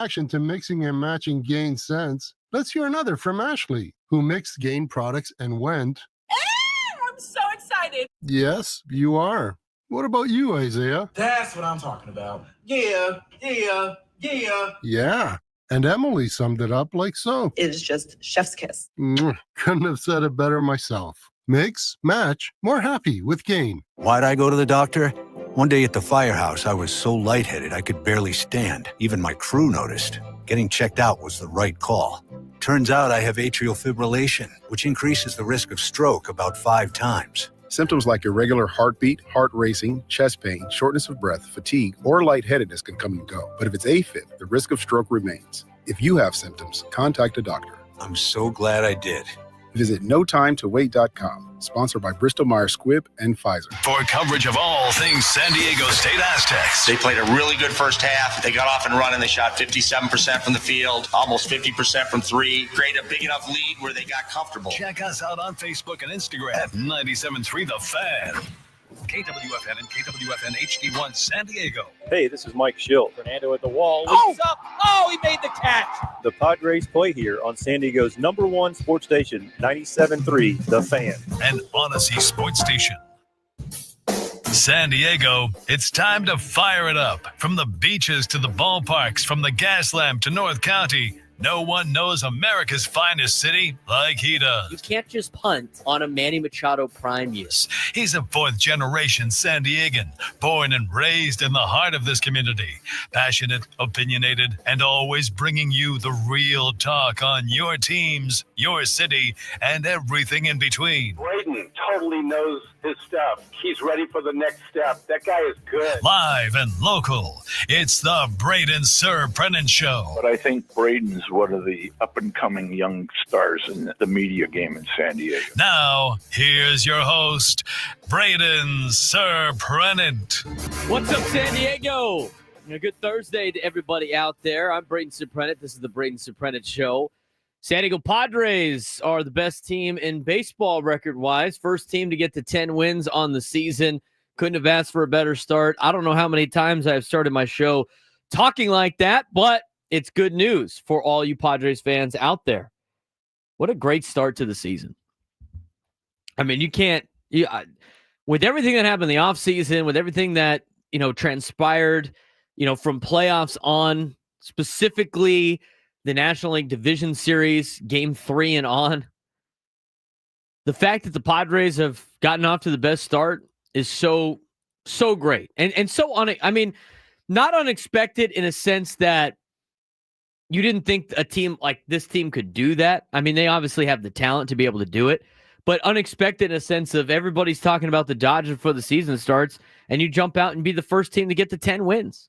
Action to mixing and matching Gain scents. Let's hear another from Ashley, who mixed Gain products and went, I'm so excited. Yes, you are. What about you, Isaiah? That's what I'm talking about. Yeah. Yeah. And Emily summed it up like so. It is just chef's kiss. Couldn't have said it better myself. Mix, match, more happy with Gain. Why'd I go to the doctor? One day at the firehouse, I was so lightheaded I could barely stand. Even my crew noticed. Getting checked out was the right call. Turns out I have atrial fibrillation, which increases the risk of stroke about 5 times. Symptoms like irregular heartbeat, heart racing, chest pain, shortness of breath, fatigue, or lightheadedness can come and go. But if it's AFib, the risk of stroke remains. If you have symptoms, contact a doctor. I'm so glad I did. Visit NoTimeToWait.com. Sponsored by Bristol-Myers Squibb and Pfizer. For coverage of all things San Diego State Aztecs. They played a really good first half. They got off and running. They shot 57% from the field, almost 50% from 3. Created a big enough lead where they got comfortable. Check us out on Facebook and Instagram at 97.3 The Fan. KWFN and KWFN HD1 San Diego. Hey, this is Mike Schill. Fernando at the wall. Leaps up. Oh, he made the catch. The Padres play here on San Diego's #1 sports station, 97.3 The Fan. And Odyssey Sports Station. San Diego, it's time to fire it up. From the beaches to the ballparks, from the gas lamp to North County, no one knows America's finest city like he does. You can't just punt on a Manny Machado prime years. He's a 4th-generation San Diegan, born and raised in the heart of this community. Passionate, opinionated, and always bringing you the real talk on your teams, your city, and everything in between. Braden totally knows his stuff. He's ready for the next step. That guy is good. Live and local, it's the Braden Surprenant Show. But I think Braden's one of the up-and-coming young stars in the media game in San Diego. Now, here's your host, Braden Surprenant. What's up, San Diego? A good Thursday to everybody out there. I'm Braden Surprenant. This is the Braden Surprenant Show. San Diego Padres are the best team in baseball record-wise. First team to get to 10 wins on the season. Couldn't have asked for a better start. I don't know how many times I've started my show talking like that, but it's good news for all you Padres fans out there. What a great start to the season. I mean, with everything that happened in the offseason, with everything that, transpired, from playoffs on, specifically the National League Division Series, Game 3 and on, the fact that the Padres have gotten off to the best start is so great. And so, not unexpected in a sense that you didn't think a team like this team could do that. I mean, they obviously have the talent to be able to do it, but unexpected in a sense of everybody's talking about the Dodgers before the season starts, and you jump out and be the first team to get to 10 wins.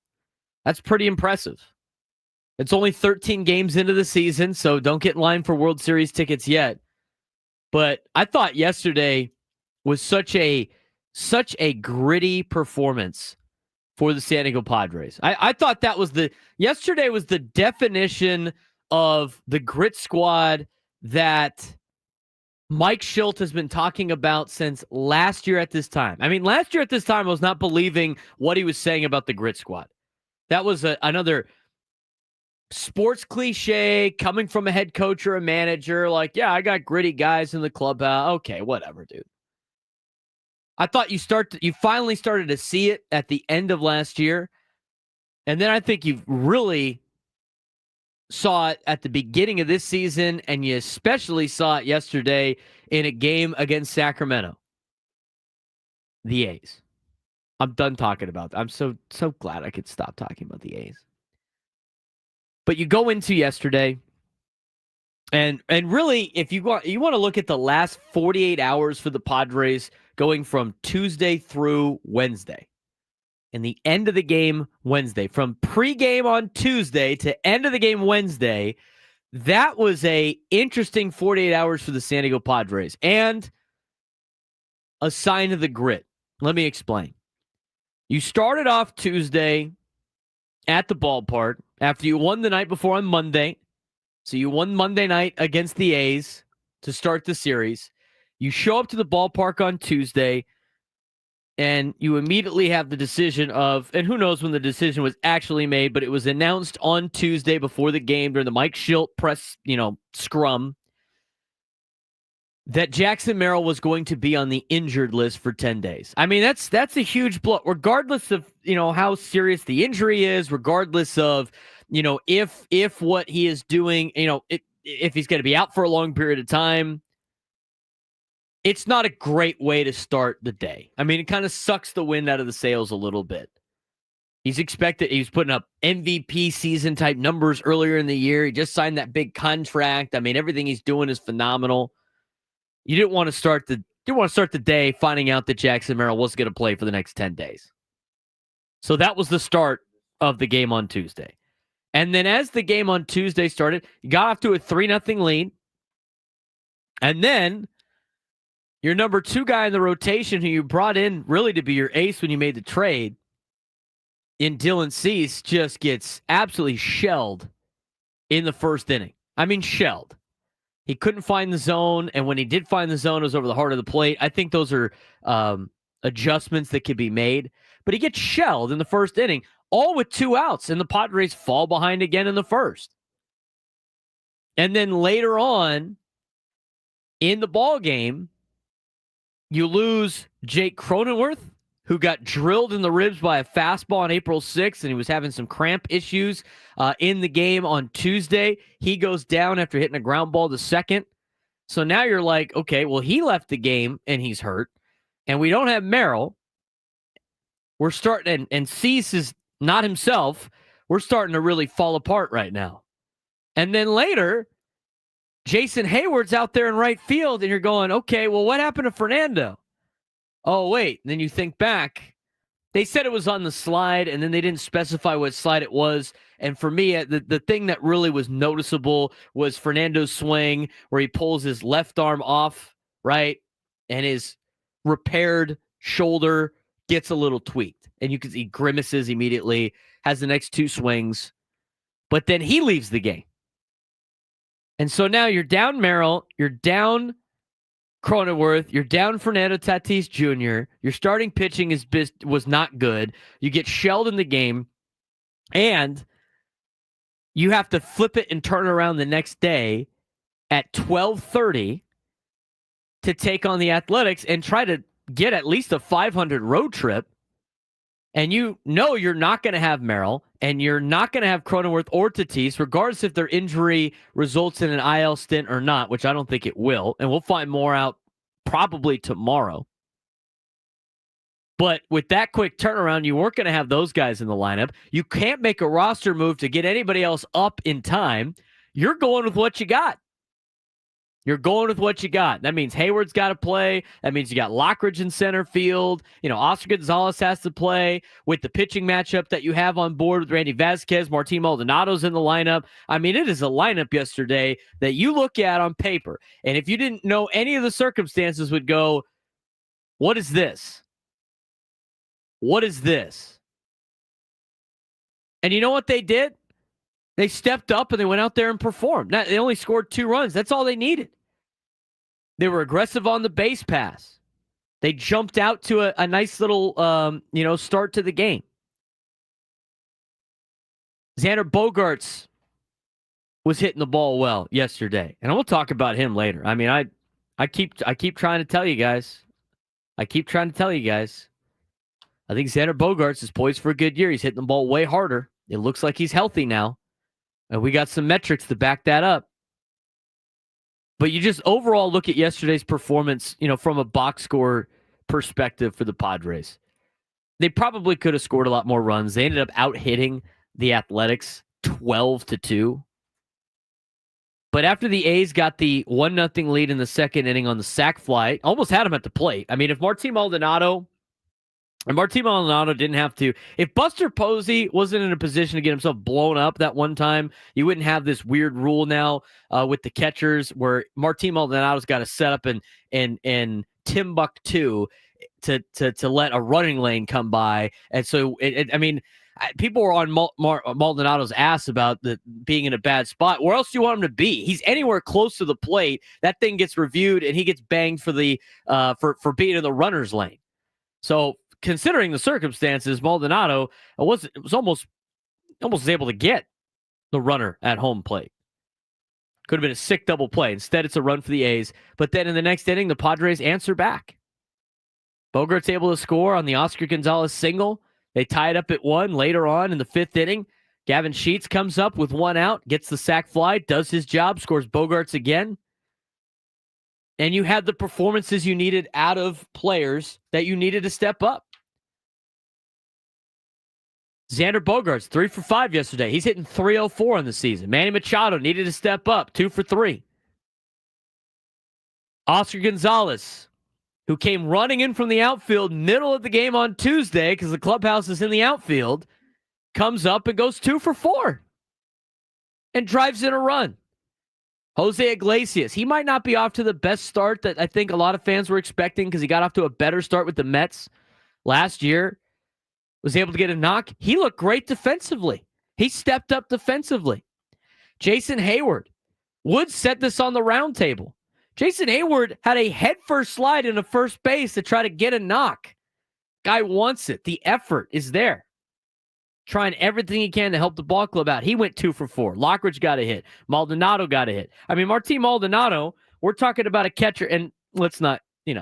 That's pretty impressive. It's only 13 games into the season, so don't get in line for World Series tickets yet. But I thought yesterday was such a gritty performance for the San Diego Padres. I thought yesterday was the definition of the grit squad that Mike Schilt has been talking about since last year at this time. I mean, last year at this time, I was not believing what he was saying about the grit squad. That was another sports cliche coming from a head coach or a manager. Like, yeah, I got gritty guys in the clubhouse. Okay, whatever, dude. I thought you finally started to see it at the end of last year. And then I think you really saw it at the beginning of this season, and you especially saw it yesterday in a game against Sacramento. The A's. I'm done talking about that. I'm so glad I could stop talking about the A's. But you go into yesterday, and really, if you want to look at the last 48 hours for the Padres, going from Tuesday through Wednesday, and the end of the game Wednesday, from pregame on Tuesday to end of the game Wednesday, that was a interesting 48 hours for the San Diego Padres, and a sign of the grit. Let me explain. You started off Tuesday at the ballpark after you won the night before on Monday. So you won Monday night against the A's to start the series. You show up to the ballpark on Tuesday, and you immediately have the decision of, and who knows when the decision was actually made, but it was announced on Tuesday before the game during the Mike Schilt press, scrum, that Jackson Merrill was going to be on the injured list for 10 days. I mean, that's a huge blow, regardless of, how serious the injury is, regardless of, if what he is doing, if he's going to be out for a long period of time. It's not a great way to start the day. I mean, it kind of sucks the wind out of the sails a little bit. He's putting up MVP season type numbers earlier in the year. He just signed that big contract. I mean, everything he's doing is phenomenal. You didn't want to start the day finding out that Jackson Merrill was going to play for the next 10 days. So that was the start of the game on Tuesday. And then as the game on Tuesday started, you got off to a 3-0 lead. And then your number 2 guy in the rotation, who you brought in really to be your ace when you made the trade, in Dylan Cease, just gets absolutely shelled in the first inning. I mean, shelled. He couldn't find the zone, and when he did find the zone, it was over the heart of the plate. I think those are adjustments that could be made. But he gets shelled in the first inning, all with 2 outs, and the Padres fall behind again in the first. And then later on in the ball game, you lose Jake Cronenworth, who got drilled in the ribs by a fastball on April 6th, and he was having some cramp issues in the game on Tuesday. He goes down after hitting a ground ball to second. So now you're like, okay, well, he left the game, and he's hurt, and we don't have Merrill. We're starting, and Cease is not himself. We're starting to really fall apart right now. And then later, Jason Hayward's out there in right field, and you're going, okay, well, what happened to Fernando? Oh, wait. And then you think back. They said it was on the slide, and then they didn't specify what slide it was. And for me, the thing that really was noticeable was Fernando's swing, where he pulls his left arm off, right? And his repaired shoulder gets a little tweaked. And you can see grimaces immediately, has the next 2 swings. But then he leaves the game. And so now you're down Merrill, you're down Cronenworth, you're down Fernando Tatís Jr., your starting pitching was not good, you get shelled in the game, and you have to flip it and turn around the next day at 12:30 to take on the Athletics and try to get at least a 500 road trip. And you know you're not going to have Merrill, and you're not going to have Cronenworth or Tatis, regardless if their injury results in an IL stint or not, which I don't think it will. And we'll find more out probably tomorrow. But with that quick turnaround, you weren't going to have those guys in the lineup. You can't make a roster move to get anybody else up in time. You're going with what you got. You're going with what you got. That means Hayward's got to play. That means you got Lockridge in center field. Oscar Gonzalez has to play with the pitching matchup that you have on board with Randy Vasquez. Martin Maldonado's in the lineup. I mean, it is a lineup yesterday that you look at on paper, and if you didn't know any of the circumstances, would go, what is this? What is this? And you know what they did? They stepped up and they went out there and performed. Now, they only scored 2 runs. That's all they needed. They were aggressive on the base pass. They jumped out to a nice little, start to the game. Xander Bogaerts was hitting the ball well yesterday, and we'll talk about him later. I mean, I keep trying to tell you guys. I think Xander Bogaerts is poised for a good year. He's hitting the ball way harder. It looks like he's healthy now. And we got some metrics to back that up. But you just overall look at yesterday's performance, from a box score perspective for the Padres. They probably could have scored a lot more runs. They ended up out-hitting the Athletics 12-2. But after the A's got the 1-0 lead in the second inning on the sac fly, almost had him at the plate. I mean, if Martin Maldonado didn't have to. If Buster Posey wasn't in a position to get himself blown up that one time, you wouldn't have this weird rule now with the catchers where Martin Maldonado's got to set up in Timbuktu to let a running lane come by. And so, people were on Maldonado's ass about being in a bad spot. Where else do you want him to be? He's anywhere close to the plate. That thing gets reviewed, and he gets banged for the for being in the runner's lane. So considering the circumstances, Maldonado was almost able to get the runner at home plate. Could have been a sick double play. Instead, it's a run for the A's. But then in the next inning, the Padres answer back. Bogaerts able to score on the Oscar Gonzalez single. They tie it up at 1 later on in the 5th inning. Gavin Sheets comes up with 1 out, gets the sac fly, does his job, scores Bogaerts again. And you had the performances you needed out of players that you needed to step up. Xander Bogaerts, 3 for 5 yesterday. He's hitting .304 in the season. Manny Machado needed to step up, 2 for 3. Oscar Gonzalez, who came running in from the outfield middle of the game on Tuesday because the clubhouse is in the outfield, comes up and goes 2 for 4 and drives in a run. Jose Iglesias, he might not be off to the best start that I think a lot of fans were expecting because he got off to a better start with the Mets last year. Was able to get a knock. He looked great defensively. He stepped up defensively. Jason Hayward. Woods said this on the roundtable. Jason Hayward had a headfirst slide into first base to try to get a knock. Guy wants it. The effort is there. Trying everything he can to help the ball club out. He went 2 for 4. Lockridge got a hit. Maldonado got a hit. I mean, Martin Maldonado, we're talking about a catcher, and let's not,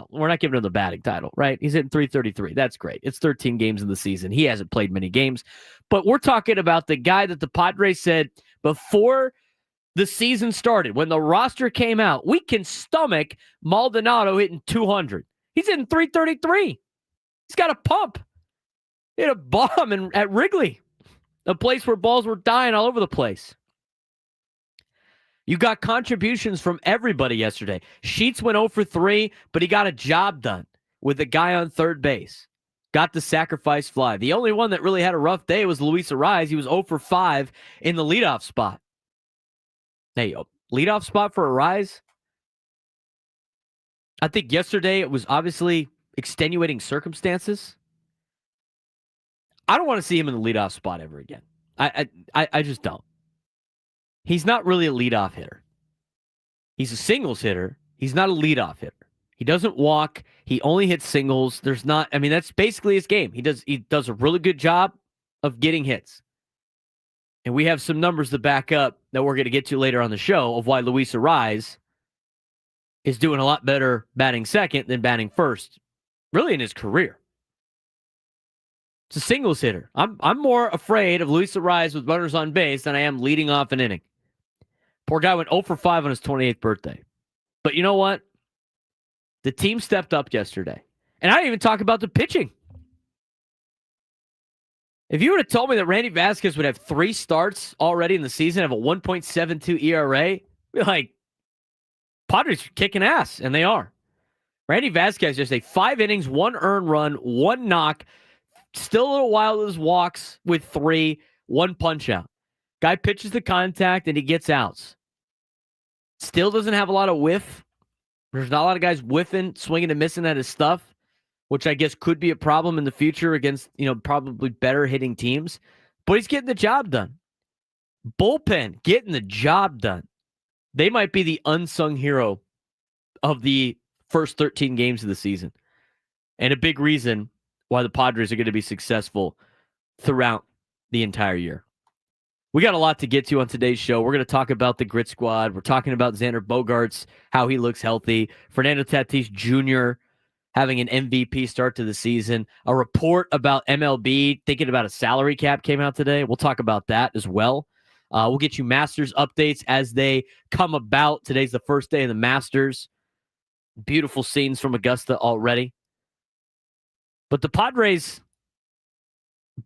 we're not giving him the batting title, right? He's hitting .333. That's great. It's 13 games in the season. He hasn't played many games. But we're talking about the guy that the Padres said before the season started, when the roster came out, we can stomach Maldonado hitting 200. He's hitting .333. He's got a pump. He hit a bomb at Wrigley, a place where balls were dying all over the place. You got contributions from everybody yesterday. Sheets went 0 for 3, but he got a job done with a guy on third base. Got the sacrifice fly. The only one that really had a rough day was Luis Arraez. He was 0 for 5 in the leadoff spot. Hey, leadoff spot for Arraez? I think yesterday it was obviously extenuating circumstances. I don't want to see him in the leadoff spot ever again. I just don't. He's not really a leadoff hitter. He's a singles hitter. He's not a leadoff hitter. He doesn't walk. He only hits singles. That's basically his game. He does a really good job of getting hits. And we have some numbers to back up that we're going to get to later on the show of why Luis Arraez is doing a lot better batting second than batting first, really in his career. It's a singles hitter. I'm more afraid of Luis Arraez with runners on base than I am leading off an inning. Poor guy went 0 for 5 on his 28th birthday. But you know what? The team stepped up yesterday. And I didn't even talk about the pitching. If you would have told me that Randy Vasquez would have 3 starts already in the season, have a 1.72 ERA, I'd be like, Padres are kicking ass, and they are. Randy Vasquez just 5 innings, 1 earned run, 1 knock, still a little wild with his walks with 3, 1 punch out. Guy pitches the contact and he gets outs. Still doesn't have a lot of whiff. There's not a lot of guys whiffing, swinging and missing at his stuff, which I guess could be a problem in the future against, probably better hitting teams. But he's getting the job done. Bullpen getting the job done. They might be the unsung hero of the first 13 games of the season. And a big reason why the Padres are going to be successful throughout the entire year. We got a lot to get to on today's show. We're going to talk about the Grit Squad. We're talking about Xander Bogaerts, how he looks healthy. Fernando Tatís Jr. having an MVP start to the season. A report about MLB thinking about a salary cap came out today. We'll talk about that as well. We'll get you Masters updates as they come about. Today's the first day of the Masters. Beautiful scenes from Augusta already. But the Padres,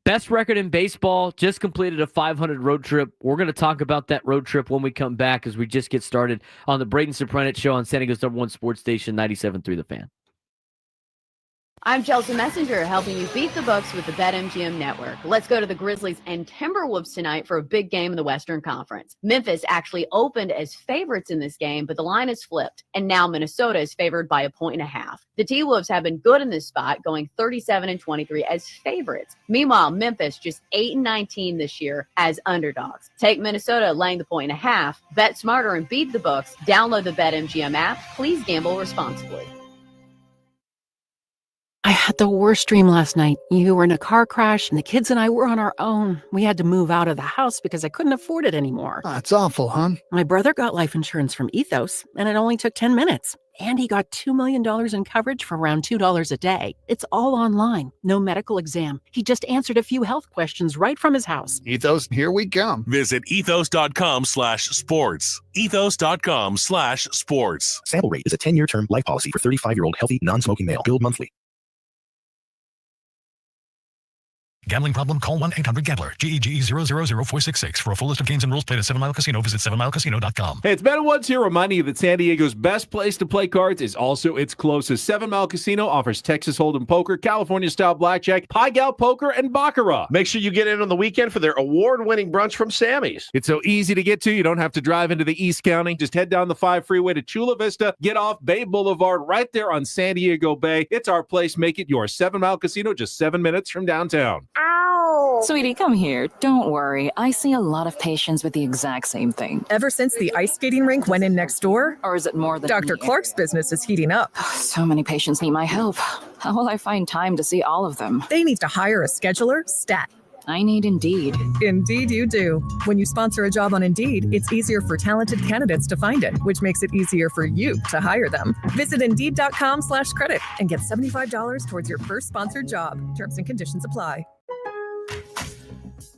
best record in baseball, just completed a 500 road trip. We're going to talk about that road trip when we come back as we just get started on the Braden Surprenant Show on San Diego's #1 sports station, 97.3 The Fan. I'm Chelsea Messenger, helping you beat the books with the BetMGM Network. Let's go to the Grizzlies and Timberwolves tonight for a big game in the Western Conference. Memphis actually opened as favorites in this game, but the line is flipped, and now Minnesota is favored by 1.5. The T-Wolves have been good in this spot, going 37-23 as favorites. Meanwhile, Memphis just 8-19 this year as underdogs. Take Minnesota laying the 1.5. Bet smarter and beat the books. Download the BetMGM app. Please gamble responsibly. I had the worst dream last night. You were in a car crash, and the kids and I were on our own. We had to move out of the house because I couldn't afford it anymore. That's awful, hon. My brother got life insurance from Ethos, and it only took 10 minutes. And he got $2 million in coverage for around $2 a day. It's all online. No medical exam. He just answered a few health questions right from his house. Ethos, here we come. Visit ethos.com/sports. Ethos.com/sports. Sample rate is a 10-year term life policy for 35-year-old healthy, non-smoking male. Billed monthly. Gambling problem? Call 1-800-GAMBLER. GEGE 0004666. For a full list of games and rules, play at 7 Mile Casino. Visit 7milecasino.com. Hey, it's Ben Woods here reminding you that San Diego's best place to play cards is also its closest. 7 Mile Casino offers Texas Hold'em poker, California-style blackjack, Pai Gow poker, and baccarat. Make sure you get in on the weekend for their award-winning brunch from Sammy's. It's so easy to get to. You don't have to drive into the East County. Just head down the 5 freeway to Chula Vista, get off Bay Boulevard right there on San Diego Bay. It's our place. Make it your 7 Mile Casino, just 7 minutes from downtown. Sweetie, come here. Don't worry. I see a lot of patients with the exact same thing. Ever since the ice skating rink went in next door? Or is it more than Dr. Clark's business is heating up. So many patients need my help. How will I find time to see all of them? They need to hire a scheduler, stat. I need Indeed. Indeed you do. When you sponsor a job on Indeed, it's easier for talented candidates to find it, which makes it easier for you to hire them. Visit Indeed.com/credit and get $75 towards your first sponsored job. Terms and conditions apply.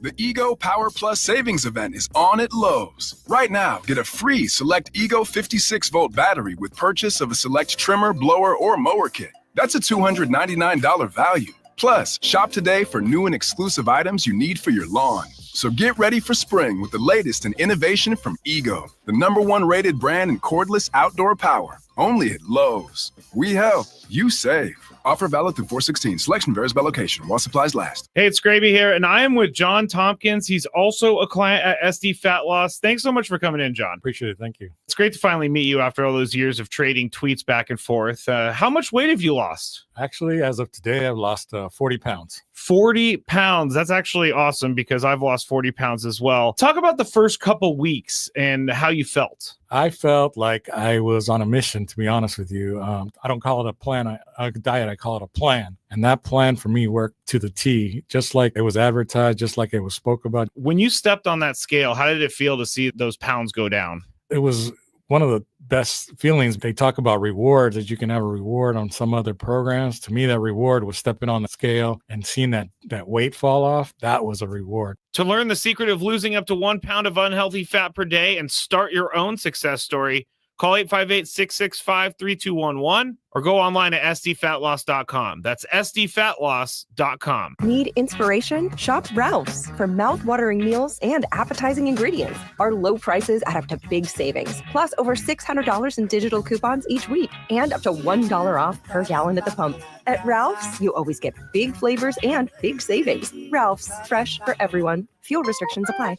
The Ego Power Plus Savings Event is on at Lowe's. Right now, get a free Select Ego 56-volt battery with purchase of a Select trimmer, blower, or mower kit. That's a $299 value. Plus, shop today for new and exclusive items you need for your lawn. So get ready for spring with the latest in innovation from Ego, the #1 rated brand in cordless outdoor power. Only at Lowe's. We help, you save. Offer valid through 4/16. Selection varies by location while supplies last. Hey, it's Gravy here, and I am with John Tompkins. He's also a client at SD Fat Loss. Thanks so much for coming in, John. Appreciate it. Thank you. It's great to finally meet you after all those years of trading tweets back and forth. How much weight have you lost? Actually, as of today, I've lost 40 pounds. 40 pounds. That's actually awesome because I've lost 40 pounds as well. Talk about the first couple weeks and how you felt. I felt like I was on a mission, to be honest with you. I don't call it a plan, a diet. I call it a plan. And that plan for me worked to the T, just like it was advertised, just like it was spoke about. When you stepped on that scale, how did it feel to see those pounds go down? It was one of the best feelings. They talk about rewards, that you can have a reward on some other programs. To me, that reward was stepping on the scale and seeing that weight fall off. That was a reward. To learn the secret of losing up to 1 pound of unhealthy fat per day and start your own success story, call 858-665-3211 or go online at sdfatloss.com. That's sdfatloss.com. Need inspiration? Shop Ralph's. For mouth-watering meals and appetizing ingredients. Our low prices add up to big savings. Plus over $600 in digital coupons each week and up to $1 off per gallon at the pump. At Ralph's, you always get big flavors and big savings. Ralph's, fresh for everyone. Fuel restrictions apply.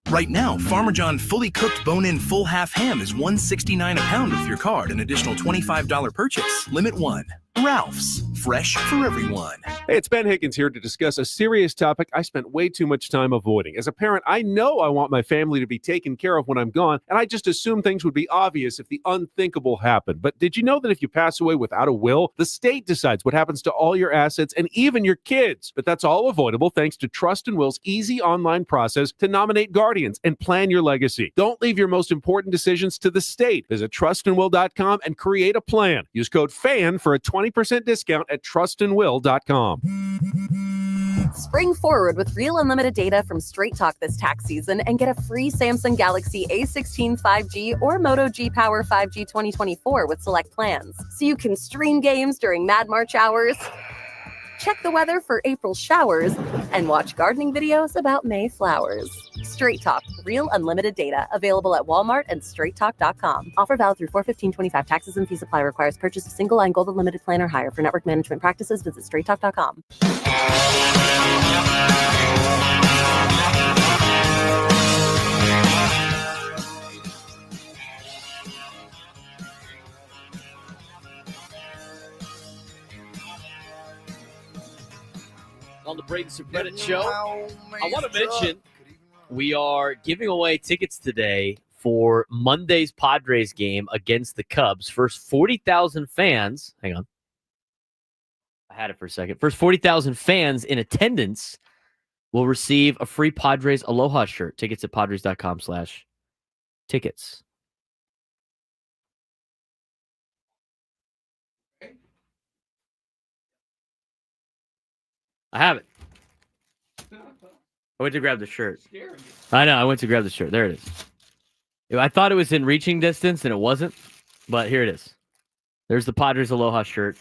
Right now, Farmer John fully cooked bone-in full half ham is $169 a pound with your card. An additional $25 purchase. Limit 1. Ralph's. Fresh for everyone. Hey, it's Ben Higgins here to discuss a serious topic I spent way too much time avoiding. As a parent, I know I want my family to be taken care of when I'm gone, and I just assume things would be obvious if the unthinkable happened. But did you know that if you pass away without a will, the state decides what happens to all your assets and even your kids? But that's all avoidable thanks to Trust and Will's easy online process to nominate guardians and plan your legacy. Don't leave your most important decisions to the state. Visit trustandwill.com and create a plan. Use code FAN for a 20% discount at trustandwill.com. Spring forward with real unlimited data from Straight Talk this tax season and get a free Samsung Galaxy A16 5G or Moto G Power 5G 2024 with select plans. So you can stream games during Mad March hours, check the weather for April showers, and watch gardening videos about May flowers. Straight Talk, real unlimited data. Available at Walmart and straighttalk.com. Offer valid through 4/15/25. Taxes and fees apply. Requires purchase of single line gold unlimited plan or higher. For network management practices, visit straighttalk.com. On the Braden Surprenant Show, I want to mention we are giving away tickets today for Monday's Padres game against the Cubs. First 40,000 fans, hang on, had it for a second. First 40,000 fans in attendance will receive a free Padres Aloha shirt. Tickets at padres.com/tickets. I have it. I went to grab the shirt. I know. I went to grab the shirt. There it is. I thought it was in reaching distance, and it wasn't. But here it is. There's the Padres Aloha shirt.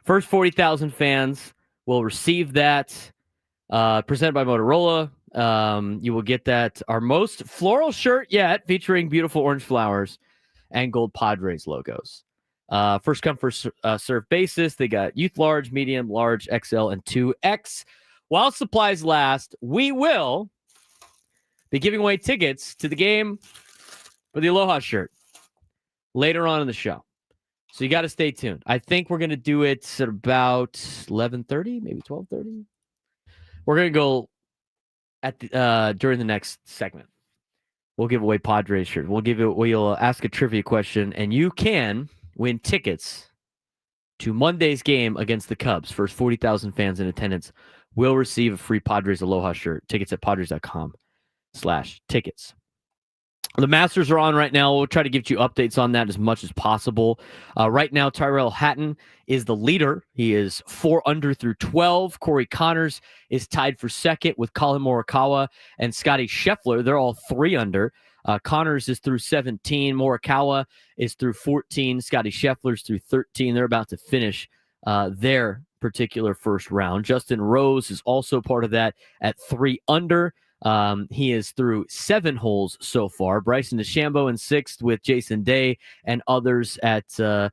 First 40,000 fans will receive that. Presented by Motorola. You will get that. Our most floral shirt yet, featuring beautiful orange flowers and gold Padres logos. First come, first serve basis. They got youth large, medium, large, XL, and 2X. While supplies last, we will be giving away tickets to the game for the Aloha shirt later on in the show. So you got to stay tuned. I think we're going to do it at about 11:30, maybe 12:30. We're going to go at the, during the next segment. We'll give away Padres shirt. We'll ask a trivia question, and you can win tickets to Monday's game against the Cubs. First 40,000 fans in attendance will receive a free Padres Aloha shirt. Tickets at padres.com/tickets. The Masters are on right now. We'll try to give you updates on that as much as possible. Right now, Tyrell Hatton is the leader. He is 4 under through 12. Corey Connors is tied for second with Colin Morikawa and Scotty Scheffler. They're all 3 under. Connors is through 17. Morikawa is through 14. Scotty Scheffler's through 13. They're about to finish their particular first round. Justin Rose is also part of that at 3 under. He is through 7 holes so far. Bryson DeChambeau in 6th with Jason Day and others at 2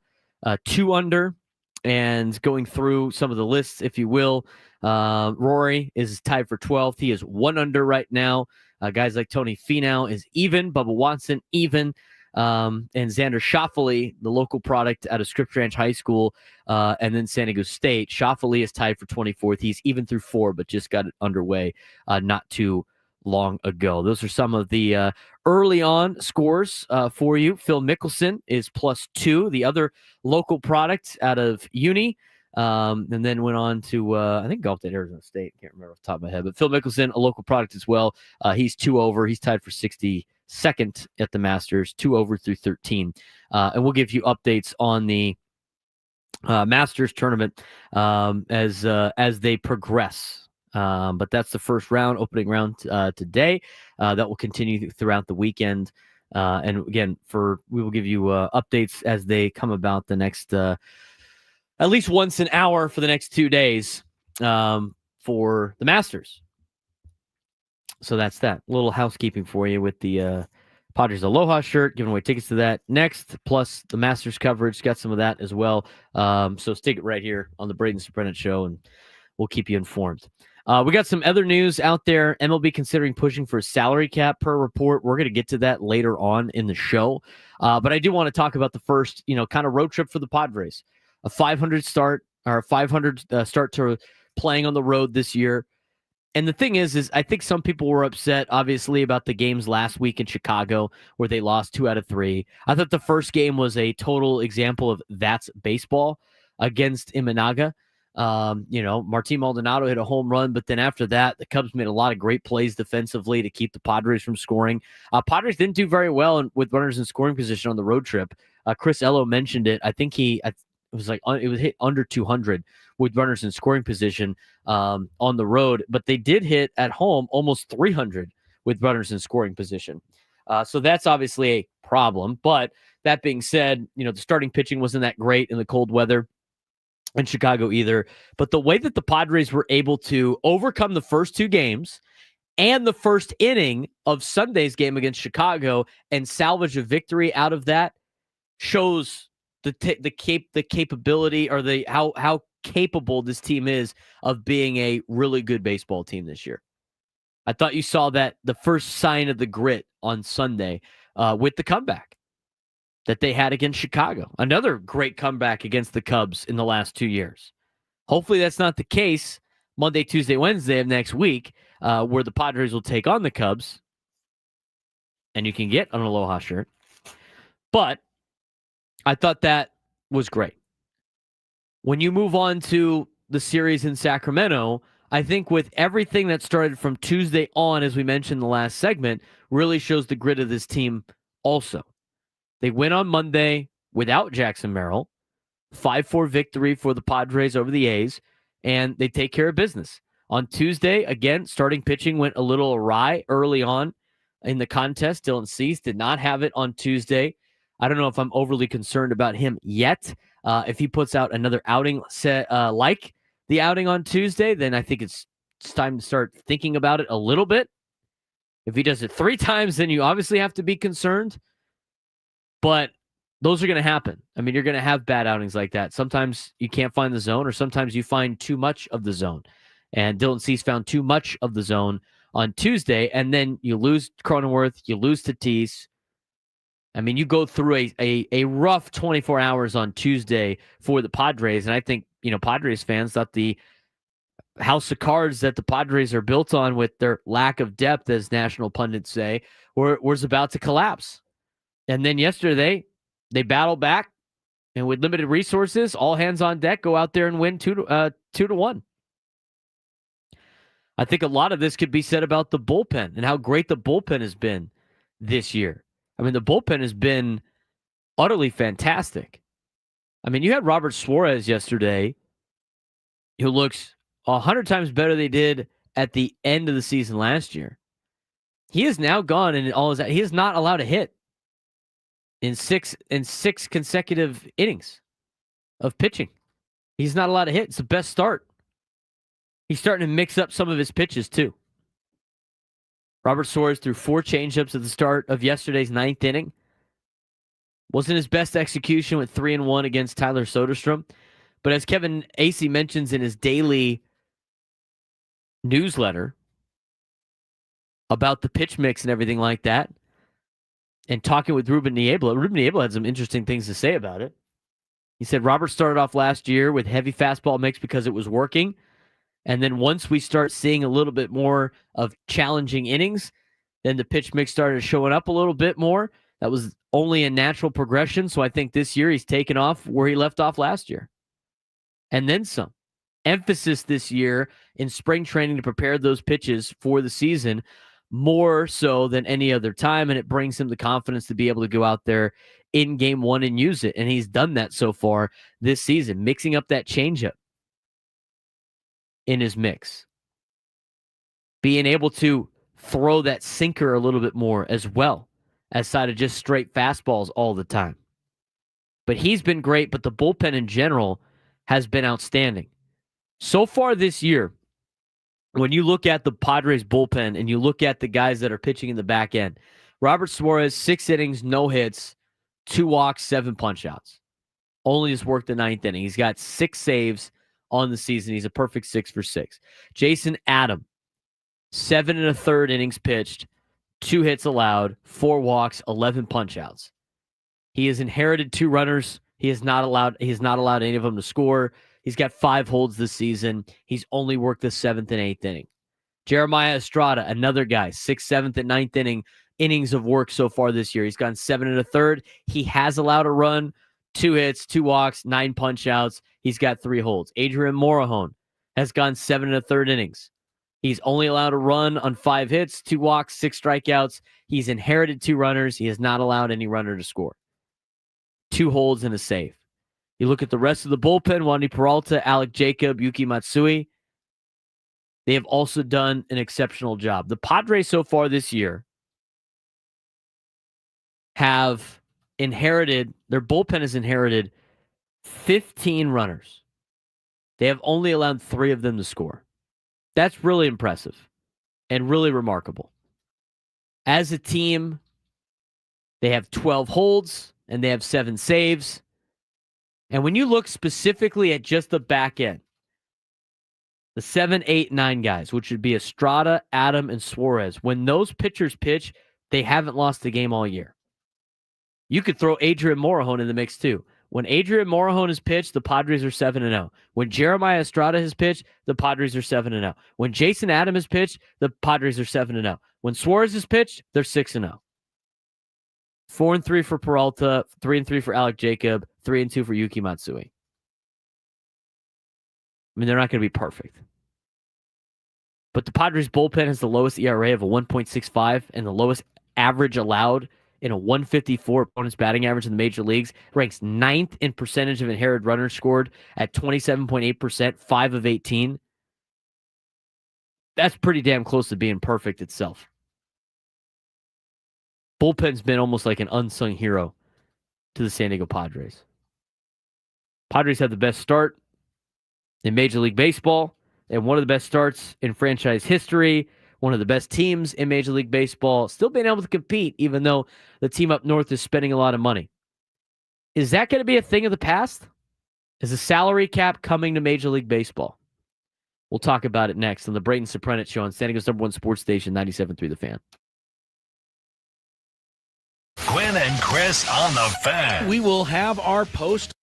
under. And going through some of the lists, if you will, Rory is tied for 12th. He is 1 under right now. Guys like Tony Finau is even. Bubba Watson even. And Xander Schauffele, the local product out of Scripps Ranch High School, and then San Diego State. Schauffele is tied for 24th. He's even through 4, but just got it underway not too long ago. Those are some of the early on scores for you. Phil Mickelson is +2, the other local product out of Uni, and then went on to, I think, golfed at Arizona State. Can't remember off the top of my head, but Phil Mickelson, a local product as well. He's 2 over. He's tied for 62nd at the Masters, 2 over through 13. And we'll give you updates on the Masters tournament as they progress. But that's the first round, opening round today. That will continue throughout the weekend. And again, we will give you updates as they come about the next, at least once an hour for the next 2 days for the Masters. So that's that. A little housekeeping for you with the Padres Aloha shirt, giving away tickets to that next, plus the Masters coverage. Got some of that as well. So stick it right here on the Braden Surprenant Show, and we'll keep you informed. We got some other news out there. MLB considering pushing for a salary cap per report. We're going to get to that later on in the show. But I do want to talk about the first, kind of road trip for the Padres. A 500 start to playing on the road this year. And the thing is I think some people were upset, obviously, about the games last week in Chicago where they lost 2 out of 3. I thought the first game was a total example of that's baseball against Imanaga. Martin Maldonado hit a home run, but then after that, the Cubs made a lot of great plays defensively to keep the Padres from scoring. Padres didn't do very well with runners in scoring position on the road trip. Chris Ello mentioned it. I think it was hit under 200 with runners in scoring position on the road, but they did hit at home almost 300 with runners in scoring position. So that's obviously a problem. But that being said, the starting pitching wasn't that great in the cold weather in Chicago either. But the way that the Padres were able to overcome the first 2 games and the first inning of Sunday's game against Chicago and salvage a victory out of that shows the capability, or how capable this team is of being a really good baseball team this year. I thought you saw that the first sign of the grit on Sunday with the comeback that they had against Chicago. Another great comeback against the Cubs in the last 2 years. Hopefully that's not the case Monday, Tuesday, Wednesday of next week, where the Padres will take on the Cubs, and you can get an Aloha shirt. But I thought that was great. When you move on to the series in Sacramento, I think with everything that started from Tuesday on, as we mentioned in the last segment, really shows the grit of this team also. They win on Monday without Jackson Merrill, 5-4 victory for the Padres over the A's, and they take care of business. On Tuesday, again, starting pitching went a little awry early on in the contest. Dylan Cease did not have it on Tuesday. I don't know if I'm overly concerned about him yet. If he puts out another outing like the outing on Tuesday, then I think it's time to start thinking about it a little bit. If he does it 3 times, then you obviously have to be concerned. But those are going to happen. I mean, you're going to have bad outings like that. Sometimes you can't find the zone, or sometimes you find too much of the zone. And Dylan Cease found too much of the zone on Tuesday, and then you lose Cronenworth, you lose Tatis. I mean, you go through a rough 24 hours on Tuesday for the Padres, and I think, Padres fans thought the house of cards that the Padres are built on with their lack of depth, as national pundits say, was about to collapse. And then yesterday, they battle back, and with limited resources, all hands on deck, go out there and win 2-1. I think a lot of this could be said about the bullpen and how great the bullpen has been this year. I mean, the bullpen has been utterly fantastic. I mean, you had Robert Suarez yesterday, who looks 100 times better than they did at the end of the season last year. He is now gone, and he is not allowed to hit in six consecutive innings of pitching. He's not allowed to hit. It's the best start. He's starting to mix up some of his pitches, too. Robert Suarez threw 4 changeups at the start of yesterday's 9th inning. Wasn't his best execution with 3-1 against Tyler Soderstrom. But as Kevin Acee mentions in his daily newsletter about the pitch mix and everything like that, and talking with Ruben Niebla had some interesting things to say about it. He said Robert started off last year with heavy fastball mix because it was working. And then once we start seeing a little bit more of challenging innings, then the pitch mix started showing up a little bit more. That was only a natural progression. So I think this year he's taken off where he left off last year. And then some. Emphasis this year in spring training to prepare those pitches for the season more so than any other time. And it brings him the confidence to be able to go out there in game 1 and use it. And he's done that so far this season, mixing up that changeup in his mix. Being able to throw that sinker a little bit more as well, aside of just straight fastballs all the time. But he's been great, but the bullpen in general has been outstanding. So far this year, when you look at the Padres bullpen and you look at the guys that are pitching in the back end, Robert Suarez, 6 innings, no hits, 2 walks, 7 punch-outs. Only just worked the 9th inning. He's got 6 saves on the season. He's a perfect 6 for 6. Jason Adam, 7 1/3 innings pitched, 2 hits allowed, 4 walks, 11 punch-outs. He has inherited 2 runners. He has not allowed any of them to score. He's got 5 holds this season. He's only worked the 7th and 8th inning. Jeremiah Estrada, another guy, 6th, 7th, and 9th innings of work so far this year. He's gone 7 1/3. He has allowed a run, 2 hits, 2 walks, 9 punch-outs. He's got 3 holds. Adrian Morejon has gone 7 1/3 innings. He's only allowed a run on 5 hits, 2 walks, 6 strikeouts. He's inherited 2 runners. He has not allowed any runner to score. 2 holds and a save. You look at the rest of the bullpen, Wandy Peralta, Alec Jacob, Yuki Matsui. They have also done an exceptional job. The Padres so far this year have their bullpen has inherited 15 runners. They have only allowed 3 of them to score. That's really impressive and really remarkable. As a team, they have 12 holds and they have 7 saves. And when you look specifically at just the back end, the 7, 8, 9 guys, which would be Estrada, Adam, and Suarez, when those pitchers pitch, they haven't lost the game all year. You could throw Adrian Morejon in the mix too. When Adrian Morejon has pitched, the Padres are 7-0. When Jeremiah Estrada has pitched, the Padres are 7-0. When Jason Adam has pitched, the Padres are 7-0. When Suarez has pitched, they're 6-0. 4-3 for Peralta, 3-3 for Alec Jacob, 3-2 for Yuki Matsui. I mean, they're not going to be perfect. But the Padres bullpen has the lowest ERA of a 1.65 and the lowest average allowed in a 154 opponent's batting average in the major leagues. Ranks 9th in percentage of inherited runners scored at 27.8%, 5 of 18. That's pretty damn close to being perfect itself. Bullpen's been almost like an unsung hero to the San Diego Padres. Padres had the best start in Major League Baseball and one of the best starts in franchise history, one of the best teams in Major League Baseball, still being able to compete even though the team up north is spending a lot of money. Is that going to be a thing of the past? Is a salary cap coming to Major League Baseball? We'll talk about it next on the Braden Surprenant Show on San Diego's #1 sports station, 97.3 The Fan. Quinn and Chris on the Fan. We will have our post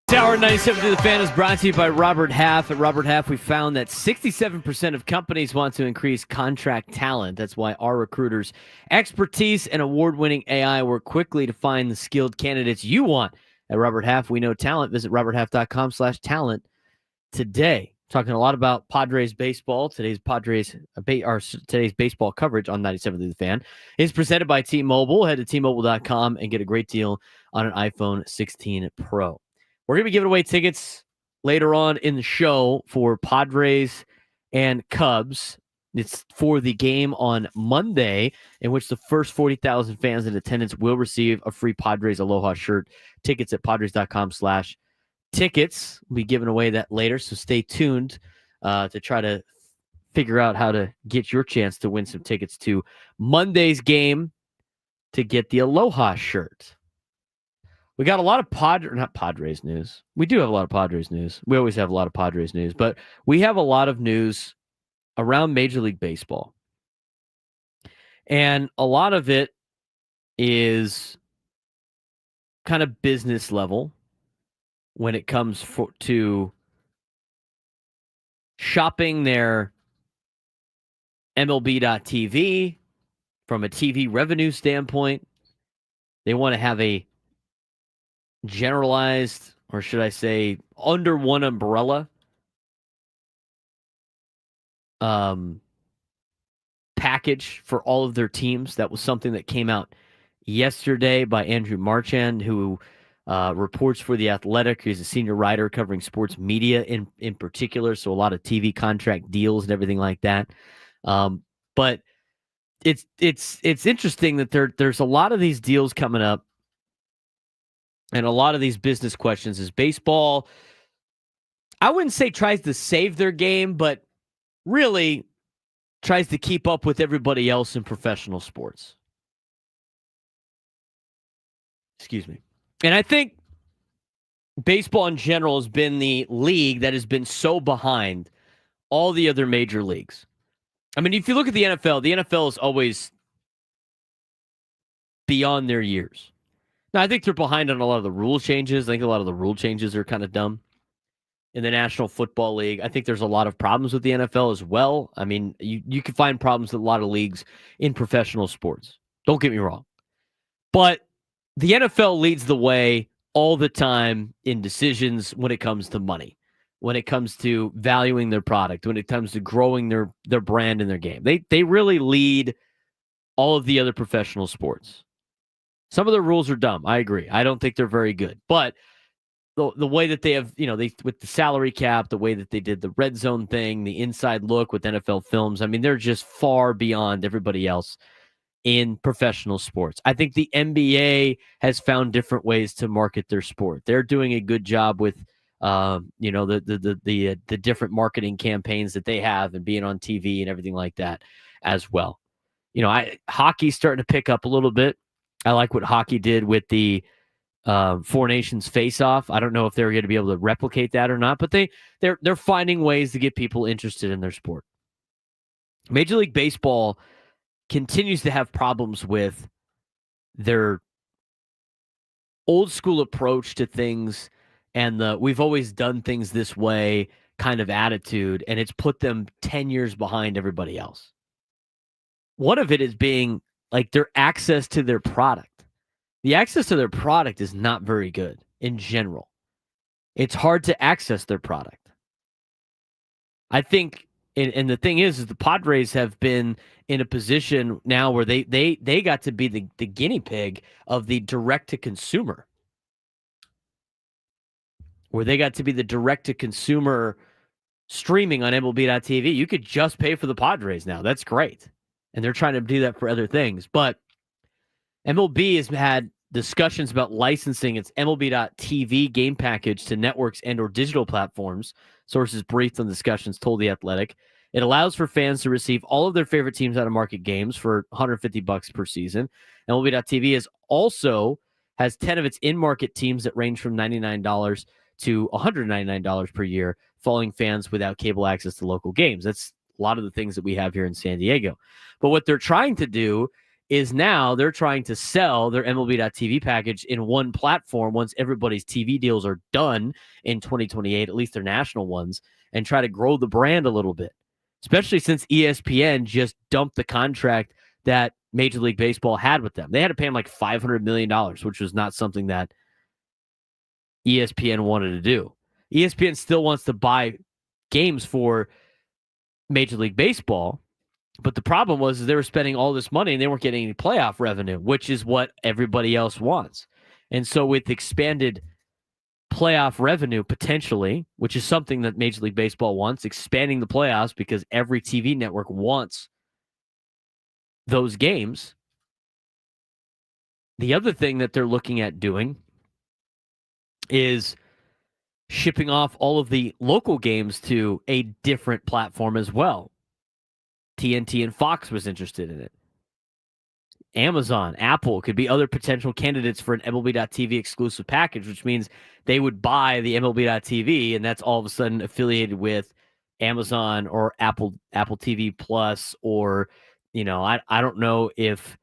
Tower 97 to the Fan is brought to you by Robert Half. At Robert Half, we found that 67% of companies want to increase contract talent. That's why our recruiters' expertise and award-winning AI work quickly to find the skilled candidates you want. At Robert Half, we know talent. Visit roberthalf.com/talent today. Talking a lot about Padres baseball. Today's baseball coverage on 97 to the Fan is presented by T-Mobile. Head to T-Mobile.com and get a great deal on an iPhone 16 Pro. We're going to be giving away tickets later on in the show for Padres and Cubs. It's for the game on Monday, in which the first 40,000 fans in attendance will receive a free Padres Aloha shirt. Tickets at padres.com/tickets. We'll be giving away that later, so stay tuned to try to figure out how to get your chance to win some tickets to Monday's game to get the Aloha shirt. We got a lot of not Padres news. We do have a lot of Padres news. We always have a lot of Padres news, but we have a lot of news around Major League Baseball. And a lot of it is kind of business level when it comes to shopping their MLB.TV from a TV revenue standpoint. They want to have a generalized, or should I say, under one umbrella package for all of their teams. That was something that came out yesterday by Andrew Marchand, who reports for The Athletic. He's a senior writer covering sports media in particular, so a lot of TV contract deals and everything like that. But it's interesting that there's a lot of these deals coming up. And a lot of these business questions is baseball, I wouldn't say tries to save their game, but really tries to keep up with everybody else in professional sports. Excuse me. And I think baseball in general has been the league that has been so behind all the other major leagues. I mean, if you look at the NFL is always beyond their years. Now, I think they're behind on a lot of the rule changes. I think a lot of the rule changes are kind of dumb in the National Football League. I think there's a lot of problems with the NFL as well. I mean, you can find problems with a lot of leagues in professional sports. Don't get me wrong. But the NFL leads the way all the time in decisions when it comes to money, when it comes to valuing their product, when it comes to growing their brand and their game. They really lead all of the other professional sports. Some of the rules are dumb. I agree. I don't think they're very good. But the way that they have, with the salary cap, the way that they did the red zone thing, the inside look with NFL Films, I mean, they're just far beyond everybody else in professional sports. I think the NBA has found different ways to market their sport. They're doing a good job with, the different marketing campaigns that they have and being on TV and everything like that as well. Hockey's starting to pick up a little bit. I like what hockey did with the Four Nations face-off. I don't know if they're going to be able to replicate that or not, but they're finding ways to get people interested in their sport. Major League Baseball continues to have problems with their old school approach to things and we've always done things this way kind of attitude, and it's put them 10 years behind everybody else. One of it is being like their access to their product. The access to their product is not very good in general. It's hard to access their product. I think, and the thing is the Padres have been in a position now where they got to be the guinea pig of the direct-to-consumer. Where they got to be the direct-to-consumer streaming on MLB.TV. You could just pay for the Padres now. That's great. And they're trying to do that for other things. But MLB has had discussions about licensing its MLB.TV game package to networks and or digital platforms. Sources briefed on discussions told The Athletic. It allows for fans to receive all of their favorite teams out-of-market games for $150 per season. MLB.TV has 10 of its in-market teams that range from $99 to $199 per year, following fans without cable access to local games. That's a lot of the things that we have here in San Diego. But what they're trying to do is now they're trying to sell their MLB.TV package in one platform once everybody's TV deals are done in 2028, at least their national ones, and try to grow the brand a little bit, especially since ESPN just dumped the contract that Major League Baseball had with them. They had to pay them like $500 million, which was not something that ESPN wanted to do. ESPN still wants to buy games for Major League Baseball, but the problem was they were spending all this money and they weren't getting any playoff revenue, which is what everybody else wants. And so with expanded playoff revenue potentially, which is something that Major League Baseball wants, expanding the playoffs because every TV network wants those games. The other thing that they're looking at doing is shipping off all of the local games to a different platform as well. TNT and Fox was interested in it. Amazon, Apple could be other potential candidates for an MLB.TV exclusive package, which means they would buy the MLB.TV, and that's all of a sudden affiliated with Amazon or Apple TV Plus, or, I don't know if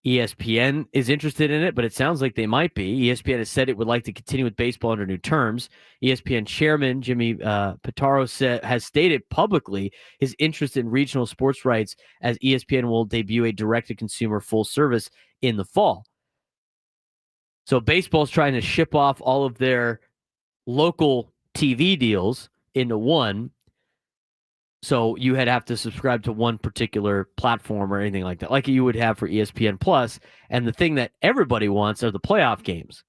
ESPN is interested in it, but it sounds like they might be. ESPN has said it would like to continue with baseball under new terms. ESPN chairman Jimmy Pitaro has stated publicly his interest in regional sports rights, as ESPN will debut a direct-to-consumer full service in the fall. So baseball's trying to ship off all of their local TV deals into one. So you have to subscribe to one particular platform or anything like that, like you would have for ESPN Plus. And the thing that everybody wants are the playoff games.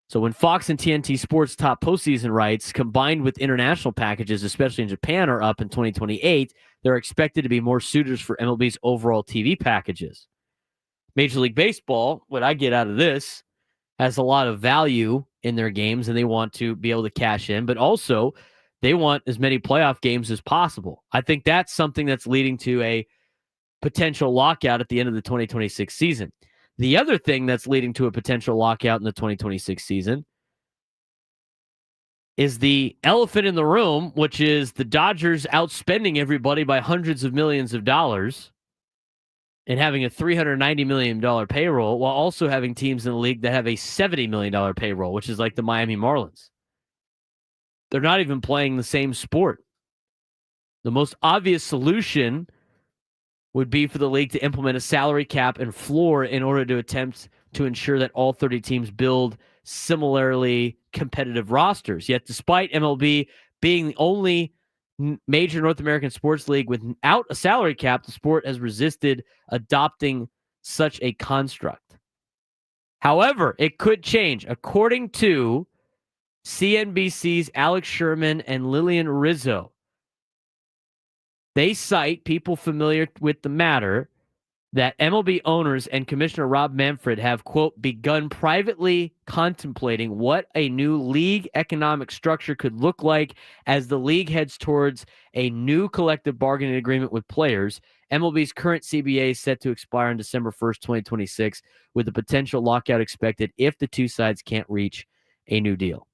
So when Fox and TNT Sports top postseason rights combined with international packages, especially in Japan, are up in 2028, they're expected to be more suitors for MLB's overall TV packages. Major League Baseball, what I get out of this, has a lot of value in their games, and they want to be able to cash in, but also they want as many playoff games as possible. I think that's something that's leading to a potential lockout at the end of the 2026 season. The other thing that's leading to a potential lockout in the 2026 season is the elephant in the room, which is the Dodgers outspending everybody by hundreds of millions of dollars and having a $390 million payroll, while also having teams in the league that have a $70 million payroll, which is like the Miami Marlins. They're not even playing the same sport. The most obvious solution would be for the league to implement a salary cap and floor in order to attempt to ensure that all 30 teams build similarly competitive rosters. Yet, despite MLB being the only major North American sports league without a salary cap, the sport has resisted adopting such a construct. However, it could change. According to CNBC's Alex Sherman and Lillian Rizzo, they cite people familiar with the matter that MLB owners and Commissioner Rob Manfred have, quote, begun privately contemplating what a new league economic structure could look like as the league heads towards a new collective bargaining agreement with players. MLB's current CBA is set to expire on December 1st, 2026, with a potential lockout expected if the two sides can't reach a new deal.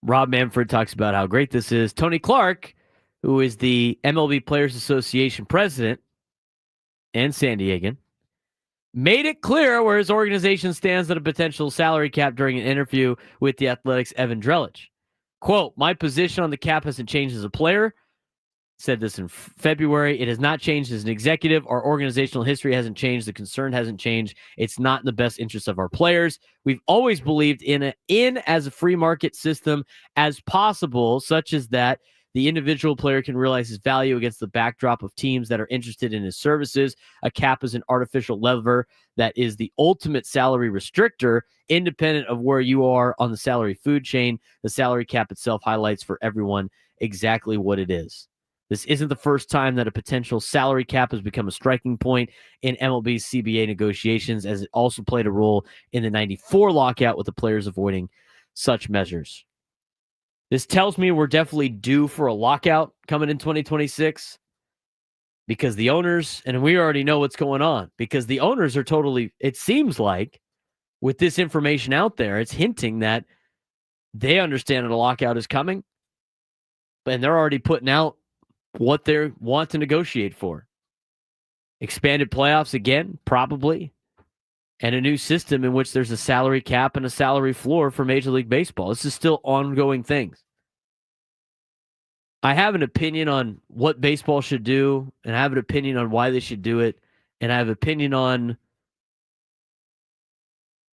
Rob Manfred talks about how great this is. Tony Clark, who is the MLB Players Association president and San Diegan, made it clear where his organization stands on a potential salary cap during an interview with the Athletics' Evan Drellich. Quote, my position on the cap hasn't changed as a player. Said this in February. It has not changed as an executive. Our organizational history hasn't changed. The concern hasn't changed. It's not in the best interest of our players. We've always believed in as a free market system as possible, such as that the individual player can realize his value against the backdrop of teams that are interested in his services. A cap is an artificial lever that is the ultimate salary restrictor, independent of where you are on the salary food chain. The salary cap itself highlights for everyone exactly what it is. This isn't the first time that a potential salary cap has become a striking point in MLB's CBA negotiations, as it also played a role in the 94 lockout with the players avoiding such measures. This tells me we're definitely due for a lockout coming in 2026 because the owners, and we already know what's going on, because the owners are totally, it seems like, with this information out there, it's hinting that they understand that a lockout is coming, and they're already putting out what they want to negotiate for. Expanded playoffs again, probably, and a new system in which there's a salary cap and a salary floor for Major League Baseball. This is still ongoing things. I have an opinion on what baseball should do, and I have an opinion on why they should do it, and I have an opinion on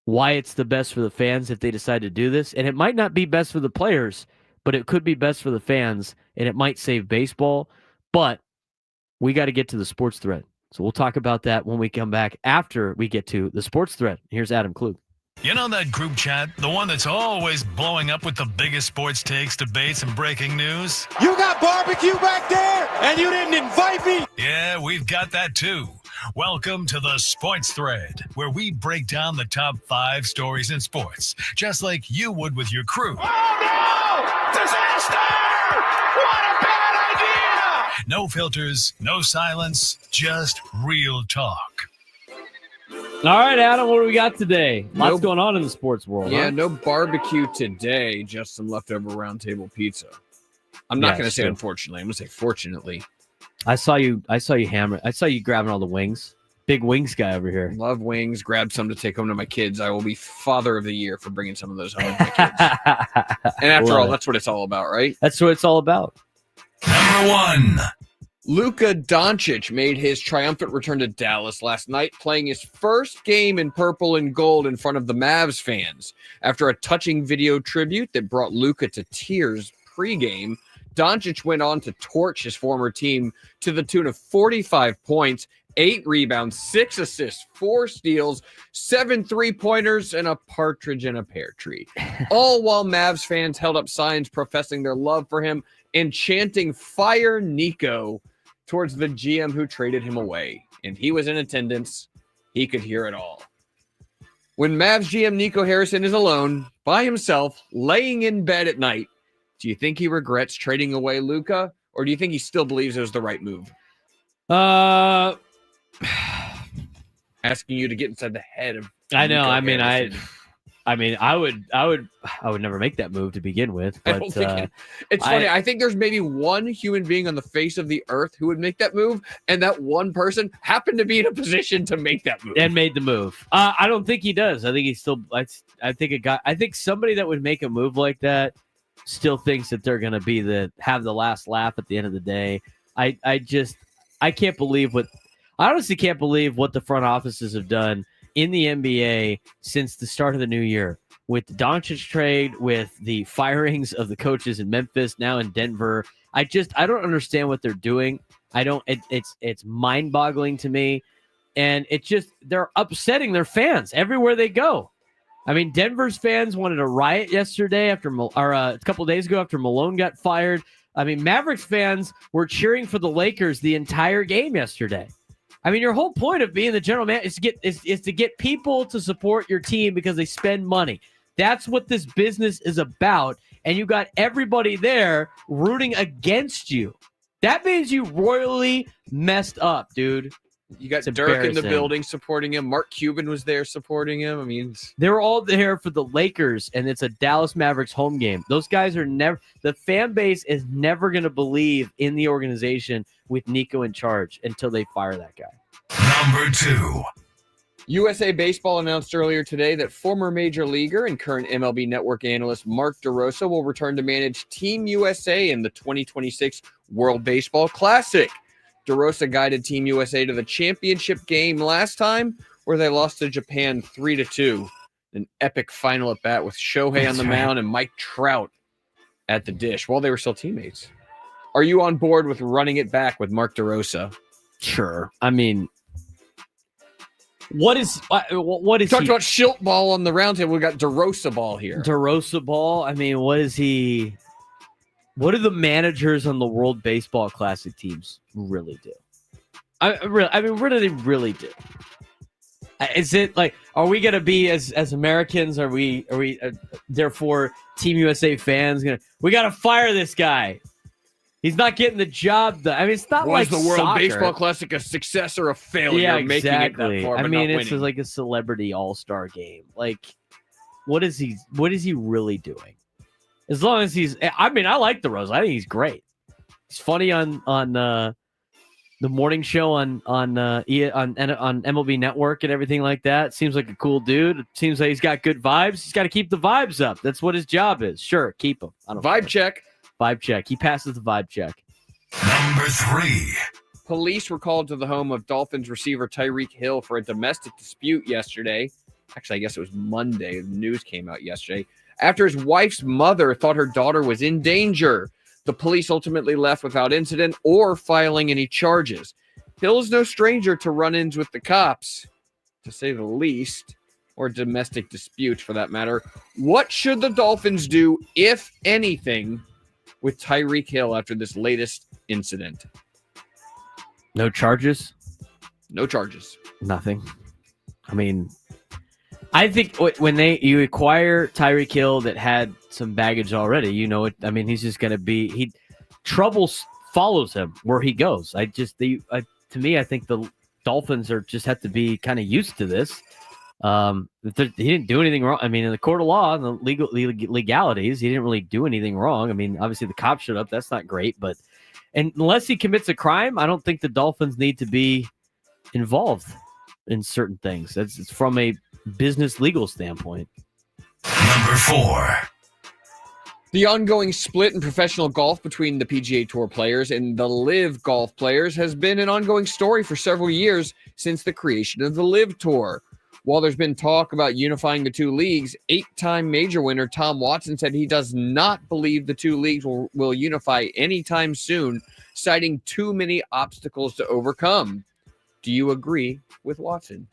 why it's the best for the fans if they decide to do this. And it might not be best for the players, but it could be best for the fans, and it might save baseball. But we got to get to the sports thread. So we'll talk about that when we come back after we get to the sports thread. Here's Adam Klug. You know that group chat? The one that's always blowing up with the biggest sports takes, debates, and breaking news? You got barbecue back there, and you didn't invite me? Yeah, we've got that too. Welcome to the Sports Thread, where we break down the top 5 stories in sports, just like you would with your crew. Oh, no! Disaster! What a bad idea! No filters, no silence, just real talk. All right, Adam, what do we got today? Lots going on in the sports world. Yeah, huh? no barbecue today, just some leftover round table pizza. I'm not going to say unfortunately. I'm going to say fortunately. I saw you hammer. I saw you grabbing all the wings. Big wings guy over here. Love wings. Grabbed some to take home to my kids. I will be father of the year for bringing some of those home to my kids. And after all, that's what it's all about, right? That's what it's all about. Number 1. Luka Doncic made his triumphant return to Dallas last night, playing his first game in purple and gold in front of the Mavs fans. After a touching video tribute that brought Luka to tears pregame, Doncic went on to torch his former team to the tune of 45 points, 8 rebounds, 6 assists, 4 steals, 7 3-pointers, and a partridge in a pear tree. All while Mavs fans held up signs professing their love for him and chanting "Fire Nico" towards the GM who traded him away. And he was in attendance. He could hear it all. When Mavs GM Nico Harrison is alone, by himself, laying in bed at night, do you think he regrets trading away Luka, or do you think he still believes it was the right move? Asking you to get inside the head of I know. Nico I mean, I would never make that move to begin with. But, I don't think it's funny. I think there's maybe one human being on the face of the earth who would make that move, and that one person happened to be in a position to make that move and made the move. I don't think he does. I think he's still. I think somebody that would make a move like that still thinks that they're going to have the last laugh at the end of the day. I can't believe I honestly can't believe what the front offices have done in the NBA since the start of the new year, with the Doncic trade, with the firings of the coaches in Memphis, now in Denver. I don't understand what they're doing. It's mind-boggling to me. And they're upsetting their fans everywhere they go. I mean, Denver's fans wanted a riot yesterday a couple days ago after Malone got fired. I mean, Mavericks fans were cheering for the Lakers the entire game yesterday. I mean, your whole point of being the general manager is to get people to support your team because they spend money. That's what this business is about. And you got everybody there rooting against you. That means you royally messed up, dude. You got Dirk in the building supporting him. Mark Cuban was there supporting him. I mean, they were all there for the Lakers, and it's a Dallas Mavericks home game. Those guys are the fan base is never going to believe in the organization with Nico in charge until they fire that guy. Number 2. USA Baseball announced earlier today that former Major Leaguer and current MLB Network analyst Mark DeRosa will return to manage Team USA in the 2026 World Baseball Classic. DeRosa guided Team USA to the championship game last time, where they lost to Japan 3-2. An epic final at bat with Shohei on the mound and Mike Trout at the dish while they were still teammates. Are you on board with running it back with Mark DeRosa? Sure. I mean, what is talked about Schilt ball on the roundtable? We got DeRosa ball here. DeRosa ball. I mean, what is he? What do the managers on the World Baseball Classic teams really do? I mean, what do they really do? Is it like, are we going to be as Americans? Are we therefore Team USA fans we got to fire this guy? He's not getting the job done. I mean, it's not like the World soccer. Baseball Classic a success or a failure? Yeah, exactly. Making it that far, I but mean, not it's winning. like a celebrity all-star game. Like, what is he really doing? As long as I like DeRosa. I think he's great. He's funny on the morning show on MLB Network and everything like that. Seems like a cool dude. It seems like he's got good vibes. He's got to keep the vibes up. That's what his job is. Sure, keep him. I don't Vibe check. Vibe check. He passes the vibe check. Number 3. Police were called to the home of Dolphins receiver Tyreek Hill for a domestic dispute yesterday. Actually, I guess it was Monday. The news came out yesterday. After his wife's mother thought her daughter was in danger. The police ultimately left without incident or filing any charges. Hill is no stranger to run-ins with the cops, to say the least, or domestic disputes for that matter. What should the Dolphins do, if anything, with Tyreek Hill after this latest incident? No charges? No charges. Nothing. I mean, I think when you acquire Tyreek Hill that had some baggage already, you know it. I mean, he's just going to be trouble follows him where he goes. To me, I think the Dolphins just have to be kind of used to this. He didn't do anything wrong. I mean, in the court of law and the legalities, he didn't really do anything wrong. I mean, obviously the cops showed up. That's not great, but unless he commits a crime, I don't think the Dolphins need to be involved in certain things. It's from a business legal standpoint. Number 4. The ongoing split in professional golf between the PGA Tour players and the LIV golf players has been an ongoing story for several years since the creation of the LIV Tour. While there's been talk about unifying the two leagues, 8-time major winner Tom Watson said he does not believe the two leagues will unify anytime soon, citing too many obstacles to overcome. Do you agree with Watson?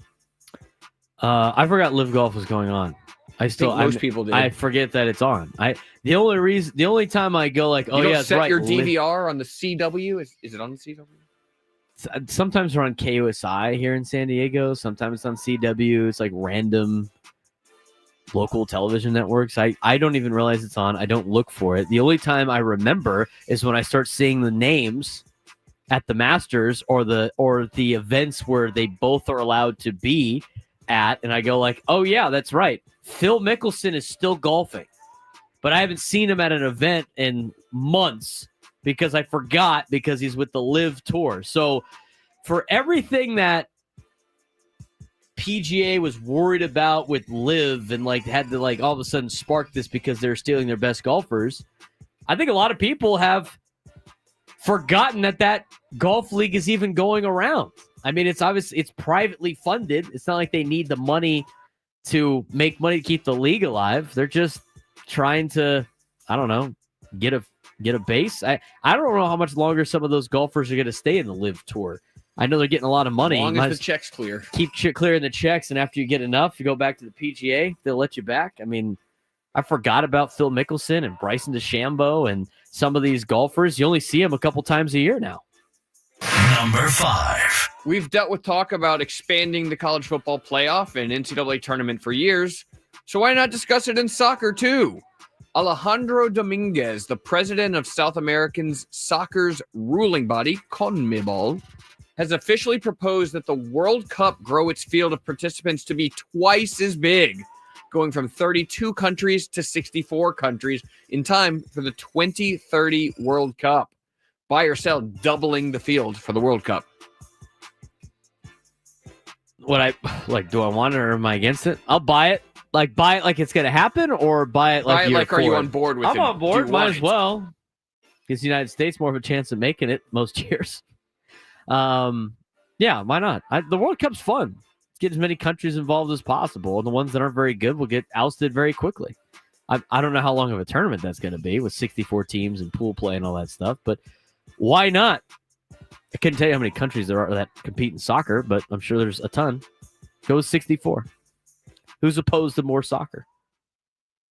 I forgot LIV Golf was going on. Most people did. I forget that it's on. The only time I go like, you don't yeah, it's set right. your DVR on the CW. Is it on the CW? Sometimes we're on KUSI here in San Diego. Sometimes it's on CW. It's like random local television networks. I don't even realize it's on. I don't look for it. The only time I remember is when I start seeing the names at the Masters or the events where they both are allowed to be at, and I go like, oh yeah, that's right. Phil Mickelson is still golfing, but I haven't seen him at an event in months because I forgot because he's with the LIV Tour. So for everything that PGA was worried about with LIV and had to all of a sudden spark this because they're stealing their best golfers, I think a lot of people have forgotten that golf league is even going around. I mean, it's obviously it's privately funded. It's not like they need the money to make money to keep the league alive. They're just trying to, I don't know, get a base. I don't know how much longer some of those golfers are going to stay in the LIV Tour. I know they're getting a lot of money. As long as the check's clear. Keep clearing the checks, and after you get enough, you go back to the PGA. They'll let you back. I mean, I forgot about Phil Mickelson and Bryson DeChambeau and some of these golfers. You only see them a couple times a year now. Number 5. We've dealt with talk about expanding the college football playoff and NCAA tournament for years, so why not discuss it in soccer too? Alejandro Dominguez, the president of South American's soccer's ruling body, CONMEBOL, has officially proposed that the World Cup grow its field of participants to be twice as big, going from 32 countries to 64 countries in time for the 2030 World Cup. Buy or sell, doubling the field for the World Cup. What do I want it or am I against it? I'll buy it. Buy it like it's going to happen, or buy it like are you on board with it? I'm on board. Might as well. Gives the United States more of a chance of making it most years. Yeah, why not? The World Cup's fun. Let's get as many countries involved as possible, and the ones that aren't very good will get ousted very quickly. I don't know how long of a tournament that's going to be with 64 teams and pool play and all that stuff, but why not? I couldn't tell you how many countries there are that compete in soccer, but I'm sure there's a ton. Go with 64. Who's opposed to more soccer?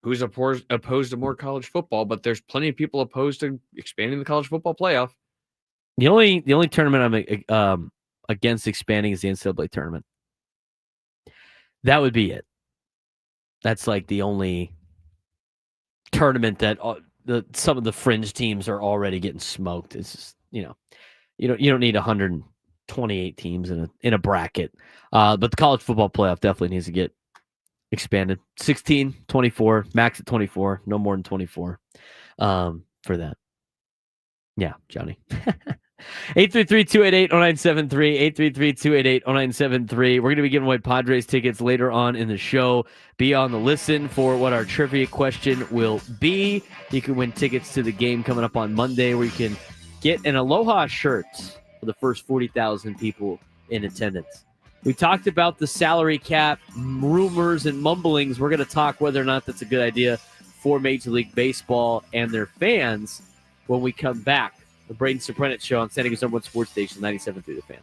Who's opposed to more college football? But there's plenty of people opposed to expanding the college football playoff. The only tournament I'm against expanding is the NCAA tournament. That would be it. That's like the only tournament that some of the fringe teams are already getting smoked. It's just, you don't need 128 teams in a bracket. But the college football playoff definitely needs to get expanded. 16, 24, max at 24, no more than 24 for that. Yeah, Johnny. 833-288-0973, 833-288-0973. We're going to be giving away Padres tickets later on in the show. Be on the listen for what our trivia question will be. You can win tickets to the game coming up on Monday, where you can get an Aloha shirt for the first 40,000 people in attendance. We talked about the salary cap rumors and mumblings. We're going to talk whether or not that's a good idea for Major League Baseball and their fans when we come back. The Braden Surprenant Show on San Diego's #1 sports station, 97.3 The Fan.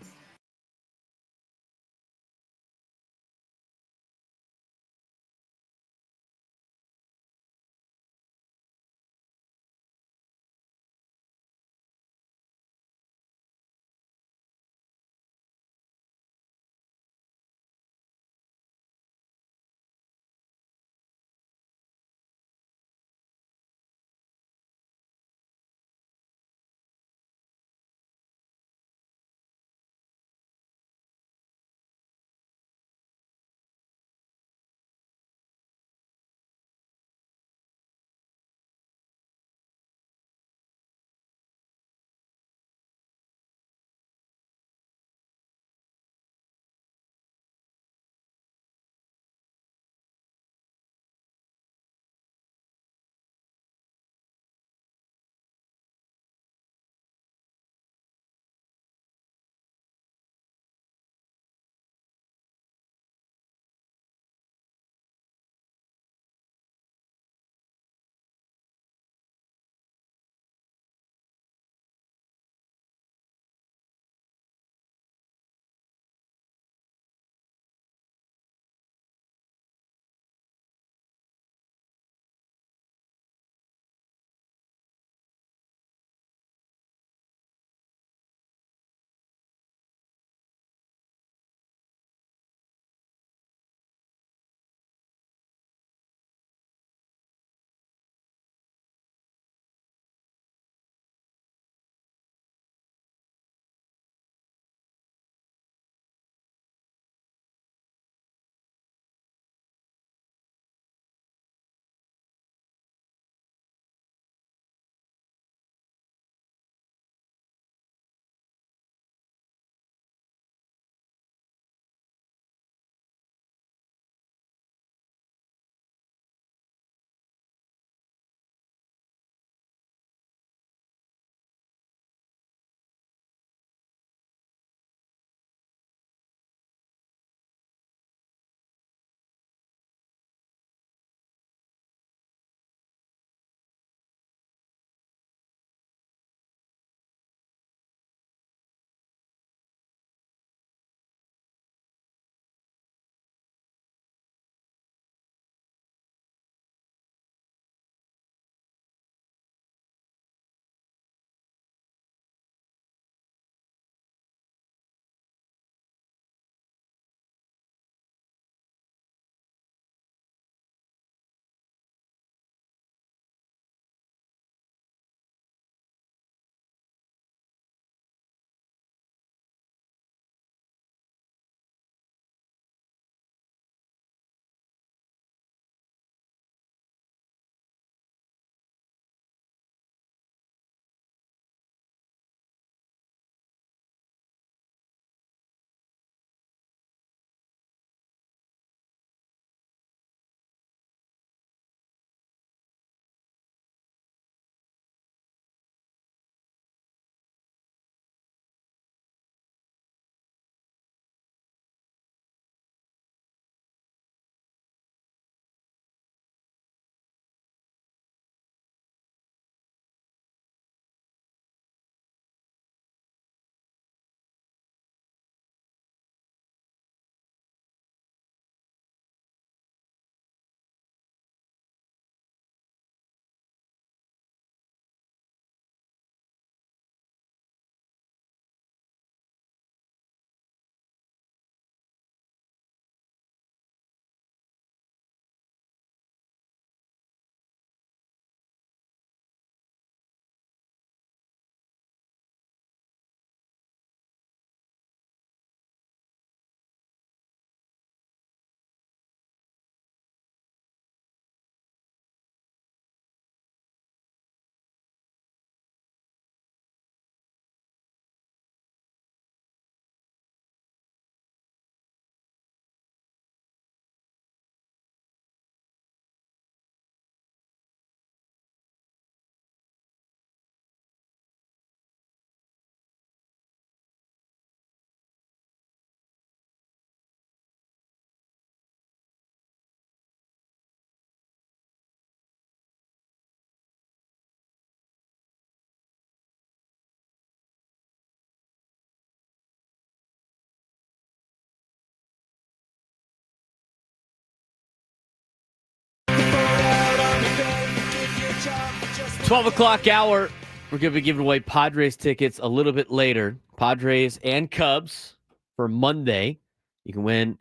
12 o'clock hour. We're going to be giving away Padres tickets a little bit later. Padres and Cubs for Monday. You can win.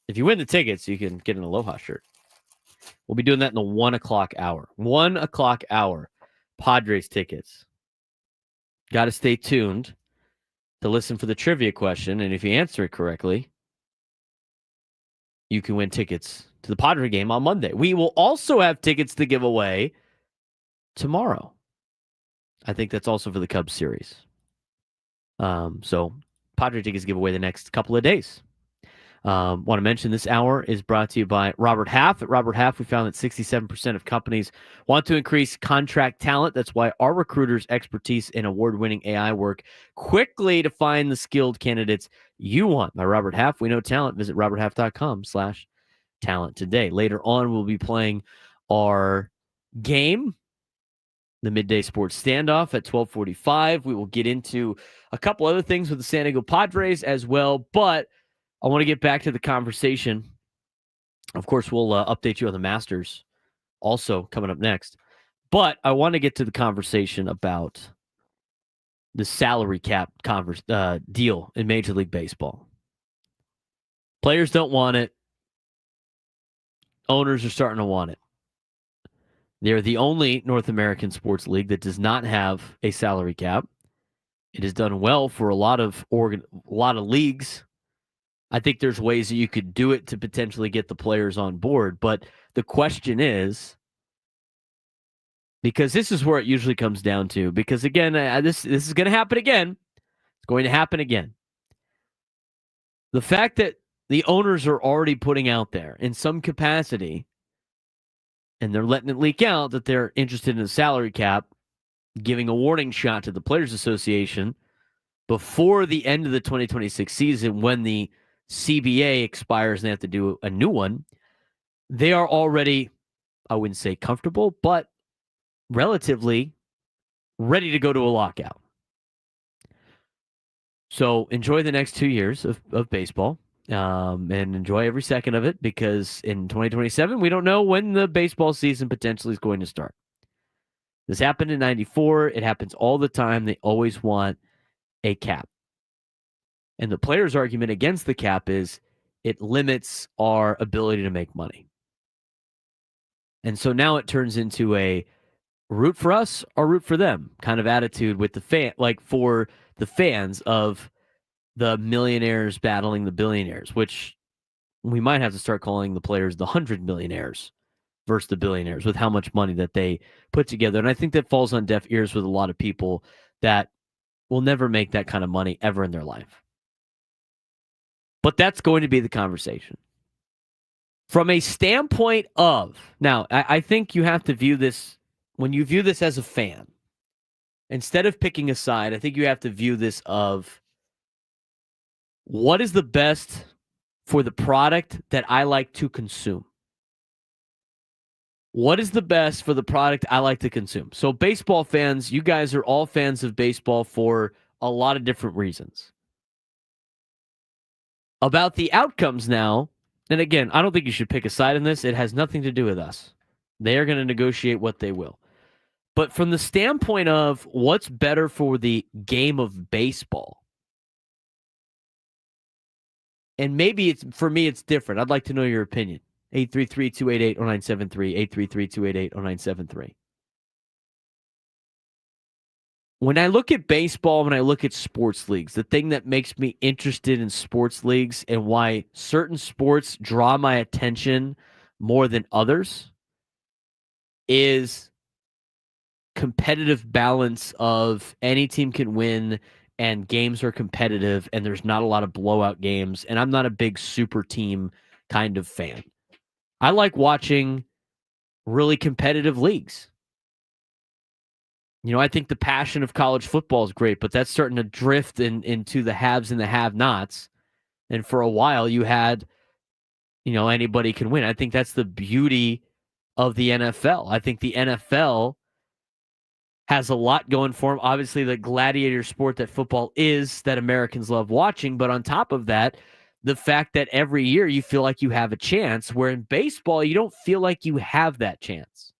If you win the tickets, you can get an Aloha shirt. We'll be doing that in the 1 o'clock hour. 1 o'clock hour. Padres tickets. Got to stay tuned to listen for the trivia question. And if you answer it correctly, you can win tickets to the Padre game on Monday. We will also have tickets to give away tomorrow. I think that's also for the Cubs series. So Padre tickets give away the next couple of days. Want to mention this hour is brought to you by Robert Half. At Robert Half, we found that 67% of companies want to increase contract talent. That's why our recruiters' expertise in award-winning AI work quickly to find the skilled candidates you want. By Robert Half, we know talent. Visit roberthalf.com/talent today. Later on, we'll be playing our game, the Midday Sports Standoff at 12:45. We will get into a couple other things with the San Diego Padres as well, but I want to get back to the conversation. Of course, we'll update you on the Masters also coming up next. But I want to get to the conversation about the salary cap deal in Major League Baseball. Players don't want it. Owners are starting to want it. They're the only North American sports league that does not have a salary cap. It has done well for a lot of leagues. I think there's ways that you could do it to potentially get the players on board. But the question is, because this is where it usually comes down to, because again, this is going to happen again. It's going to happen again. The fact that the owners are already putting out there in some capacity, and they're letting it leak out that they're interested in a salary cap, giving a warning shot to the Players Association before the end of the 2026 season when the CBA expires and they have to do a new one. They are already, I wouldn't say comfortable, but relatively ready to go to a lockout. So enjoy the next 2 years of baseball and enjoy every second of it, because in 2027, we don't know when the baseball season potentially is going to start. This happened in 94. It happens all the time. They always want a cap. And the players' argument against the cap is it limits our ability to make money. And so now it turns into a root for us or root for them kind of attitude with the fan, like for the fans of the millionaires battling the billionaires, which we might have to start calling the players the 100 millionaires versus the billionaires with how much money that they put together. And I think that falls on deaf ears with a lot of people that will never make that kind of money ever in their life. But that's going to be the conversation. From a standpoint of, now, I think you have to view this, when you view this as a fan, instead of picking a side, I think you have to view this of what is the best for the product that I like to consume? What is the best for the product I like to consume? So baseball fans, you guys are all fans of baseball for a lot of different reasons. About the outcomes now, and again, I don't think you should pick a side in this. It has nothing to do with us. They are going to negotiate what they will. But from the standpoint of what's better for the game of baseball, and maybe it's for me, it's different. I'd like to know your opinion. 833-288-0973, 833-288-0973. When I look at baseball, when I look at sports leagues, the thing that makes me interested in sports leagues and why certain sports draw my attention more than others is competitive balance of any team can win and games are competitive and there's not a lot of blowout games. And I'm not a big super team kind of fan. I like watching really competitive leagues. You know, I think the passion of college football is great, but that's starting to drift into the haves and the have-nots. And for a while, you had, anybody can win. I think that's the beauty of the NFL. I think the NFL has a lot going for them. Obviously, the gladiator sport that football is that Americans love watching. But on top of that, the fact that every year you feel like you have a chance, where in baseball, you don't feel like you have that chance.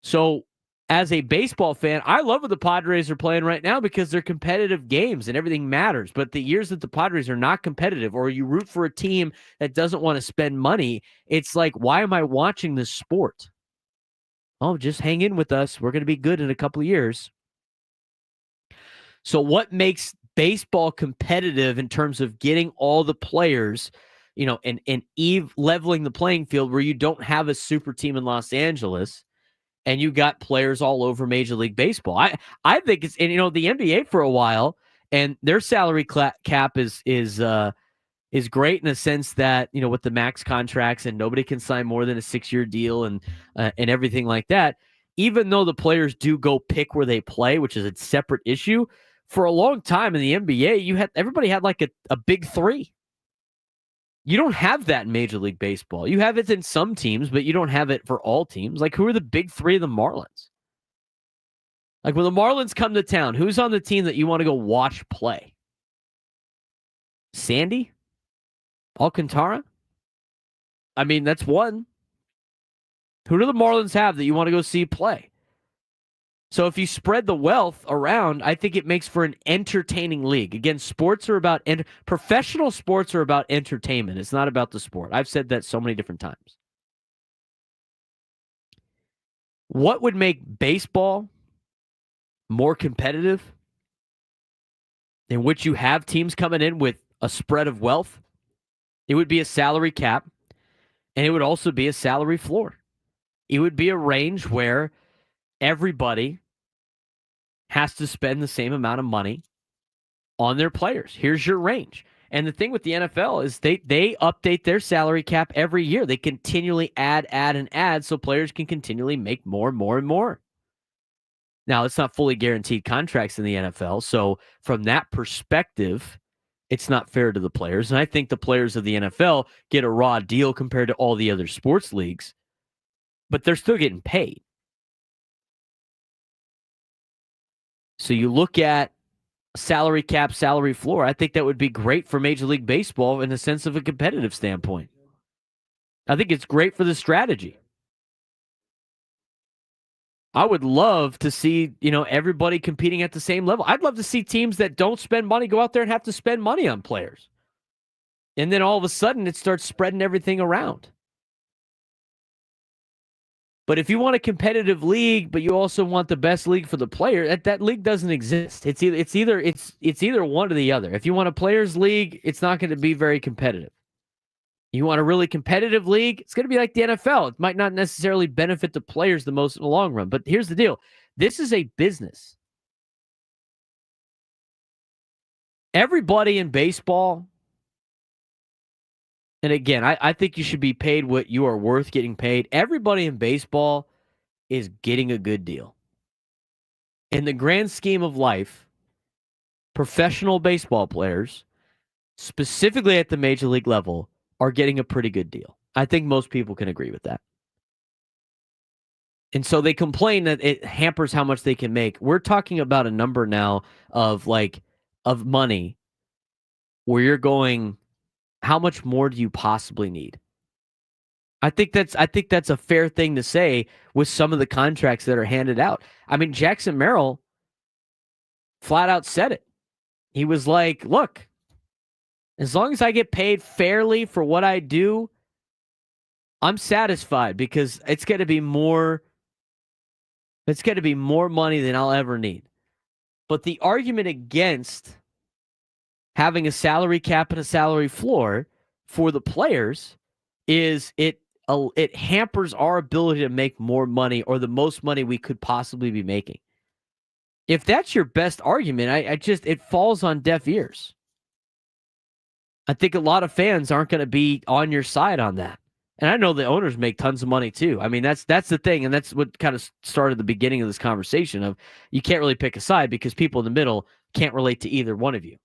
So as a baseball fan, I love what the Padres are playing right now because they're competitive games and everything matters. But the years that the Padres are not competitive, or you root for a team that doesn't want to spend money, it's like, why am I watching this sport? Oh, just hang in with us. We're going to be good in a couple of years. So what makes baseball competitive in terms of getting all the players, and leveling the playing field where you don't have a super team in Los Angeles and you got players all over Major League Baseball? I think it's, and the NBA for a while, and their salary cap is great in a sense that, with the max contracts and nobody can sign more than a 6-year deal and everything like that. Even though the players do go pick where they play, which is a separate issue, for a long time in the NBA, everybody had like a big three. You don't have that in Major League Baseball. You have it in some teams, but you don't have it for all teams. Like, who are the big three of the Marlins? Like, when the Marlins come to town, who's on the team that you want to go watch play? Sandy? Alcantara? I mean, that's one. Who do the Marlins have that you want to go see play? So if you spread the wealth around, I think it makes for an entertaining league. Again, professional sports are about entertainment. It's not about the sport. I've said that so many different times. What would make baseball more competitive, in which you have teams coming in with a spread of wealth? It would be a salary cap, and it would also be a salary floor. It would be a range where everybody has to spend the same amount of money on their players. Here's your range. And the thing with the NFL is they update their salary cap every year. They continually add, and add, so players can continually make more and more and more. Now, it's not fully guaranteed contracts in the NFL, so from that perspective, it's not fair to the players. And I think the players of the NFL get a raw deal compared to all the other sports leagues, but they're still getting paid. So you look at salary cap, salary floor, I think that would be great for Major League Baseball in the sense of a competitive standpoint. I think it's great for the strategy. I would love to see, everybody competing at the same level. I'd love to see teams that don't spend money go out there and have to spend money on players. And then all of a sudden it starts spreading everything around. But if you want a competitive league, but you also want the best league for the player, that league doesn't exist. It's either one or the other. If you want a players league, it's not going to be very competitive. You want a really competitive league, it's going to be like the NFL. It might not necessarily benefit the players the most in the long run. But here's the deal. This is a business. Everybody in baseball, and again, I think you should be paid what you are worth getting paid. Everybody in baseball is getting a good deal. In the grand scheme of life, professional baseball players, specifically at the major league level, are getting a pretty good deal. I think most people can agree with that. And so they complain that it hampers how much they can make. We're talking about a number now of money where you're going, how much more do you possibly need? I think that's a fair thing to say with some of the contracts that are handed out. I mean, Jackson Merrill flat out said it. He was like, look, as long as I get paid fairly for what I do, I'm satisfied, because it's going to be more money than I'll ever need. But the argument against having a salary cap and a salary floor for the players is it hampers our ability to make more money, or the most money we could possibly be making. If that's your best argument, it falls on deaf ears. I think a lot of fans aren't going to be on your side on that. And I know the owners make tons of money too. I mean, that's the thing, and that's what kind of started the beginning of this conversation of you can't really pick a side because people in the middle can't relate to either one of you.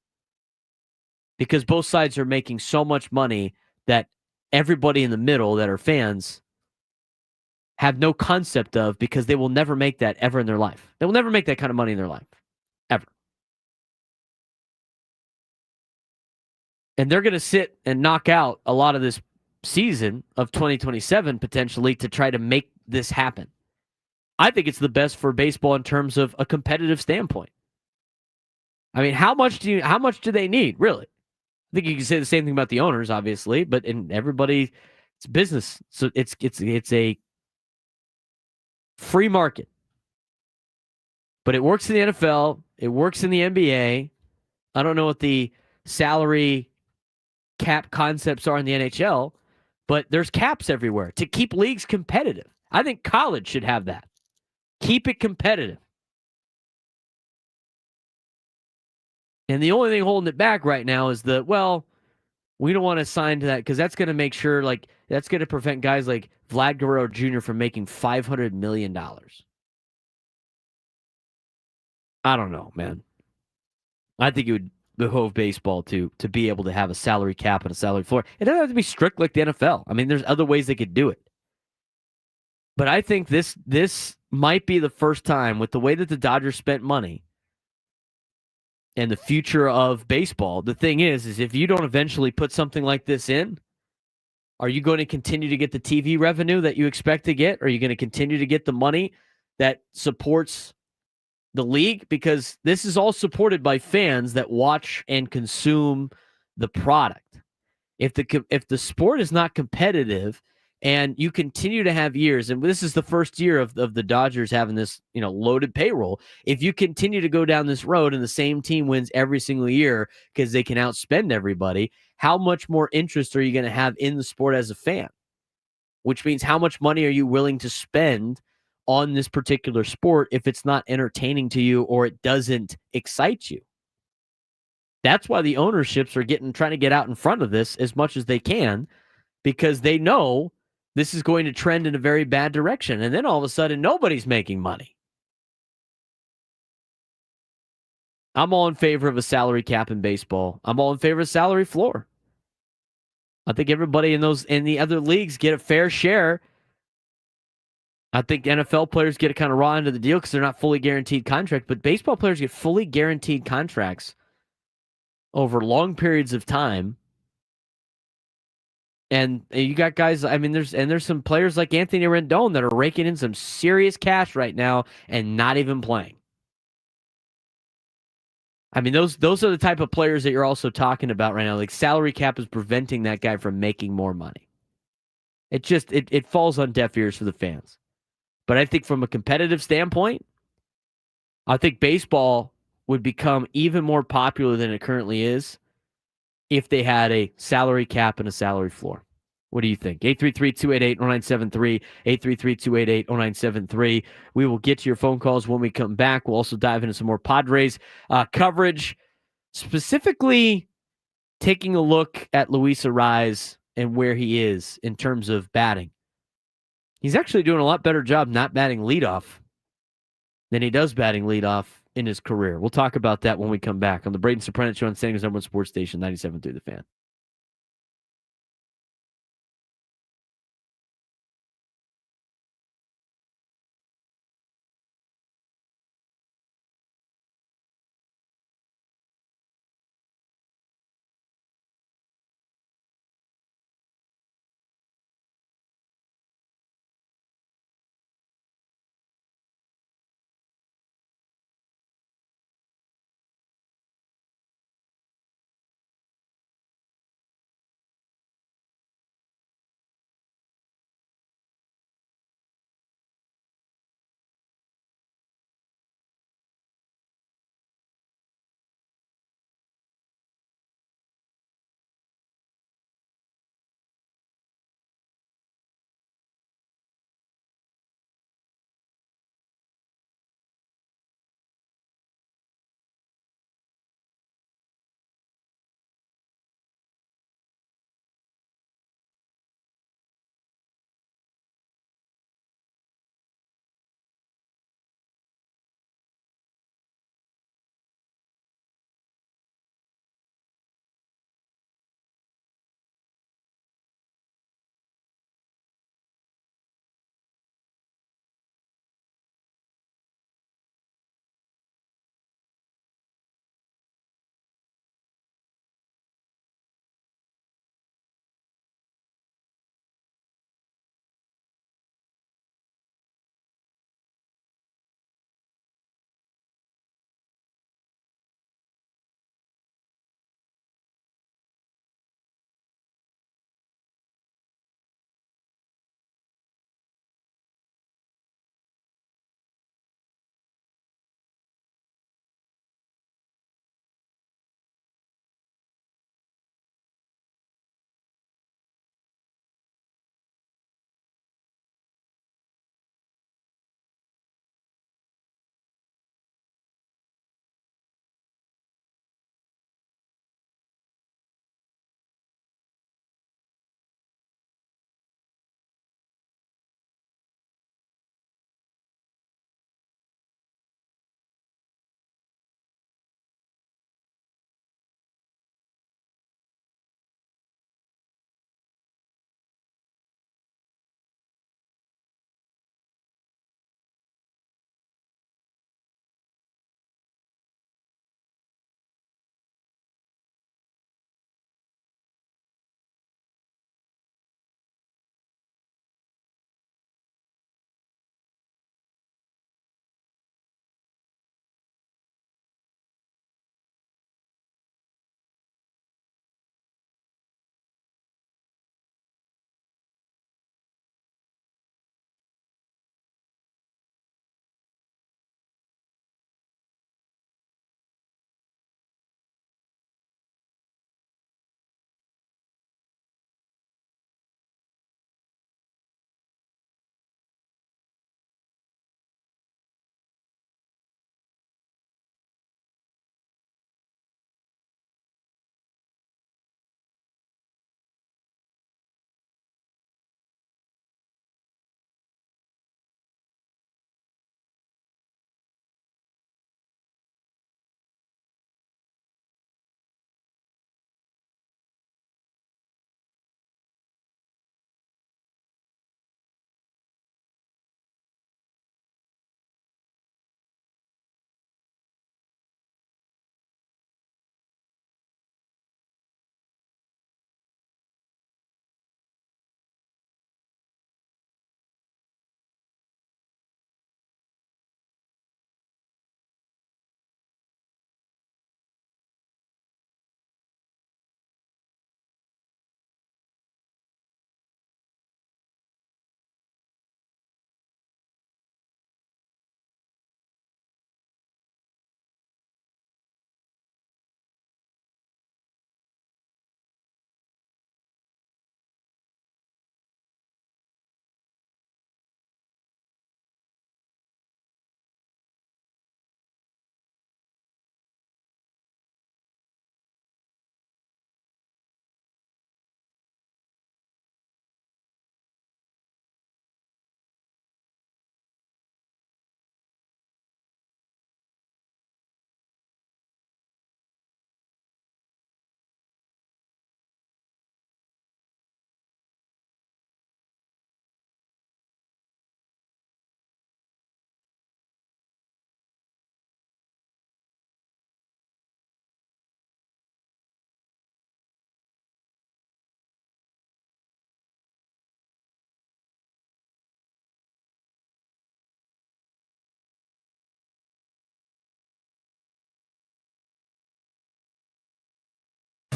Because both sides are making so much money that everybody in the middle that are fans have no concept of, because they will never make that ever in their life. They will never make that kind of money in their life. Ever. And they're going to sit and knock out a lot of this season of 2027 potentially to try to make this happen. I think it's the best for baseball in terms of a competitive standpoint. I mean, how much do they need, really? I think you can say the same thing about the owners, obviously, but in everybody, it's business. So it's a free market. But it works in the NFL. It works in the NBA. I don't know what the salary cap concepts are in the NHL, but there's caps everywhere to keep leagues competitive. I think college should have that. Keep it competitive. And the only thing holding it back right now is we don't want to sign to that because that's going to make sure, that's going to prevent guys like Vlad Guerrero Jr. from making $500 million. I don't know, man. I think it would behove baseball to be able to have a salary cap and a salary floor. It doesn't have to be strict like the NFL. I mean, there's other ways they could do it. But I think this might be the first time, with the way that the Dodgers spent money and the future of baseball. The thing is if you don't eventually put something like this in, are you going to continue to get the TV revenue that you expect to get? Are you going to continue to get the money that supports the league? Because this is all supported by fans that watch and consume the product. If the sport is not competitive and you continue to have years, and this is the first year of the Dodgers having this, loaded payroll. If you continue to go down this road and the same team wins every single year because they can outspend everybody, how much more interest are you going to have in the sport as a fan? Which means how much money are you willing to spend on this particular sport if it's not entertaining to you or it doesn't excite you? That's why the ownerships are trying to get out in front of this as much as they can, because they know this is going to trend in a very bad direction. And then all of a sudden, nobody's making money. I'm all in favor of a salary cap in baseball. I'm all in favor of salary floor. I think everybody in the other leagues get a fair share. I think NFL players get a kind of raw end of the deal because they're not fully guaranteed contracts, but baseball players get fully guaranteed contracts over long periods of time. And you got guys, I mean, there's some players like Anthony Rendon that are raking in some serious cash right now and not even playing. I mean, those are the type of players that you're also talking about right now. Like, salary cap is preventing that guy from making more money. It falls on deaf ears for the fans. But I think from a competitive standpoint, I think baseball would become even more popular than it currently is if they had a salary cap and a salary floor. What do you think? 833-288-0973, 833-288-0973. We will get to your phone calls when we come back. We'll also dive into some more Padres coverage, specifically taking a look at Luis Arraez and where he is in terms of batting. He's actually doing a lot better job not batting leadoff than he does batting leadoff in his career. We'll talk about that when we come back on the Braden Surprenant Show on San Diego's #1 sports station, 97.3 The Fan.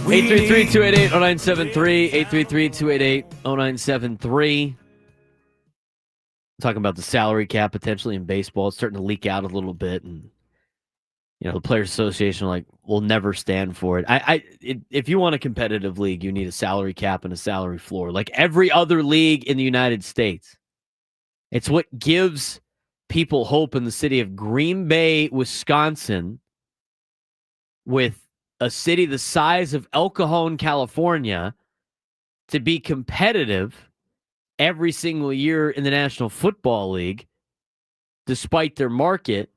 833-288-0973. 833-288-0973. Talking about the salary cap potentially in baseball. It's starting to leak out a little bit. And, the Players Association will never stand for it. If you want a competitive league, you need a salary cap and a salary floor. Like every other league in the United States. It's what gives people hope in the city of Green Bay, Wisconsin, with a city the size of El Cajon, California, to be competitive every single year in the National Football League, despite their market,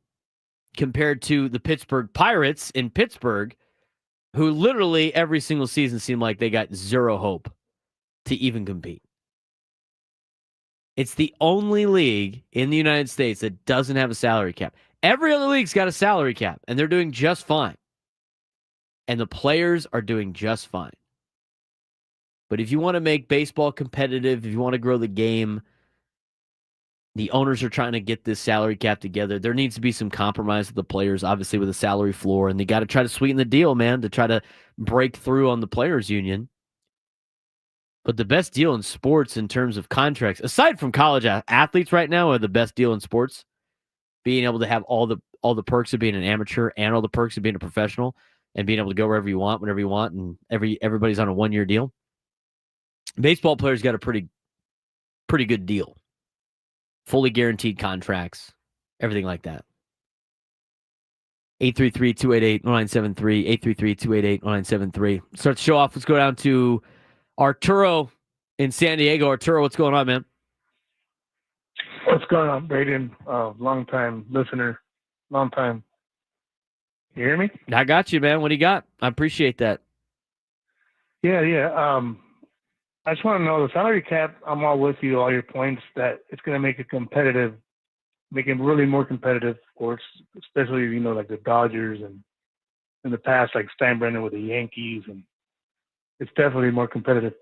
compared to the Pittsburgh Pirates in Pittsburgh, who literally every single season seemed like they got zero hope to even compete. It's the only league in the United States that doesn't have a salary cap. Every other league's got a salary cap, and they're doing just fine. And the players are doing just fine. But if you want to make baseball competitive, if you want to grow the game, the owners are trying to get this salary cap together. There needs to be some compromise with the players, obviously, with a salary floor, and they got to try to sweeten the deal, man, to try to break through on the players' union. But the best deal in sports in terms of contracts, aside from college athletes right now, are the best deal in sports. Being able to have all the perks of being an amateur and all the perks of being a professional, and being able to go wherever you want, whenever you want, and everybody's on a one-year deal. Baseball players got a pretty good deal. Fully guaranteed contracts, everything like that. 833-288-0973, 833-288-0973. Start the show off. Let's go down to Arturo in San Diego. Arturo, what's going on, man? What's going on, Braden? Long-time listener. Long time. You hear me? I got you, man. What do you got? I appreciate that. Yeah. I just want to know the salary cap. I'm all with you, all your points that it's going to make it competitive, make it really more competitive, of course, especially, like the Dodgers and in the past, like Steinbrenner with the Yankees, and it's definitely more competitive.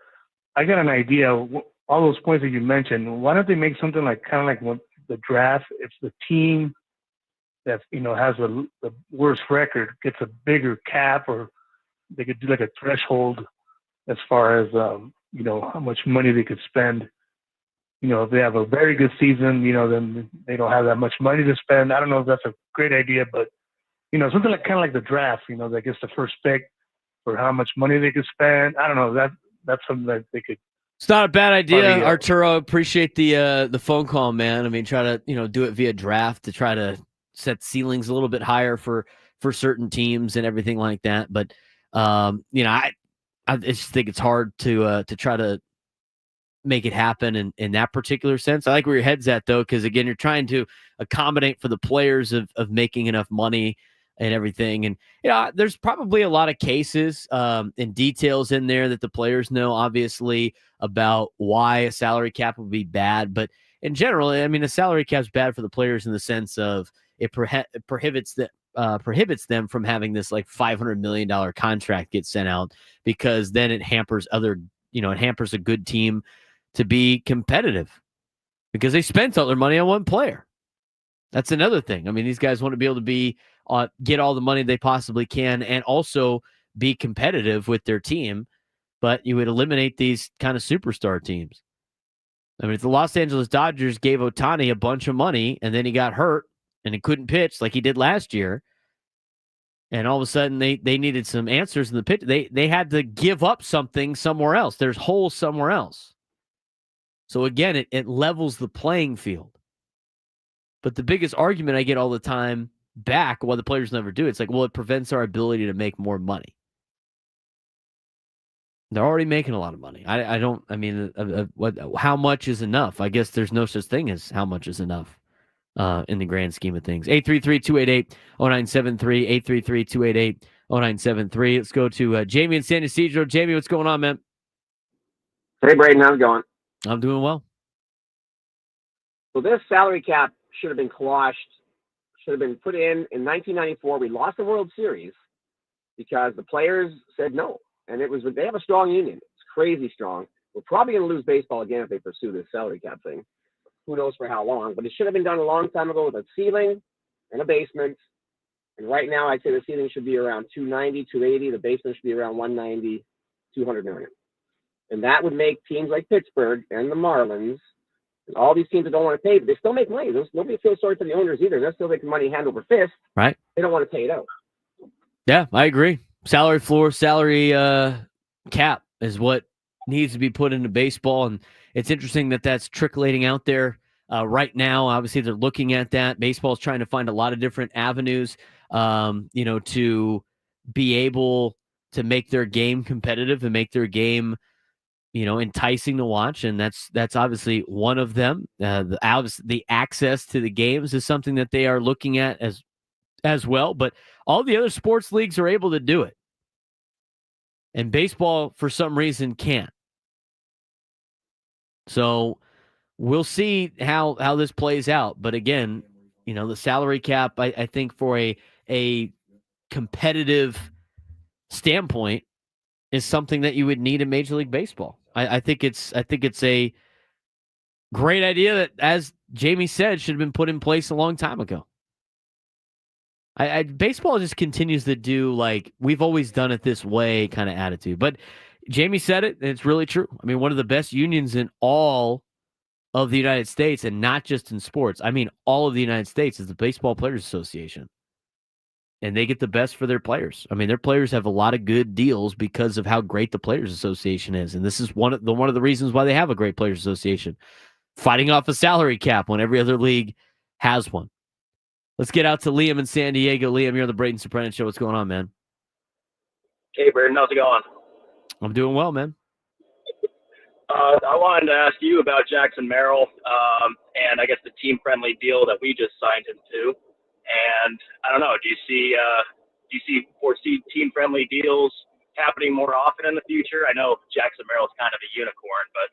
I got an idea. All those points that you mentioned, why don't they make something kind of like what the draft? It's the team that, has the worst record gets a bigger cap, or they could do like a threshold as far as, how much money they could spend. If they have a very good season, then they don't have that much money to spend. I don't know if that's a great idea, but, something kind of like the draft, that gets the first pick for how much money they could spend. I don't know. That's something that they could. It's not a bad idea, Arturo. Appreciate the phone call, man. I mean, try to, do it via draft to try to set ceilings a little bit higher for certain teams and everything like that. But, I just think it's hard to try to make it happen in that particular sense. I like where your head's at, though, because, again, you're trying to accommodate for the players of making enough money and everything. And, there's probably a lot of cases and details in there that the players know, obviously, about why a salary cap would be bad. But in general, I mean, a salary cap is bad for the players in the sense of it prohibits them from having this $500 million contract get sent out, because then it hampers it hampers a good team to be competitive because they spent all their money on one player. That's another thing. I mean, these guys want to be able to get all the money they possibly can and also be competitive with their team, but you would eliminate these kind of superstar teams. I mean, if the Los Angeles Dodgers gave Ohtani a bunch of money and then he got hurt and he couldn't pitch like he did last year, and all of a sudden they needed some answers in the pitch, they had to give up something somewhere else. There's holes somewhere else. So again, it levels the playing field. But the biggest argument I get all the time back, why the players never do, it's like, well, it prevents our ability to make more money. They're already making a lot of money. How much is enough? I guess there's no such thing as how much is enough in the grand scheme of things. 833-288-0973, 833-288-0973. Let's go to Jamie in San Ysidro. Jamie, what's going on, man? Hey, Braden, how's it going? I'm doing well. So this salary cap should have been quashed, should have been put in 1994. We lost the World Series because the players said no. And they have a strong union. It's crazy strong. We're probably going to lose baseball again if they pursue this salary cap thing. Who knows for how long, but it should have been done a long time ago with a ceiling and a basement And right now, I'd say the ceiling should be around 290, 280. The basement should be around 190, 200 million. And that would make teams like Pittsburgh and the Marlins and all these teams that don't want to pay, but they still make money. Nobody feels sorry for the owners either. They're still making money hand over fist. Right. They don't want to pay it out. Yeah, I agree. Salary floor, salary cap is what needs to be put into baseball. And it's interesting that that's trickling out there right now. Obviously, they're looking at that. Baseball is trying to find a lot of different avenues, to be able to make their game competitive and make their game, enticing to watch. And that's obviously one of them. The access to the games is something that they are looking at as well. But all the other sports leagues are able to do it. And baseball, for some reason, can't. So we'll see how this plays out. But again, the salary cap, I think for a competitive standpoint is something that you would need in Major League Baseball. I think it's a great idea that, as Jamie said, should have been put in place a long time ago. Baseball just continues to do like we've always done it this way kind of attitude. But Jamie said it, and it's really true. I mean, one of the best unions in all of the United States, and not just in sports. I mean, all of the United States is the Baseball Players Association. And they get the best for their players. I mean, their players have a lot of good deals because of how great the Players Association is. And this is one of the reasons why they have a great Players Association. Fighting off a salary cap when every other league has one. Let's get out to Liam in San Diego. Liam, you're on the Braden Surprenant Show. What's going on, man? Hey, Braden. How's it going? I'm doing well, man. I wanted to ask you about Jackson Merrill and I guess the team-friendly deal that we just signed him to. And I don't know, do you foresee team-friendly deals happening more often in the future? I know Jackson Merrill is kind of a unicorn, but